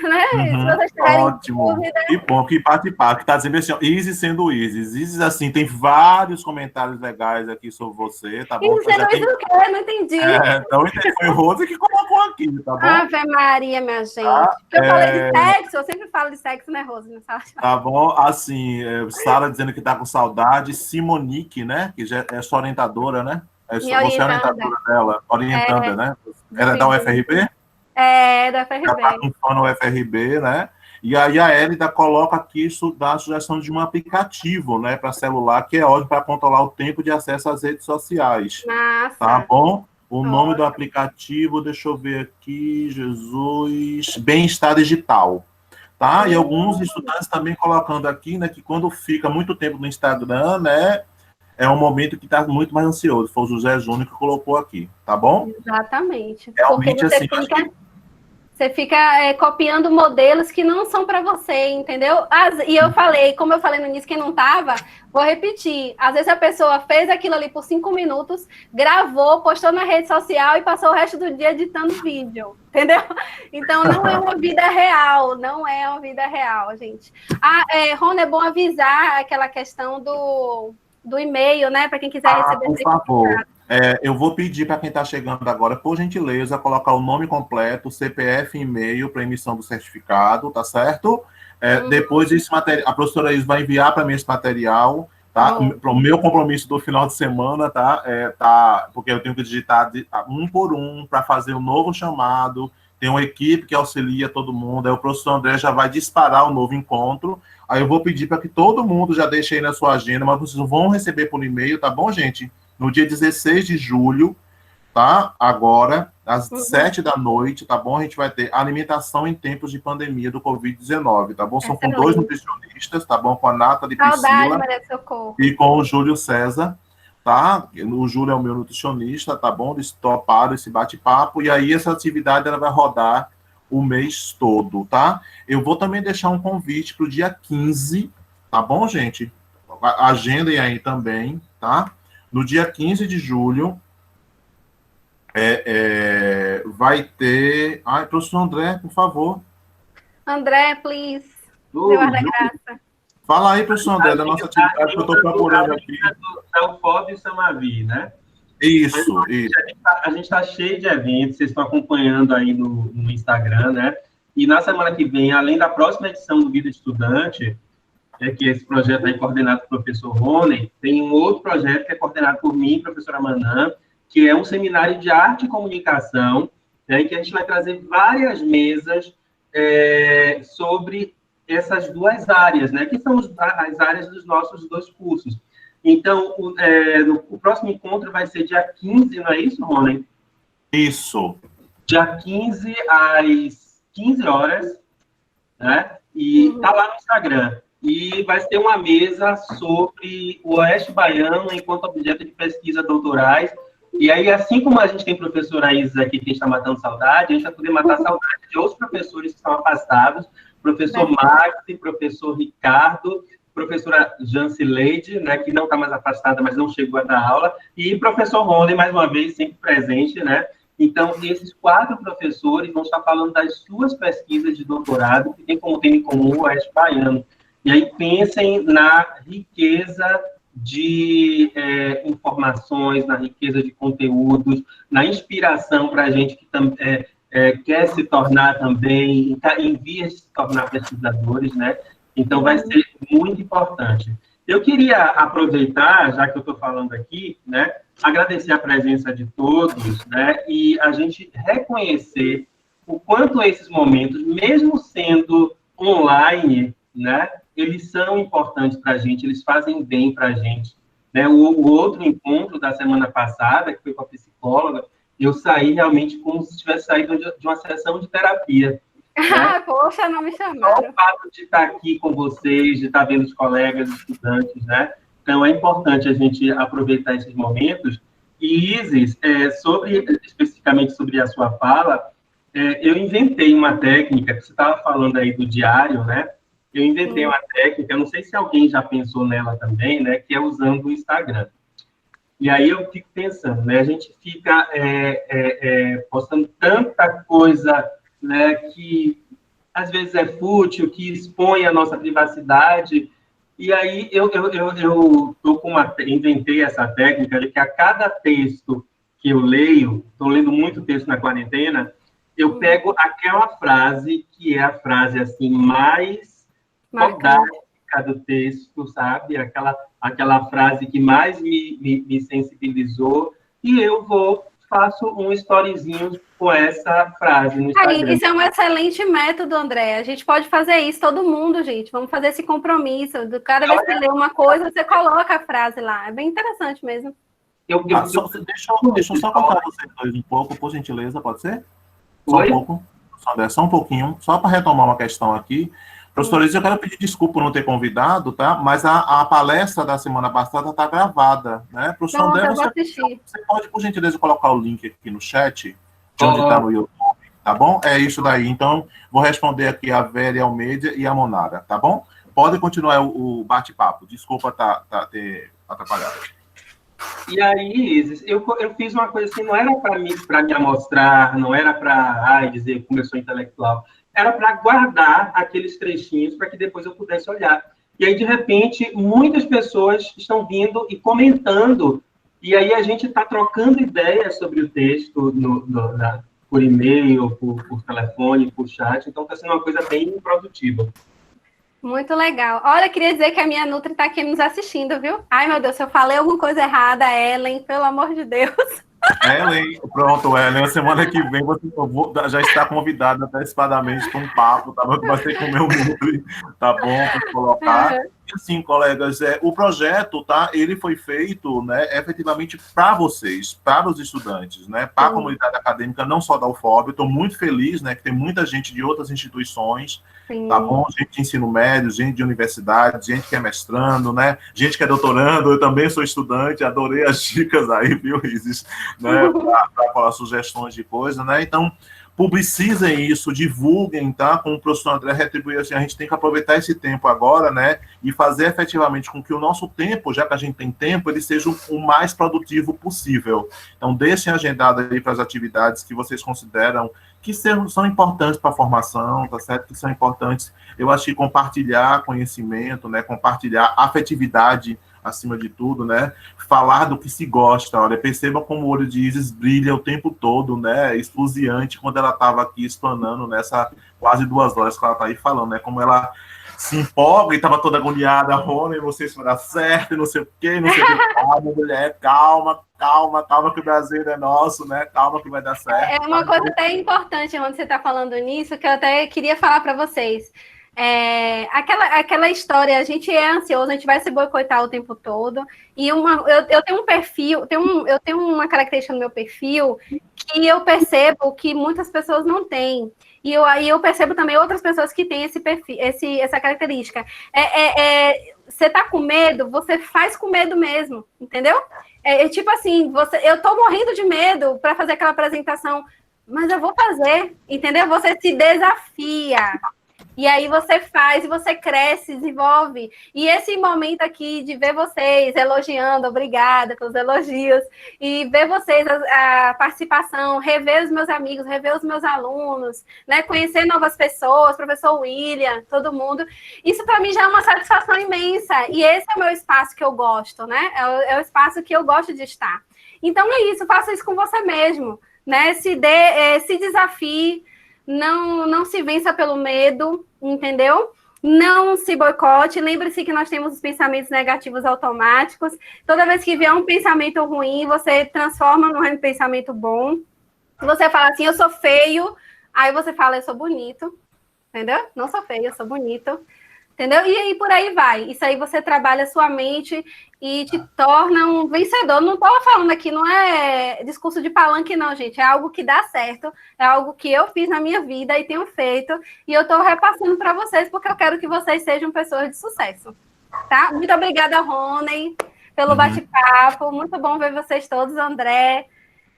né? Se vocês tiverem ótimo. dúvida. Que bom que participar, que está dizendo assim, ó, Isis sendo Isis. Isis, assim, tem vários comentários legais aqui sobre você, tá bom? Isis sendo Isis o quê? Eu não entendi. Então, foi o Rose que colocou aqui, tá bom? Ave Maria, minha gente. Eu falei de sexo, eu sempre falo de sexo, né, Rose? Tá bom? Assim, Sara dizendo que tá com saudade. Simonique, né? Que já é sua orientadora, né? Você é orientadora dela, orientanda, né? Ela é da UFRB? É, da UFRB. Já está com fã no UFRB, né? E aí a Hélida coloca aqui, dá a sugestão de um aplicativo, né, para celular, que é ótimo para controlar o tempo de acesso às redes sociais. Massa. Tá bom? O nome do aplicativo, deixa eu ver aqui, Jesus, Bem-Estar Digital. Tá? E alguns estudantes também colocando aqui, né, que quando fica muito tempo no Instagram, né, é um momento que está muito mais ansioso. Foi o José Júnior que colocou aqui, tá bom? Exatamente. Realmente, porque você fica copiando modelos que não são para você, entendeu? E eu falei, como eu falei no início, quem não estava, vou repetir. Às vezes a pessoa fez aquilo ali por 5 minutos, gravou, postou na rede social e passou o resto do dia editando vídeo, entendeu? Então, não é uma vida real, não é uma vida real, gente. Rony, é bom avisar aquela questão do e-mail, né? Para quem quiser receber. Por favor. Eu vou pedir para quem está chegando agora, por gentileza, colocar o nome completo, CPF e e-mail para emissão do certificado, tá certo? Depois a professora Isis vai enviar para mim esse material, tá? Para o meu compromisso do final de semana, tá? Porque eu tenho que digitar um por um para fazer um novo chamado. Tem uma equipe que auxilia todo mundo. Aí o professor André já vai disparar o novo encontro. Aí eu vou pedir para que todo mundo já deixe aí na sua agenda, mas vocês vão receber por e-mail, tá bom, gente? No dia 16 de julho, tá? Agora, às 7 da noite, tá bom? A gente vai ter alimentação em tempos de pandemia do Covid-19, tá bom? São com 2 nutricionistas, tá bom? Com a Nathalie Priscila Maria Socorro. E com o Júlio César, tá? O Júlio é o meu nutricionista, tá bom? Eles toparam esse bate-papo, e aí essa atividade ela vai rodar o mês todo, tá? Eu vou também deixar um convite para o dia 15, tá bom, gente? Agendem aí também, tá? No dia 15 de julho, vai ter... Ai, professor André, por favor. André, please. Meu ar da graça. Fala aí, professor André, da nossa atividade que eu estou procurando aqui. É o FOB e o Samavi, né? Isso. A gente está cheio de eventos, vocês estão acompanhando aí no Instagram, né? E na semana que vem, além da próxima edição do Vida de Estudante, que esse projeto é coordenado pelo professor Rony, tem um outro projeto que é coordenado por mim, professora Manã, que é um seminário de arte e comunicação, né, em que a gente vai trazer várias mesas sobre essas duas áreas, né, que são as áreas dos nossos dois cursos. Então, o próximo encontro vai ser dia 15, não é isso, Rony? Isso. Dia 15, às 15 horas, né? E tá lá no Instagram. E vai ter uma mesa sobre o Oeste Baiano enquanto objeto de pesquisa doutorais. E aí, assim como a gente tem professora Isis aqui que está matando saudade, a gente vai poder matar saudade de outros professores que estão afastados, professor Maxi, professor Ricardo, professora Jancileide, né, que não está mais afastada, mas não chegou a dar aula, e professor Rony, mais uma vez, sempre presente, né? Então, esses 4 professores vão estar falando das suas pesquisas de doutorado, que tem como tema em comum o Oeste Baiano. E aí, pensem na riqueza de informações, na riqueza de conteúdos, na inspiração para a gente que quer se tornar também, está em vias de se tornar pesquisadores, né? Então, vai ser muito importante. Eu queria aproveitar, já que eu estou falando aqui, né, agradecer a presença de todos, né, e a gente reconhecer o quanto esses momentos, mesmo sendo online, né, eles são importantes para a gente, eles fazem bem para a gente. Né? O outro encontro da semana passada, que foi com a psicóloga, eu saí realmente como se tivesse saído de uma sessão de terapia. Né? Poxa, não me chamaram. Só o fato de estar aqui com vocês, de estar vendo os colegas, estudantes, né? Então, é importante a gente aproveitar esses momentos. E, Isis, especificamente sobre a sua fala, eu inventei uma técnica, que você estava falando aí do diário, né? Eu inventei uma técnica, não sei se alguém já pensou nela também, né? Que é usando o Instagram. E aí eu fico pensando, né? A gente fica postando tanta coisa, né, que às vezes é fútil, que expõe a nossa privacidade. E aí eu inventei essa técnica de que a cada texto que eu leio, estou lendo muito texto na quarentena, eu pego aquela frase que é a frase assim mais fodástica do texto, sabe? Aquela frase que mais me sensibilizou, e eu faço um storyzinho com essa frase no Instagram. Isso é um excelente método, André. A gente pode fazer isso, todo mundo, gente. Vamos fazer esse compromisso. Cada vez que você lê uma coisa, você coloca a frase lá. É bem interessante mesmo. Deixa eu só contar vocês dois um pouco, por gentileza, pode ser? Só um pouco. Só um pouquinho. Só para retomar uma questão aqui. Professor Isis, eu quero pedir desculpa por não ter convidado, tá? Mas a palestra da semana passada está gravada, né? Professor André, você pode, por gentileza, colocar o link aqui no chat, de onde está no YouTube, tá bom? É isso daí. Então, vou responder aqui a Vera Almeida e a Monara, tá bom? Pode continuar o bate-papo. Desculpa ter atrapalhado. E aí, Isis, eu fiz uma coisa assim, não era para me amostrar, não era para dizer como eu sou intelectual, era para guardar aqueles trechinhos para que depois eu pudesse olhar. E aí, de repente, muitas pessoas estão vindo e comentando, e aí a gente está trocando ideias sobre o texto por e-mail, por telefone, por chat, então está sendo uma coisa bem produtiva. Muito legal. Olha, queria dizer que a minha Nutri está aqui nos assistindo, viu? Ai, meu Deus, se eu falei alguma coisa errada, Ellen, pelo amor de Deus. Ellen, pronto, Ellen, a semana que vem você já está convidada antecipadamente para um papo, tá? Vai ser com o meu Nutri, tá bom? Para colocar. assim, colegas, o projeto, tá, ele foi feito, né, efetivamente para vocês, para os estudantes, né, para a comunidade acadêmica, não só da UFOB. Eu estou muito feliz, né, que tem muita gente de outras instituições, tá bom? Gente de ensino médio, gente de universidade, gente que é mestrando, né, gente que é doutorando. Eu também sou estudante, adorei as dicas aí, viu, Isis, né, para falar sugestões de coisa, né, então publicizem isso, divulguem, tá? Como o professor André retribuiu, assim, a gente tem que aproveitar esse tempo agora, né? E fazer efetivamente com que o nosso tempo, já que a gente tem tempo, ele seja o mais produtivo possível. Então, deixem agendado aí para as atividades que vocês consideram que são importantes para a formação, tá certo? Que são importantes, eu acho que compartilhar conhecimento, né? Compartilhar afetividade, acima de tudo, né? Falar do que se gosta. Olha, perceba como o olho de Isis brilha o tempo todo, né? Esfuziante, quando ela estava aqui explanando nessa quase 2 horas que ela está aí falando, né? Como ela se empolga e estava toda agoniada, Rony, não sei se vai dar certo, não sei o quê, não sei o que. Calma, mulher, calma, calma, calma, que o Brasil é nosso, né? Calma que vai dar certo. É uma coisa até importante, quando você está falando nisso, que eu até queria falar para vocês. Aquela história, a gente é ansioso, a gente vai se boicotar o tempo todo, e eu tenho um perfil, eu tenho uma característica no meu perfil que eu percebo que muitas pessoas não têm, e eu percebo também outras pessoas que têm esse perfil, essa característica. Você tá com medo, você faz com medo mesmo, entendeu? Tipo assim, eu tô morrendo de medo para fazer aquela apresentação, mas eu vou fazer, entendeu? Você se desafia. E aí você faz, e você cresce, desenvolve. E esse momento aqui de ver vocês elogiando, obrigada pelos elogios, e ver vocês, a participação, rever os meus amigos, rever os meus alunos, né? Conhecer novas pessoas, professor William, todo mundo. Isso para mim já é uma satisfação imensa. E esse é o meu espaço que eu gosto, né? É o espaço que eu gosto de estar. Então é isso, faça isso com você mesmo, né? Se desafie. Não se vença pelo medo, entendeu? Não se boicote. Lembre-se que nós temos os pensamentos negativos automáticos. Toda vez que vier um pensamento ruim, você transforma num pensamento bom. Se você fala assim, eu sou feio, aí você fala, eu sou bonito, entendeu? Não sou feio, eu sou bonito. Entendeu? E aí por aí vai. Isso aí você trabalha a sua mente e te torna um vencedor. Não estou falando aqui, não é discurso de palanque, não, gente. É algo que dá certo, é algo que eu fiz na minha vida e tenho feito, e eu estou repassando para vocês, porque eu quero que vocês sejam pessoas de sucesso. Tá? Muito obrigada, Rony, pelo bate-papo. Muito bom ver vocês todos, André,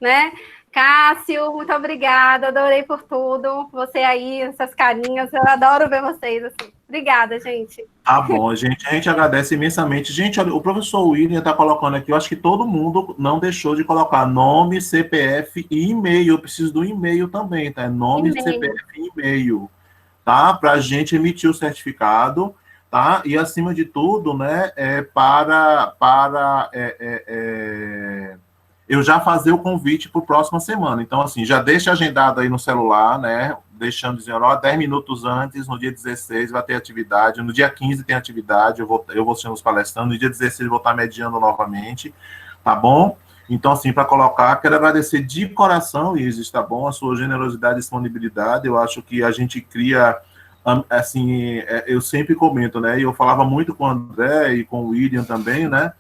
né? Cássio, muito obrigada, adorei por tudo. Você aí, essas carinhas, eu adoro ver vocês assim. Obrigada, gente. Tá bom, gente. A gente agradece imensamente. Gente, olha, o professor William está colocando aqui, eu acho que todo mundo não deixou de colocar nome, CPF e e-mail. Eu preciso do e-mail também, tá? Nome, CPF e e-mail, tá? Para a gente emitir o certificado, tá? E, acima de tudo, né, eu já fazer o convite para a próxima semana. Então, assim, já deixa agendado aí no celular, né? Deixando dizendo, ó, 10 minutos antes, no dia 16 vai ter atividade, no dia 15 tem atividade, eu vou ser os palestrantes, no dia 16 vou estar mediando novamente, tá bom? Então, assim, para colocar, quero agradecer de coração, Isis, tá bom? A sua generosidade e disponibilidade. Eu acho que a gente cria, assim, eu sempre comento, né? E eu falava muito com o André e com o William também, né?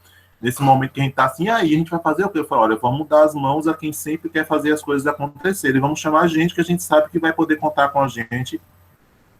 Nesse momento que a gente está assim, aí a gente vai fazer o quê? Eu falo, olha, vamos dar as mãos a quem sempre quer fazer as coisas acontecerem. E vamos chamar a gente que a gente sabe que vai poder contar com a gente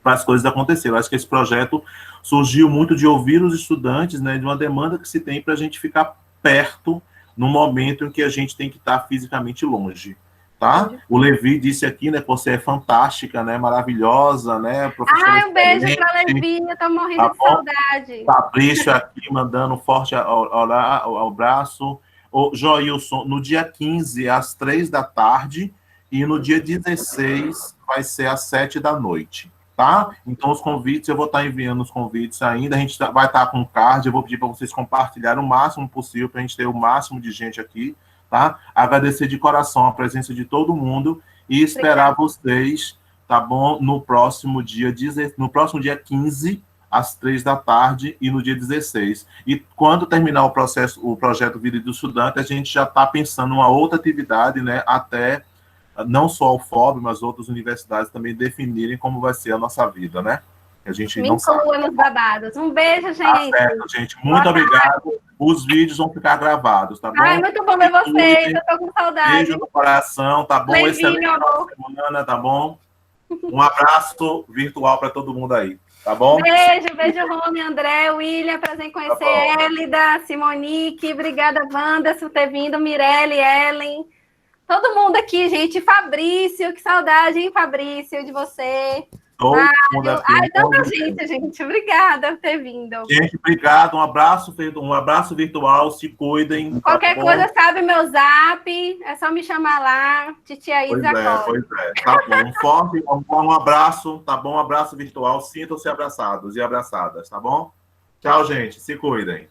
para as coisas acontecerem. Eu acho que esse projeto surgiu muito de ouvir os estudantes, né, de uma demanda que se tem para a gente ficar perto no momento em que a gente tem que estar fisicamente longe. Tá? O Levi disse aqui, né, que você é fantástica, né, maravilhosa, né, professora. Um beijo para Levi, eu tô morrendo de saudade. Fabrício aqui mandando um forte abraço. O Joilson, no dia 15, às 3 da tarde, e no dia 16 vai ser às 7 da noite, tá? Então, os convites, eu vou estar enviando os convites ainda, a gente vai estar com o card, eu vou pedir para vocês compartilharem o máximo possível, para a gente ter o máximo de gente aqui, tá? Agradecer de coração a presença de todo mundo e esperar vocês, tá bom? No próximo dia 15, às 3 da tarde, e no dia 16. E quando terminar o projeto Vida do Estudante, a gente já está pensando em uma outra atividade, né? Até não só o FOB, mas outras universidades também definirem como vai ser a nossa vida, né? A gente Me não sabe. inclua nos babados. Um beijo, Tá gente. certo, gente. Muito obrigado. Os vídeos vão ficar gravados, tá bom? Ai, muito bom ver vocês. Eu tô com saudade. Beijo no coração, tá bom? Levinho, Excelente meu amor. semana, tá bom? Um abraço virtual para todo mundo aí, tá bom? Beijo, Rony, André, William, prazer em conhecer, Hélida, Simonique, obrigada, Wanda, por ter vindo, Mirelle, Ellen, todo mundo aqui, gente, Fabrício, que saudade, hein, Fabrício, de você. Todo mundo aqui. Ai, tanta gente, obrigada por ter vindo. Gente, obrigado, um abraço virtual, se cuidem. Qualquer coisa, sabe meu zap, é só me chamar lá, titia Isa. Pois é, tá bom. Um abraço, tá bom? Um abraço virtual, sintam-se abraçados e abraçadas, tá bom? Tchau, gente, se cuidem.